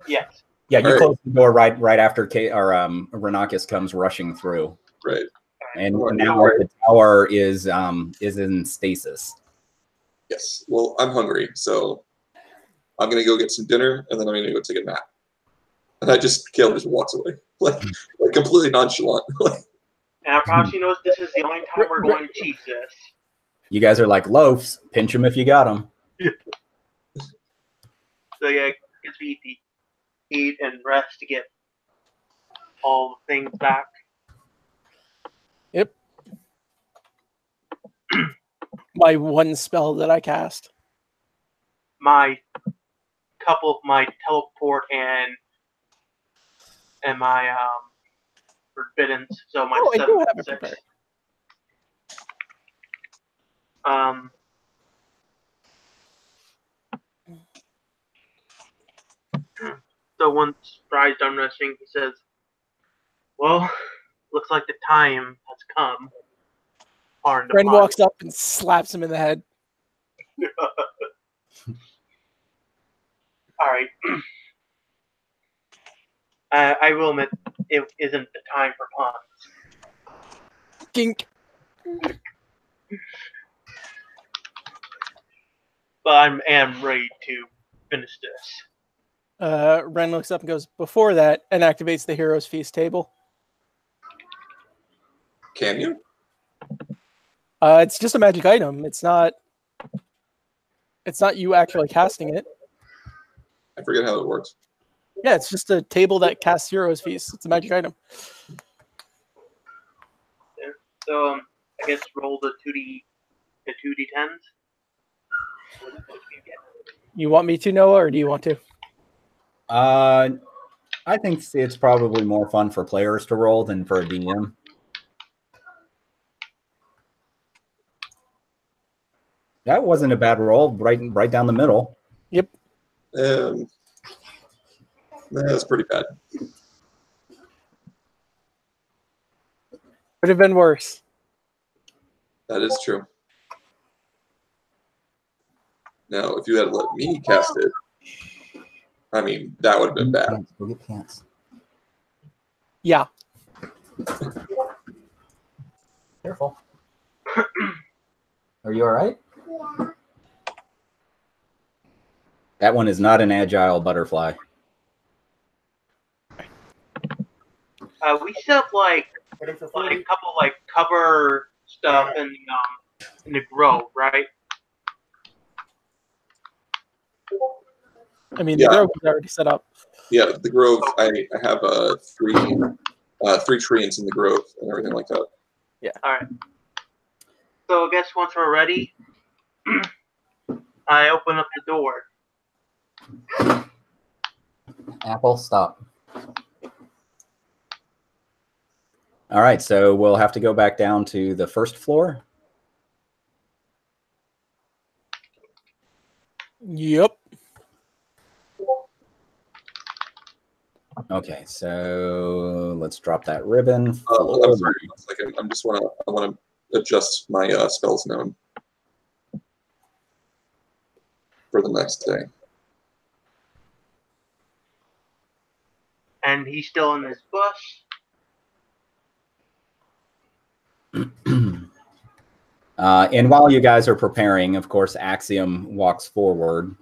Yes. Yeah, you close the door right after Renockus comes rushing through. Right. And now the tower is in stasis. Yes. Well, I'm hungry, so I'm gonna go get some dinner, and then I'm gonna go take a nap. And Caleb just walks away, like completely nonchalant. And I promise you know this is the only time we're going to cheat this. You guys are like loafs. Pinch them if you got them. So yeah, get to eat and rest to get all the things back. Yep. My one spell that I cast. My teleport and my forbidden. So my I 7 do have and it 6. prepared. So once Fry's done resting, he says, "Well, looks like the time has come." Ren walks up and slaps him in the head. All right. I will admit it isn't the time for puns. Gink. But I am ready to finish this. Ren looks up and goes, before that, and activates the Hero's Feast table. Can you? It's just a magic item. It's not you actually casting it. I forget how it works. Yeah, it's just a table that casts Hero's Feast. It's a magic item. Yeah. So I guess roll the 2d10s. You want me to, Noah, or do you want to? I think it's probably more fun for players to roll than for a DM. That wasn't a bad roll, right down the middle. Yep. That's pretty bad. Could have been worse. That is true. Now, if you had let me cast it, I mean, that would have been bad. Go get pants. Yeah. Careful. Are you all right? Yeah. That one is not an agile butterfly. We set up like a couple cover stuff in the grove, right? I mean, the grove is already set up. Yeah, the grove. I have three trees in the grove and everything like that. Yeah. All right. So I guess once we're ready, I open up the door. Apple, stop. All right, so we'll have to go back down to the first floor. Yep. Okay, so let's drop that ribbon. I'm sorry. I want to adjust my spells known for the next day. And he's still in this bush. And while you guys are preparing, of course, Axiom walks forward.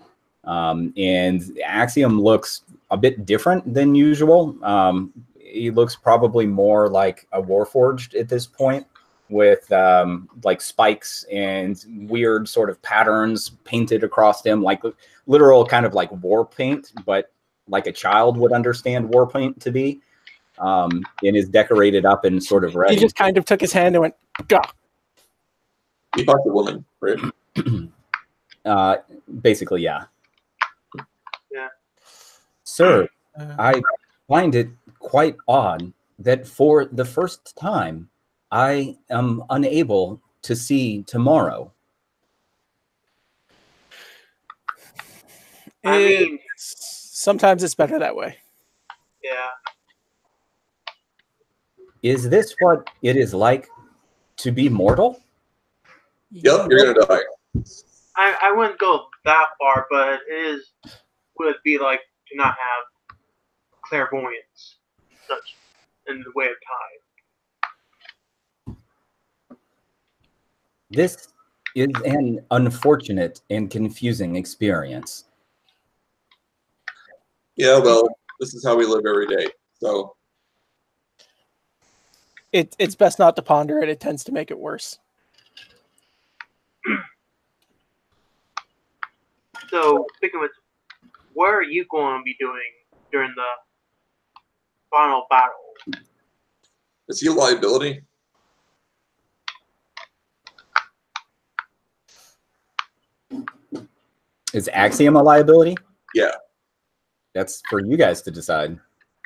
And Axiom looks a bit different than usual. He looks probably more like a Warforged at this point. with like spikes and weird sort of patterns painted across them, like literal kind of like war paint, but like a child would understand war paint to be. And is decorated up and sort of ready. He just kind of took his hand and went, gah. He bought the woman, right? Basically, yeah. Yeah. Sir, I find it quite odd that for the first time, I am unable to see tomorrow. I mean, Sometimes it's better that way. yeah. Is this what it is like to be mortal? Yep, you're gonna die. I wouldn't go that far, but it is would be like to not have clairvoyance, such in the way of time. This is an unfortunate and confusing experience. Yeah, well, this is how we live every day. So It's best not to ponder it. It tends to make it worse. So, speaking of, what are you going to be doing during the final battle? is he a liability? Is Axiom a liability? Yeah. That's for you guys to decide.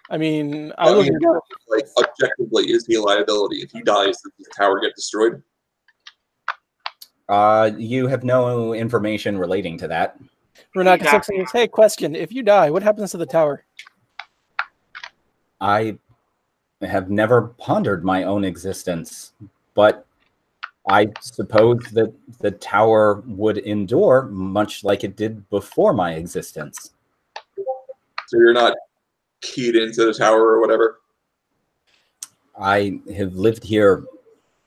I mean, I wouldn't go. Like, objectively, is he a liability? If he dies, does the tower get destroyed? You have no information relating to that. Renockus Exactly. says, hey, question. If you die, what happens to the tower? I have never pondered my own existence, but I suppose that the tower would endure much like it did before my existence. So you're not keyed into the tower or whatever? I have lived here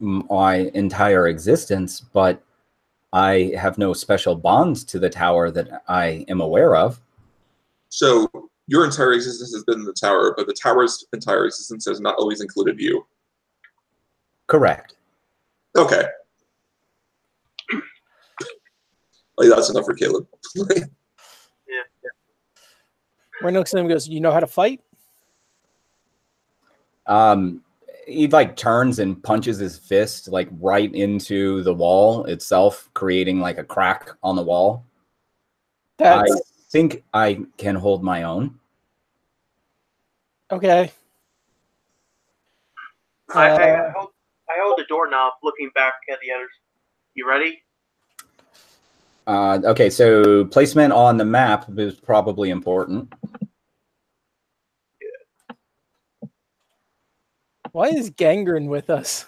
my entire existence, but I have no special bonds to the tower that I am aware of. So your entire existence has been in the tower, but the tower's entire existence has not always included you. Correct. Okay. Like, that's enough for Caleb. Renockus goes, you know how to fight? He like turns and punches his fist like right into the wall itself, creating like a crack on the wall. I think I can hold my own. Okay. I hold the doorknob, looking back at the others. You ready? Okay, so placement on the map is probably important. Why is Gangrene with us?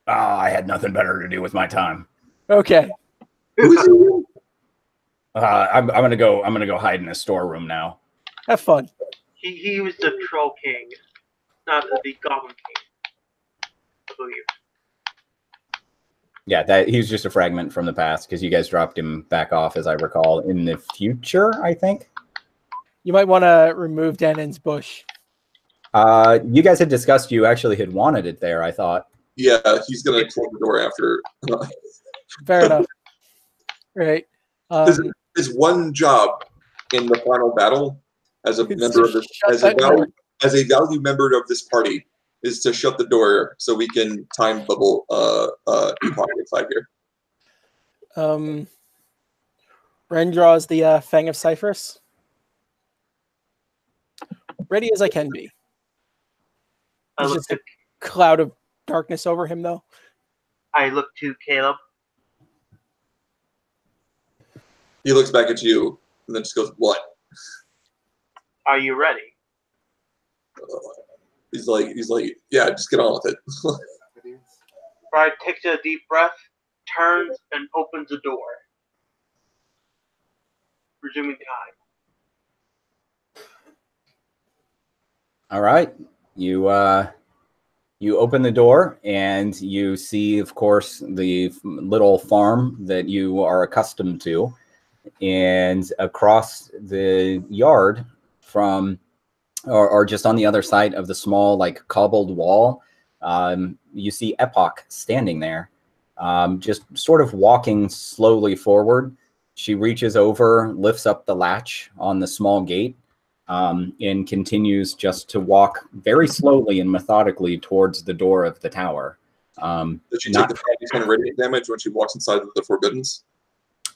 I had nothing better to do with my time. Okay. I'm gonna go hide in a storeroom now. Have fun. He was the Troll King, not the Goblin King, I believe. Yeah, that he's just a fragment from the past because you guys dropped him back off, as I recall, in the future, I think. You might want to remove Denon's bush. You guys had discussed you actually had wanted it there, I thought. Yeah, he's gonna close the door after. Fair enough. Right. His one job in the final battle as a It's member of to this, shut that door. as a value member of this party is to shut the door so we can time bubble Epoch inside here. Ren draws the Fang of Cypress. Ready as I can be. I There's look just a cloud of darkness over him, though. to Caleb. He looks back at you and then just goes, "What?" Are you ready? He's like, "Yeah, just get on with it." Bride takes a deep breath, turns, and opens the door. Resuming time. All right. You open the door and you see, of course, the little farm that you are accustomed to. And across the yard from, or just on the other side of the small, like cobbled wall, you see Epoch standing there, just sort of walking slowly forward. She reaches over, lifts up the latch on the small gate, and continues just to walk very slowly and methodically towards the door of the tower. Does she take the 5d10 radiant damage when she walks inside of the Forbiddens?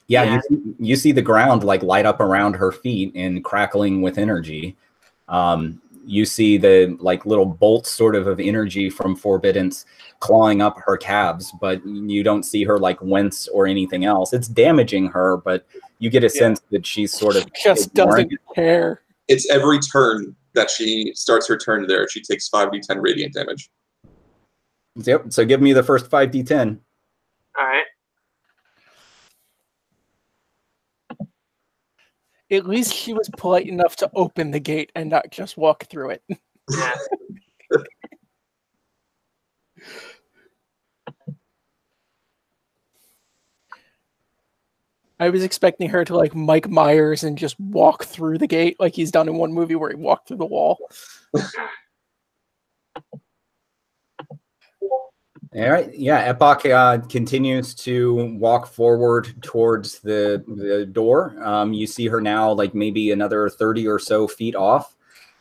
Yeah, you see the ground like light up around her feet and crackling with energy. You see the like little bolts sort of energy from Forbiddance clawing up her calves, but you don't see her like wince or anything else. It's damaging her, but you get a sense that she's sort of just doesn't care. It's every turn that she starts her turn there, she takes 5d10 radiant damage. Yep. So give me the first 5d10. All right. At least she was polite enough to open the gate and not just walk through it. Yeah. I was expecting her to like Mike Myers and just walk through the gate like he's done in one movie where he walked through the wall. All right. Yeah. Epoch continues to walk forward towards the door. You see her now like maybe another 30 or so feet off.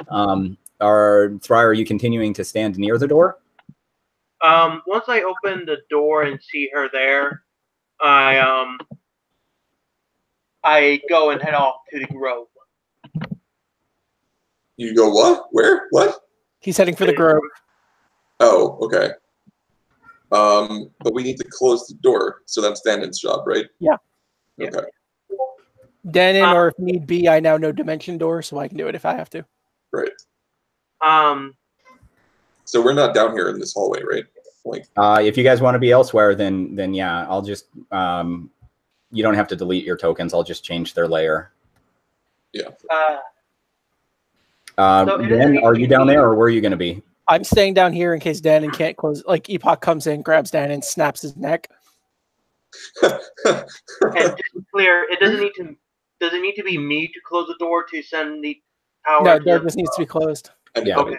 Are you continuing to stand near the door? Once I open the door and see her there, I go and head off to the grove. You go what? Where? What? He's heading for the grove. Oh, okay. But we need to close the door, so that's Danon's job, right? Yeah. Okay. Danon, or if need be, I now know Dimension Door, so I can do it if I have to. Right. So we're not down here in this hallway, right? Like, if you guys want to be elsewhere, then yeah, I'll just you don't have to delete your tokens. I'll just change their layer. Yeah. Ben, are you down there, or where are you going to be? I'm staying down here in case Danon can't close. Like Epoch comes in, grabs Danon, snaps his neck. And just to be clear, it doesn't need to. Does it need to be me to close the door to send the power? No, the door just needs to be closed. Yeah. Okay.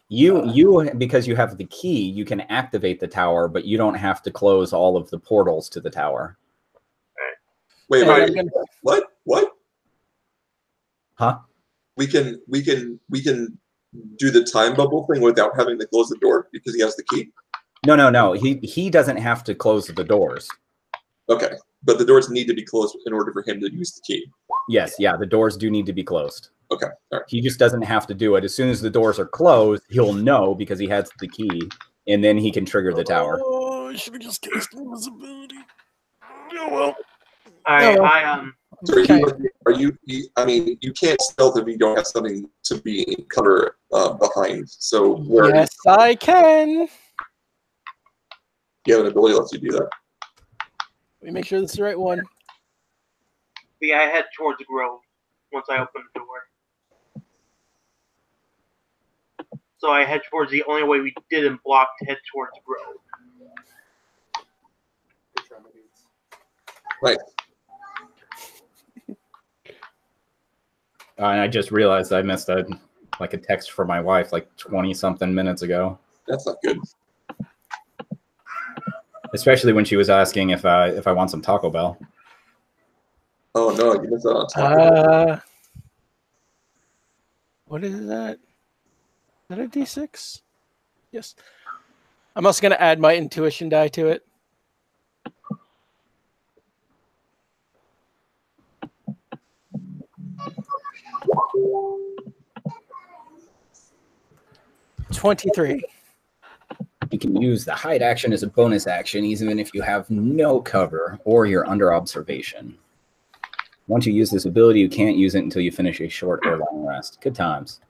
You because you have the key, you can activate the tower, but you don't have to close all of the portals to the tower. Wait. What? Huh? We can do the time bubble thing without having to close the door because he has the key? No. He doesn't have to close the doors. Okay. But the doors need to be closed in order for him to use the key. Yes, yeah, the doors do need to be closed. Okay. All right. He just doesn't have to do it. As soon as the doors are closed, he'll know because he has the key, and then he can trigger the tower. Oh, I should have just cast invisibility. Oh well. So I mean, you can't stealth if you don't have something to be cover behind. So yes, I can. You have an ability that lets you do that. Let me make sure this is the right one. Yeah, I head towards the grove once I open the door. So I head towards the only way we didn't block to head towards the grove. Right. And I just realized I missed a text from my wife like 20-something minutes ago. That's not good. Especially when she was asking if I want some Taco Bell. Oh no, you missed out on Taco Bell. What is that? Is that a D6? Yes. I'm also going to add my intuition die to it. $23. You can use the hide action as a bonus action, even if you have no cover or you're under observation. Once you use this ability, you can't use it until you finish a short or long rest. Good times.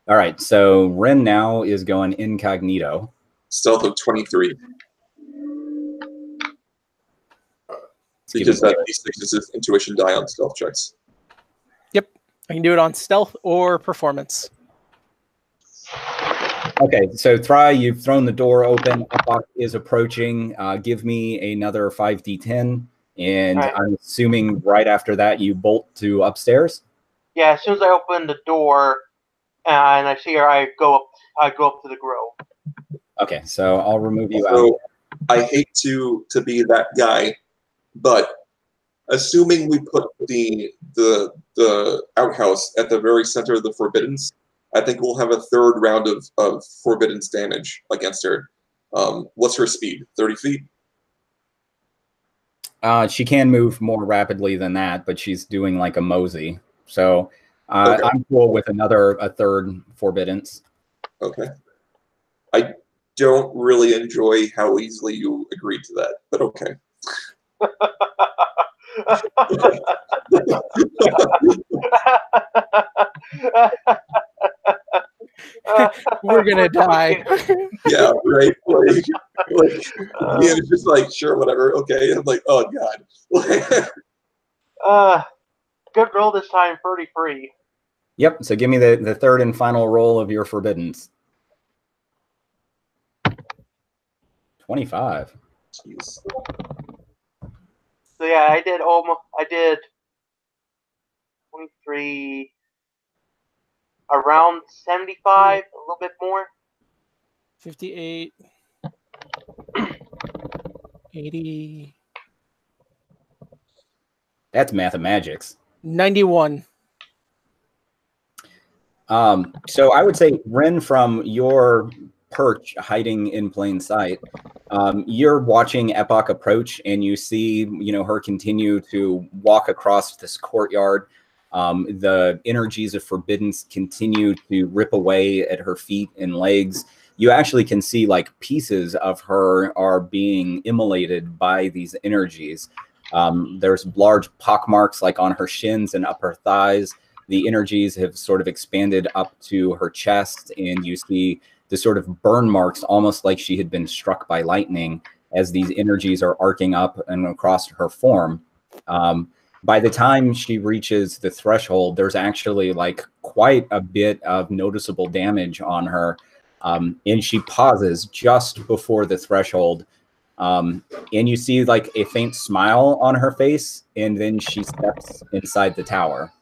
All right, so Ren now is going incognito. Stealth of 23. Because that D6 is his intuition die on stealth checks. Yep, I can do it on stealth or performance. Okay, so Thri, you've thrown the door open. Epoch is approaching. Give me another 5d10. And right. I'm assuming right after that you bolt to upstairs? Yeah, as soon as I open the door and I see her, I go up to the grove. Okay, so I'll remove you out. So I hate to be that guy, but assuming we put the outhouse at the very center of the Forbiddance, I think we'll have a third round of Forbiddance damage against her. What's her speed? 30 feet? She can move more rapidly than that, but she's doing like a mosey. So Okay. I'm cool with a third Forbiddance. Okay. I don't really enjoy how easily you agreed to that, but okay. We're gonna die. Yeah, right. Like yeah, it's just like, sure, whatever, okay. I'm like, oh god. Good roll this time, 33. Yep. So give me the third and final roll of your Forbiddance. 25. Jeez. So yeah, I did 23, around 75, a little bit more. 58, 80, That's mathemagics. 91. So I would say, Ren, from your perch hiding in plain sight, you're watching Epoch approach, and you see, her continue to walk across this courtyard. The energies of Forbiddance continue to rip away at her feet and legs. You actually can see like pieces of her are being immolated by these energies. There's large pockmarks like on her shins and up her thighs. The energies have sort of expanded up to her chest, and you see the sort of burn marks, almost like she had been struck by lightning, as these energies are arcing up and across her form. By the time she reaches the threshold, there's actually like quite a bit of noticeable damage on her. And she pauses just before the threshold. And you see like a faint smile on her face, and then she steps inside the tower.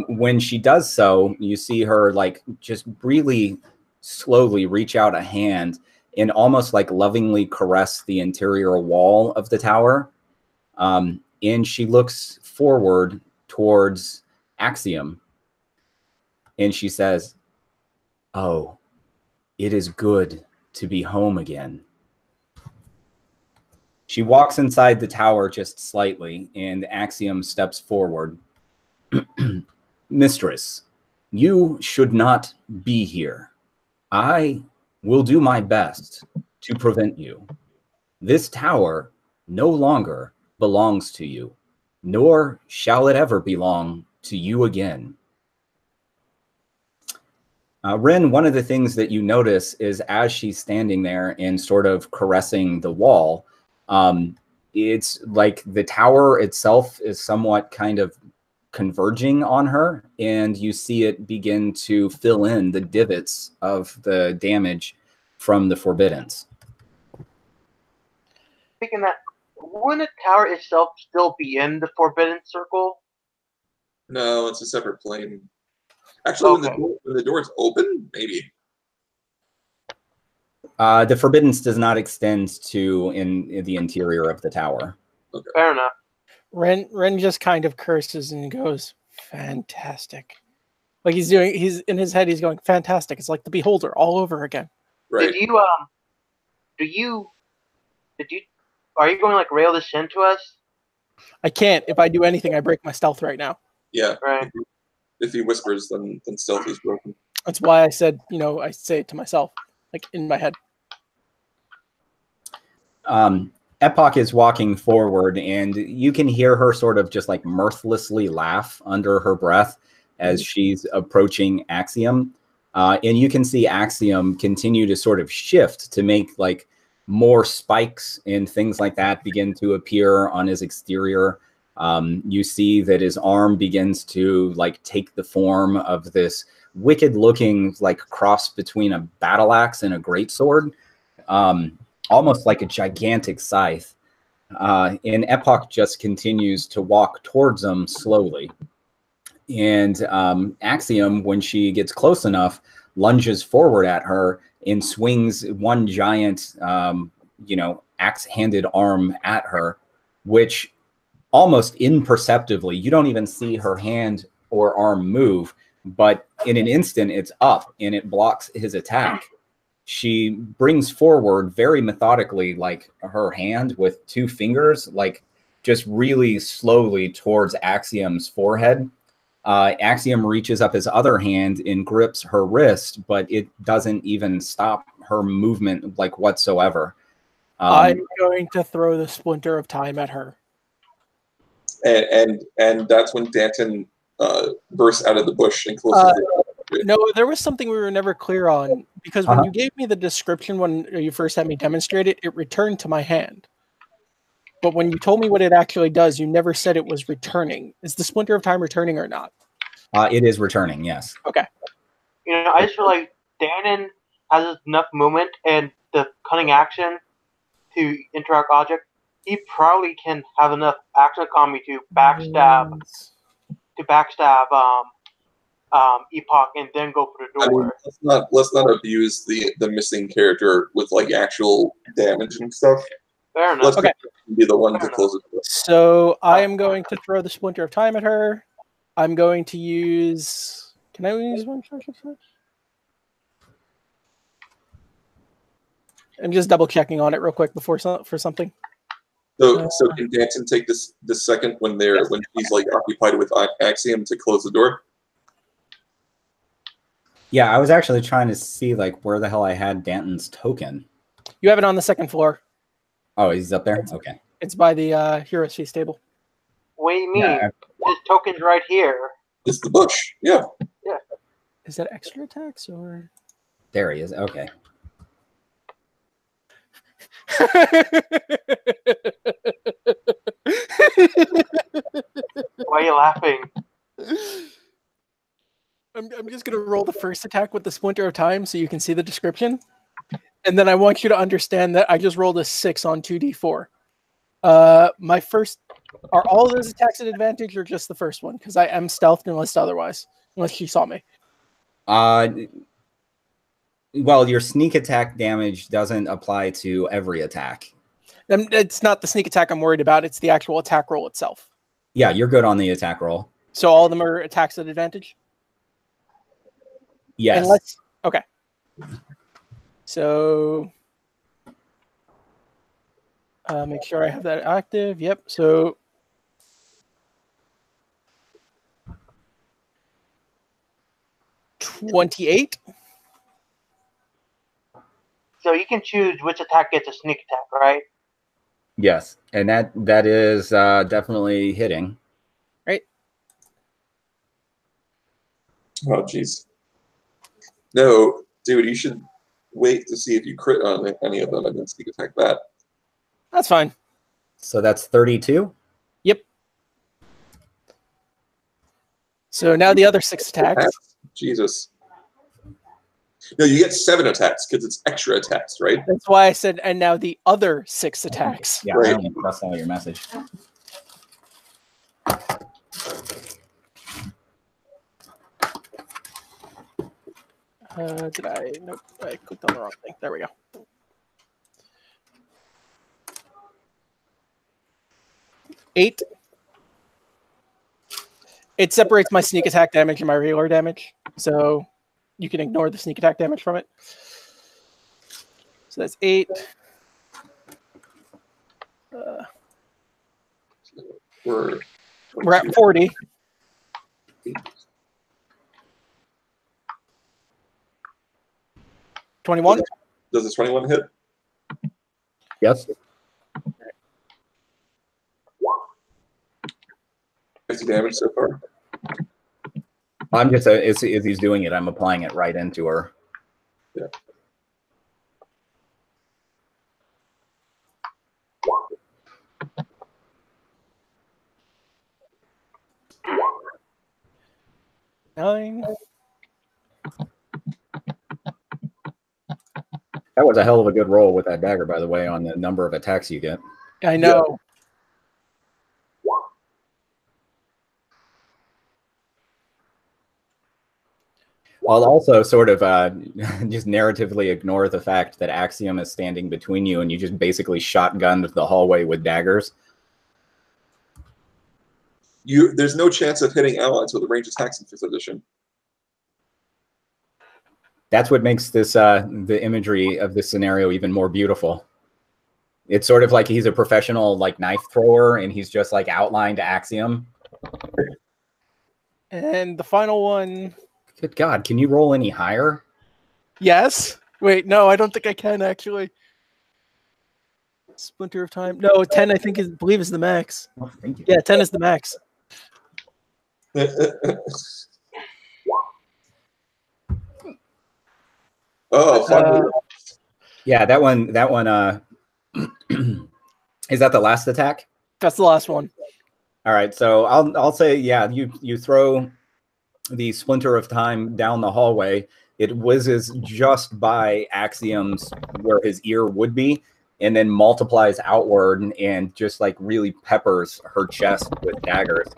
When she does so, you see her like just really slowly reach out a hand and almost like lovingly caress the interior wall of the tower. And she looks forward towards Axiom, and she says, "Oh, it is good to be home again." She walks inside the tower just slightly, and Axiom steps forward. "Mistress, you should not be here. I will do my best to prevent you. This tower no longer belongs to you, nor shall it ever belong to you again." Ren, one of the things that you notice is as she's standing there and sort of caressing the wall, it's like the tower itself is somewhat kind of converging on her, and you see it begin to fill in the divots of the damage from the Forbiddance. Thinking that, wouldn't the tower itself still be in the Forbidden Circle? No, it's a separate plane. Actually, Okay. when the door's open, maybe. The Forbiddance does not extend to in the interior of the tower. Okay. Fair enough. Ren just kind of curses and goes, "Fantastic." Like he's in his head, he's going, "Fantastic." It's like the Beholder all over again. Right. Are you going to like rail this into us? I can't. If I do anything, I break my stealth right now. Yeah. Right. If he whispers, then stealth is broken. That's why I said, I say it to myself, like in my head. Epoch is walking forward, and you can hear her sort of just like mirthlessly laugh under her breath as she's approaching Axiom. And you can see Axiom continue to sort of shift to make like more spikes and things like that begin to appear on his exterior. You see that his arm begins to like take the form of this wicked looking like cross between a battle axe and a greatsword. Almost like a gigantic scythe. And Epoch just continues to walk towards them slowly. And Axiom, when she gets close enough, lunges forward at her and swings one giant, axe-handed arm at her, which almost imperceptibly, you don't even see her hand or arm move, but in an instant, it's up and it blocks his attack. She brings forward very methodically, like her hand with 2 fingers, like just really slowly towards Axiom's forehead. Axiom reaches up his other hand and grips her wrist, but it doesn't even stop her movement like whatsoever. I'm going to throw the Splinter of Time at her. And that's when Danton bursts out of the bush and closes the door. No, there was something we were never clear on, because when you gave me the description when you first had me demonstrate it, it returned to my hand. But when you told me what it actually does, you never said it was returning. Is the Splinter of Time returning or not? It is returning, yes. Okay. I just feel like Danton has enough movement and the cunning action to interact object. He probably can have enough action economy to backstab Epoch and then go for the door. Let's not abuse the missing character with like actual damage and stuff. Fair enough. Let's be the one to close it. So I am going to throw the Splinter of Time at her. I'm going to use. Can I use one charge? I'm just double checking on it real quick for something. So can Danton take this second when he's like occupied with Axiom to close the door? Yeah, I was actually trying to see like where the hell I had Danton's token. You have it on the second floor. Oh, he's up there? Okay. It's by the Heroes Feast table. What do you mean? His token's right here. It's the bush. Yeah. Yeah. Is that extra attacks or? There he is. Okay. Why are you laughing? I'm just gonna roll the first attack with the Splinter of Time so you can see the description, and then I want you to understand that I just rolled a 6 on 2d4. My first, are all of those attacks at advantage or just the first one? Because I am stealthed unless she saw me. Well, your sneak attack damage doesn't apply to every attack. It's not the sneak attack I'm worried about. It's the actual attack roll itself. Yeah, you're good on the attack roll. So all of them are attacks at advantage? Yes. Okay. So make sure I have that active. Yep. So 28. So you can choose which attack gets a sneak attack, right? Yes, and that is definitely hitting. Right. Oh, jeez. No, dude, you should wait to see if you crit on any of them and then sneak attack that. That's fine. So that's 32? Yep. So now the other 6 attacks. Jesus. No, you get 7 attacks because it's extra attacks, right? That's why I said, and now the other 6 attacks. Yeah, right. I only crossed out your message. Did I? Nope. I clicked on the wrong thing. There we go. Eight. It separates my sneak attack damage and my regular damage, so you can ignore the sneak attack damage from it. So that's 8. We're at 40. $21. Does the 21 hit? Yes. 50 damage so far. I'm just as he's doing it, I'm applying it right into her. Yeah. Nine. That was a hell of a good roll with that dagger, by the way, on the number of attacks you get. I know. I'll also sort of just narratively ignore the fact that Axiom is standing between you, and you just basically shotgunned the hallway with daggers. There's no chance of hitting allies with a range attacks in 5th edition. That's what makes this the imagery of this scenario even more beautiful. It's sort of like he's a professional like knife thrower, and he's just like outlined Axiom. And the final one. Good God, can you roll any higher? Yes. Wait, no, I don't think I can actually. Splinter of Time. No, 10 I believe is the max. Oh, thank you. Yeah, 10 is the max. Oh, yeah, that one. Is that the last attack? That's the last one. All right, so I'll say, yeah, you throw the Splinter of Time down the hallway. It whizzes just by Axiom's where his ear would be, and then multiplies outward and just like really peppers her chest with daggers.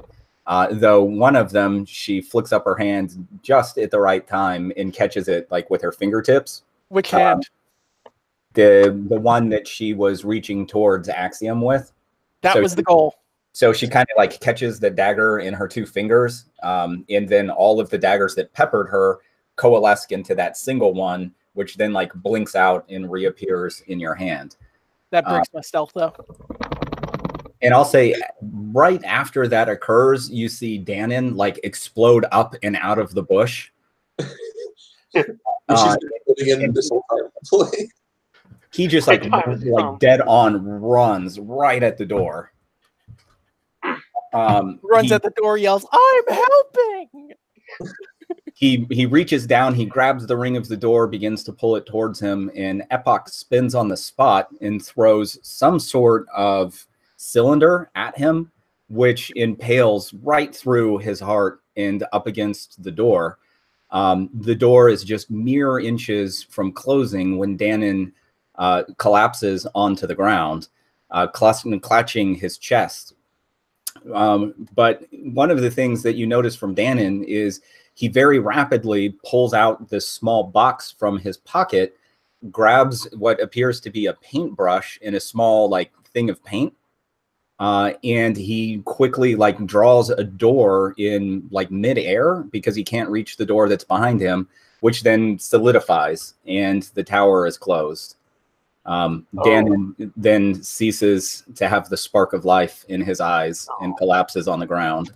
Though one of them, she flicks up her hand just at the right time and catches it like with her fingertips. Which hand? The one that she was reaching towards Axiom with. That was the goal. So she kind of like catches the dagger in her 2 fingers, and then all of the daggers that peppered her coalesce into that single one, which then like blinks out and reappears in your hand. That breaks my stealth though. And I'll say right after that occurs, you see Danon like explode up and out of the bush. She's been living in this whole time. He just like dead on runs right at the door. Runs at the door, yells, "I'm helping!" He reaches down, he grabs the ring of the door, begins to pull it towards him, and Epoch spins on the spot and throws some sort of cylinder at him, which impales right through his heart and up against the door. The door is just mere inches from closing when Danon collapses onto the ground, clutching his chest. But one of the things that you notice from Danon is he very rapidly pulls out this small box from his pocket, grabs what appears to be a paintbrush in a small like thing of paint, and he quickly like draws a door in like midair because he can't reach the door that's behind him, which then solidifies and the tower is closed. Danon then ceases to have the spark of life in his eyes and collapses on the ground.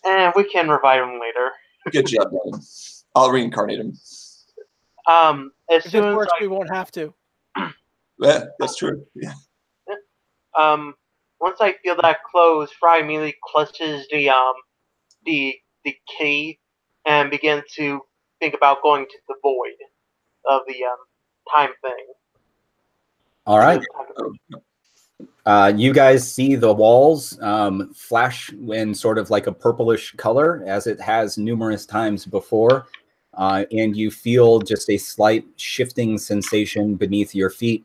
And we can revive him later. Good job, Danon. I'll reincarnate him. As If soon it as works, we won't have to. Yeah, that's true. Yeah. once I feel that close, Fry immediately clutches the key and begins to think about going to the void of the time thing. All right. You guys see the walls flash in sort of like a purplish color, as it has numerous times before, and you feel just a slight shifting sensation beneath your feet,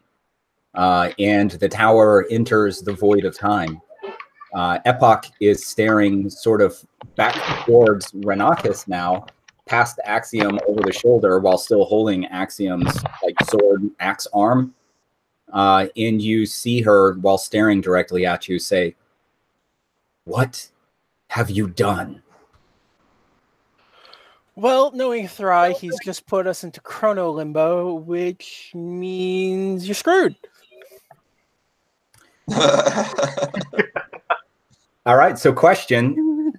and the tower enters the void of time. Epoch is staring sort of back towards Renockus now, past Axiom over the shoulder, while still holding Axiom's like sword axe arm. And you see her, while staring directly at you, say, "What have you done?" Well, knowing Theri, he's just put us into chrono limbo, which means you're screwed. All right, so question.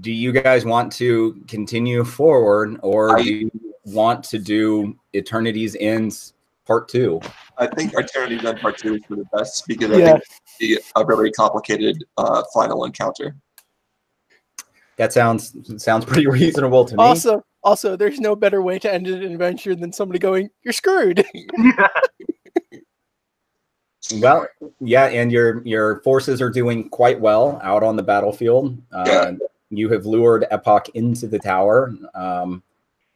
Do you guys want to continue forward, or do you want to do Eternity's End Part 2? I think Eternity's End Part 2 is for the best, because I think it'd be a very complicated final encounter. That sounds pretty reasonable to me. Also, there's no better way to end an adventure than somebody going, "You're screwed." Well, yeah, and your forces are doing quite well out on the battlefield. You have lured Epoch into the tower.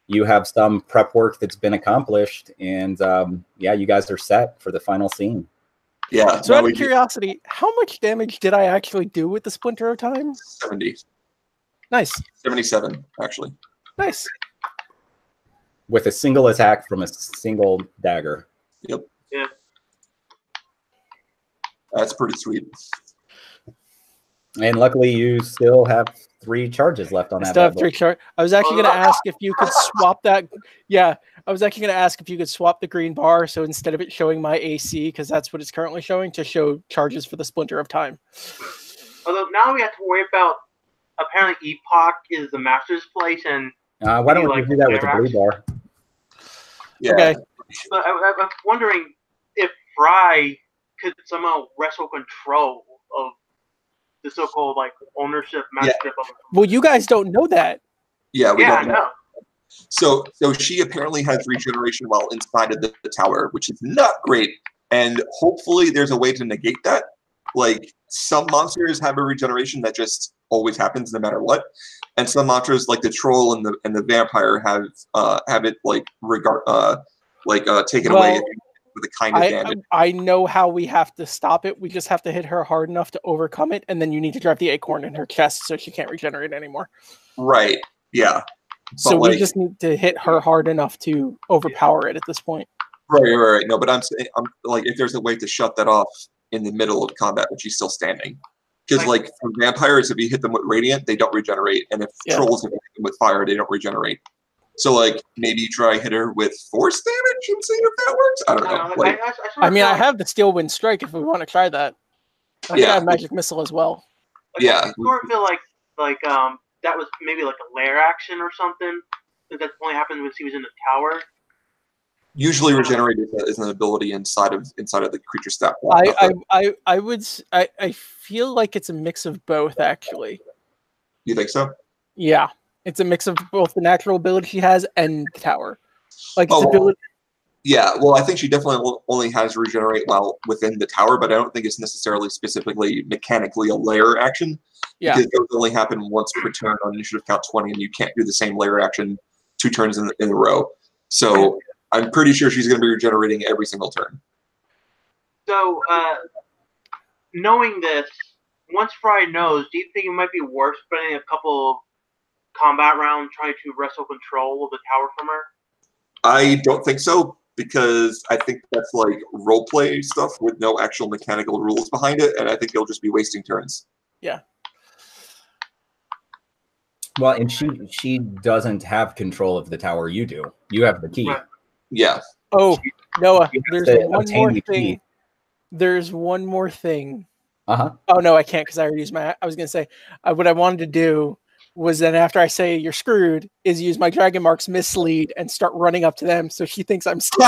You have some prep work that's been accomplished, and yeah, you guys are set for the final scene. Yeah. So out of curiosity, how much damage did I actually do with the Splinter of Time? 70. Nice. 77, actually. Nice. with a single attack from a single dagger. Yep. Yeah. That's pretty sweet. And luckily, you still have 3 charges left on I that. still have bad 3 boy. charge. I was actually going to ask if you could swap that. Yeah, I was actually going to ask if you could swap the green bar. So instead of it showing my AC, because that's what it's currently showing, to show charges for the Splinter of Time. Although now we have to worry about, apparently Epoch is the master's place, and Why don't we do that with the blue bar? Yeah. Okay. but I'm wondering if Fry could somehow wrestle control of the so-called like ownership, mastership of. Well, you guys don't know that. Yeah, we Yeah, I don't know. know. So she apparently has regeneration while inside of the tower, which is not great. And hopefully there's a way to negate that. Like, some monsters have a regeneration that just always happens no matter what. And some monsters, like the troll and the vampire, have it taken away with a kind of damage. I know how we have to stop it. We just have to hit her hard enough to overcome it, and then you need to drive the acorn in her chest so she can't regenerate anymore. Right. Yeah. So we just need to hit her hard enough to overpower it at this point. Right. No, but I'm saying, like, if there's a way to shut that off in the middle of combat when she's still standing. Because, like, for vampires, if you hit them with radiant, they don't regenerate. And if trolls, if you hit them with fire, they don't regenerate. So, like, maybe you try hit her with force damage and see if that works? I don't know. I have the Steel Wind Strike if we want to try that. I think I have Magic Missile as well. Yeah. I sort of feel like that was maybe like a lair action or something. That only happened when she was in the tower. Usually, regenerate is an ability inside of the creature stat. I feel like it's a mix of both, actually. You think so? Yeah, it's a mix of both the natural ability she has and the tower. Like its ability. Yeah, well, I think she definitely only has regenerate while within the tower, but I don't think it's necessarily specifically mechanically a layer action. Yeah. Because those only happen once per turn on initiative count 20, and you can't do the same layer action 2 turns in a row. So I'm pretty sure she's going to be regenerating every single turn. So, knowing this, once Fry knows, do you think it might be worth spending a couple combat rounds trying to wrestle control of the tower from her? I don't think so, because I think that's like roleplay stuff with no actual mechanical rules behind it, and I think you'll just be wasting turns. Yeah. Well, and she doesn't have control of the tower. You do. You have the key. Right. Yeah. Oh, Noah, there's one more the thing. key. There's one more thing. Uh-huh. Oh, no, I can't because I already used my... I was going to say, what I wanted to do was then after I say you're screwed, is use my Dragon Mark's mislead and start running up to them so she thinks I'm still...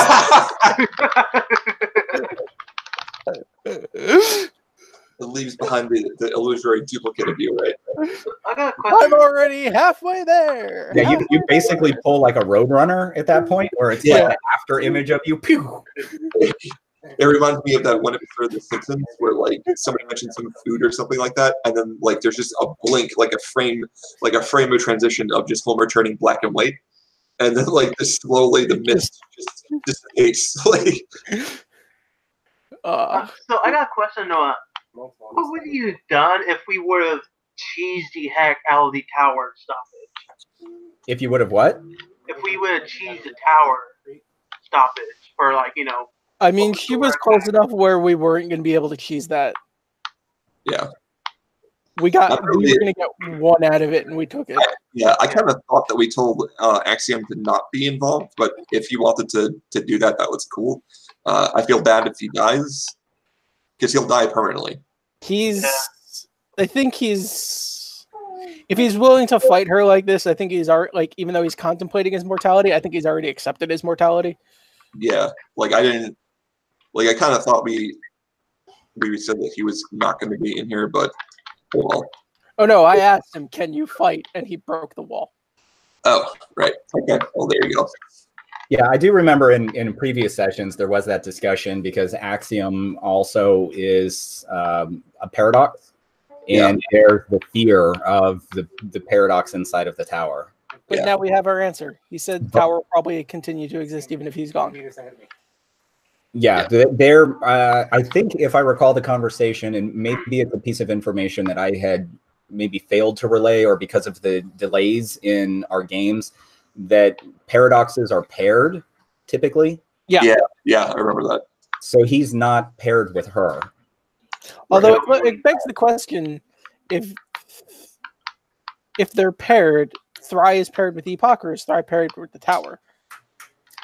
It leaves behind the illusory duplicate of you, right? I got a question. I'm already halfway there. Yeah, you basically pull like a Roadrunner at that point, where it's like the after image of you. Pew! It reminds me of that one episode of The Simpsons where like somebody mentioned some food or something like that, and then like there's just a blink, like a frame of transition of just Homer turning black and white, and then like this slowly the mist just dissipates. Like, so I got a question, Noah. What would you have done if we would have cheesed the heck out of the tower stoppage? If you would have what? If we would have cheesed the tower stoppage for I mean, she was close enough where we weren't going to be able to cheese that. Yeah. We were going to get 1 out of it, and we took it. I kind of thought that we told Axiom to not be involved, but if he wanted to do that, that was cool. I feel bad if he dies, because he'll die permanently. I think if he's willing to fight her like this, I think he's already, like, even though he's contemplating his mortality, I think he's already accepted his mortality. Yeah, like I kind of thought we said that he was not going to be in here, but well. Oh no, I asked him, "Can you fight?" and he broke the wall. Oh, right. Okay. Well, there you go. Yeah, I do remember in previous sessions there was that discussion because Axiom also is a paradox, and there's the fear of the paradox inside of the tower. But now we have our answer. He said the tower will probably continue to exist even if he's gone. Yeah, there. I think if I recall the conversation, and maybe it's a piece of information that I had maybe failed to relay, or because of the delays in our games, that paradoxes are paired typically. Yeah. Yeah, I remember that. So he's not paired with her. Although it begs the question, if they're paired, Theri is paired with Epoch, or is Theri paired with the tower?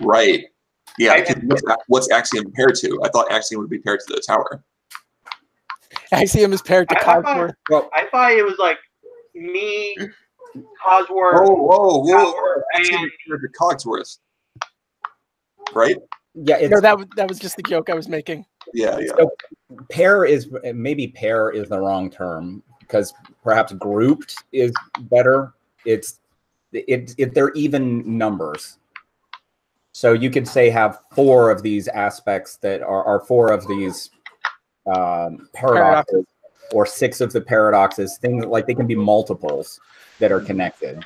Right. Yeah, because what's Axiom paired to? I thought Axiom would be paired to the tower. Axiom is paired to Cogsworth. I thought it was like me, Cogsworth. Whoa. Axiom is paired to Cogsworth. Right? Yeah, No, that was just the joke I was making. Yeah. So pair is the wrong term, because perhaps grouped is better. They're even numbers. So you could say have 4 of these aspects that are 4 of these paradoxes, or 6 of the paradoxes. Things like they can be multiples that are connected.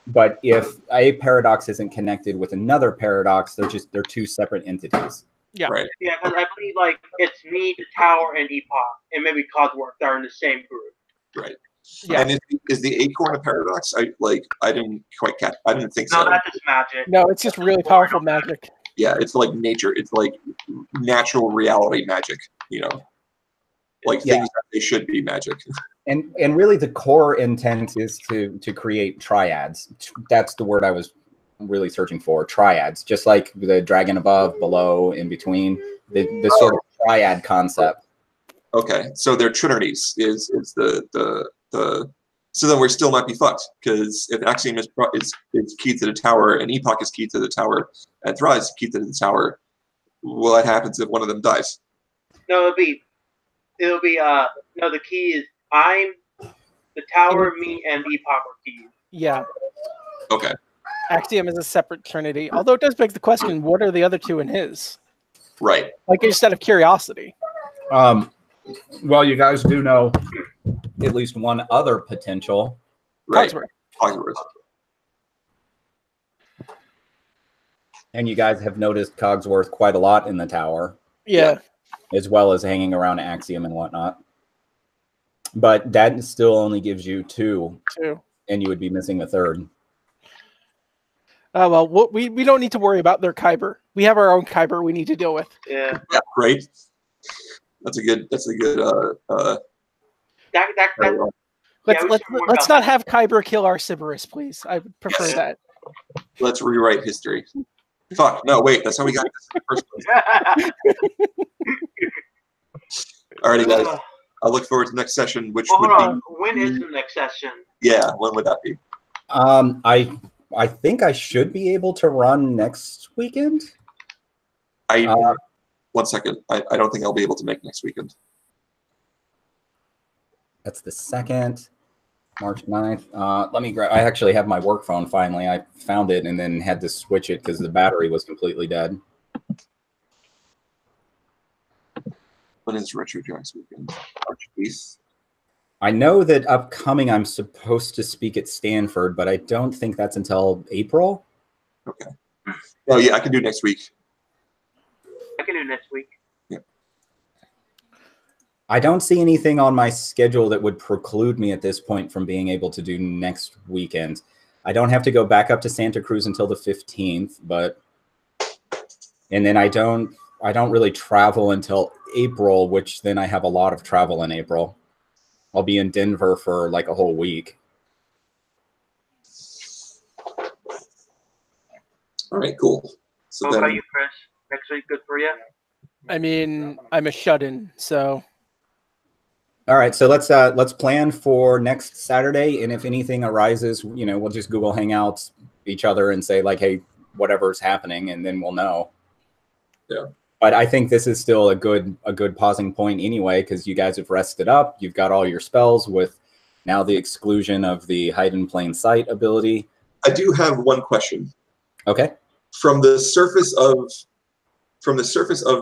But if a paradox isn't connected with another paradox, they're 2 separate entities. Yeah. Right. Yeah, because I believe like it's me, the tower, and Epoch, and maybe Cogsworth that are in the same group. Right. Yeah. And is the acorn a paradox? I didn't quite catch. I didn't think so. No, that's just magic. No, it's just really powerful magic. Yeah, it's like nature. It's like natural reality magic. Like things that they should be magic. And really the core intent is to create triads. That's the word I was really searching for, triads. Just like the dragon above, below, in between. The sort of triad concept. Okay, so they're trinities is the so then we still might be fucked, because if Axiom is key to the tower and Epoch is key to the tower and Theri is key to the tower, what happens if one of them dies? No, it'll be no, the key is I'm the tower, me, and Epoch are keys. Yeah. Okay. Axiom is a separate trinity. Although it does beg the question, what are the other 2 in his? Right. Like, just out of curiosity. Well, you guys do know at least one other potential. Right. Cogsworth. And you guys have noticed Cogsworth quite a lot in the tower. Yeah. As well as hanging around Axiom and whatnot. But that still only gives you 2. 2. And you would be missing a 3rd. Well, we don't need to worry about their Kyber. We have our own Kyber we need to deal with. Yeah. Yeah, great. That's a good Let's not have Kyber kill our Sybaris, please. I would prefer that. Let's rewrite history. Fuck, no, wait, that's how we got this in the first place. Alrighty, guys. I look forward to the next session, which would be... When is the next session? Yeah, when would that be? I think I should be able to run next weekend. One second. I don't think I'll be able to make next weekend. That's the 2nd, March 9th. Let me grab. I actually have my work phone finally. I found it and then had to switch it because the battery was completely dead. When is Retro Jacks weekend? March 8th. I know that upcoming I'm supposed to speak at Stanford, but I don't think that's until April. Okay. Oh yeah, I can do next week. I can do next week. Yeah. I don't see anything on my schedule that would preclude me at this point from being able to do next weekend. I don't have to go back up to Santa Cruz until the 15th, and then I don't really travel until April, which then I have a lot of travel in April. I'll be in Denver for like a whole week. All right, cool. So What about you, Chris? Next week good for you? I mean, I'm a shut-in, so... All right, so let's plan for next Saturday, and if anything arises, we'll just Google Hangouts each other and say like, hey, whatever's happening, and then we'll know. Yeah. But I think this is still a good pausing point anyway, because you guys have rested up. You've got all your spells with now the exclusion of the hide in plain sight ability. I do have one question. Okay. From the surface of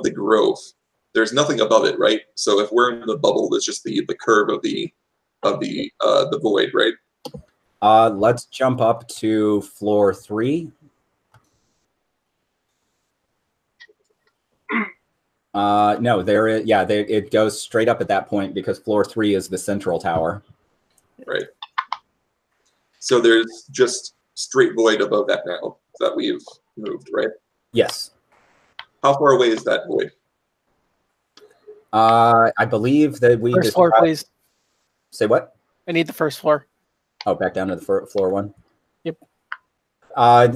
the grove, there's nothing above it, right? So if we're in the bubble, it's just the curve of the void, right? Let's jump up to floor 3. No, there is, yeah, it goes straight up at that point because floor 3 is the central tower. Right. So there's just straight void above that now that we've moved, right? Yes. How far away is that void? I believe that we First floor, please. Say what? I need the first floor. Oh, back down to the floor one. Yep.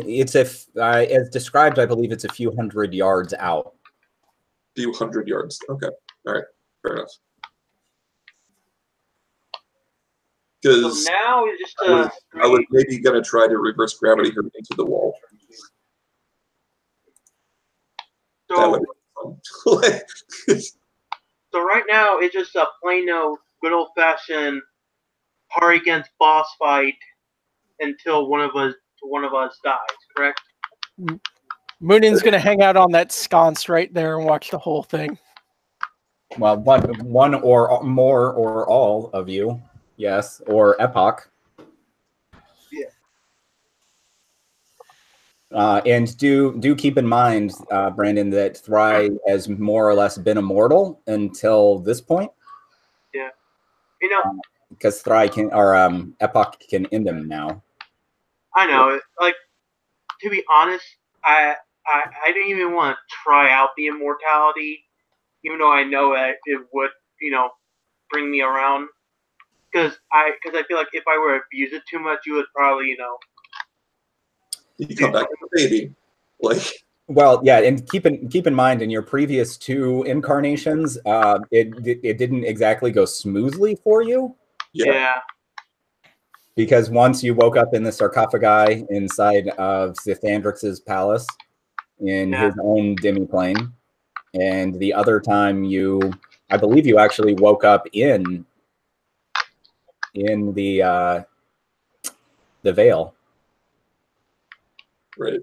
It's as described. I believe it's a few hundred yards out. Few hundred yards. Okay. All right. Fair enough. So Because now is just I was maybe gonna try to reverse gravity her into the wall. That so, would be fun. so right now it's just a plain old good old fashioned party against boss fight until one of us dies, correct? Moonin's gonna hang out on that sconce right there and watch the whole thing. Well, one or more or all of you, yes, or Epoch. Yeah. And do keep in mind, Brandon, that Theri has more or less been immortal until this point. Yeah. You know, Because Theri can, or Epoch can end him now. I know. Like, to be honest, I didn't even want to try out the immortality, even though I know that it would, bring me around. Because I feel like if I were to abuse it too much, you would probably, You come back as a baby. Like, Well, yeah, and keep in mind in your previous two incarnations, it didn't exactly go smoothly for you. Yeah. Because once you woke up in the sarcophagi inside of Zithandrix's palace in his own demiplane, and the other time I believe you actually woke up in the Veil. right.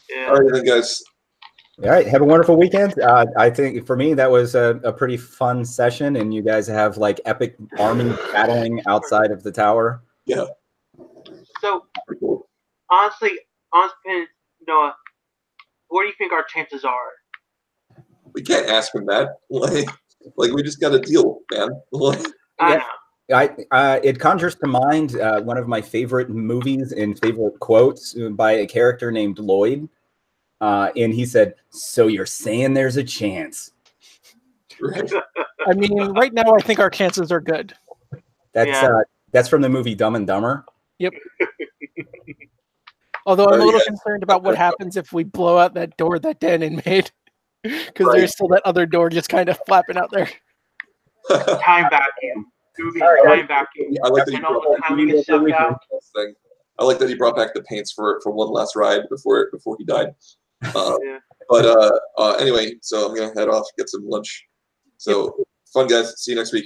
Yeah. All right, then, guys. All right, have a wonderful weekend. I think for me that was a pretty fun session, and you guys have like epic army battling outside of the tower. Yeah. So, Pretty cool. honestly, Noah, what do you think our chances are? We can't ask him that. Like we just got to deal, man. Like, I Yeah. know. It conjures to mind one of my favorite movies and favorite quotes by a character named Lloyd. And he said, "So you're saying there's a chance?" right. I mean, right now I think our chances are good. That's from the movie Dumb and Dumber. Yep. Although I'm a little yeah. concerned about what happens if we blow out that door that Dannon made. Because Right. there's still that other door just kind of flapping out there. Time vacuum. It would be All right. time vacuum. I like that he And all brought the back time we get sucked out. thing. I like that he brought back the paints for one last ride before he died. Yeah. But anyway, so I'm gonna head off, get some lunch. So fun, guys. See you next week.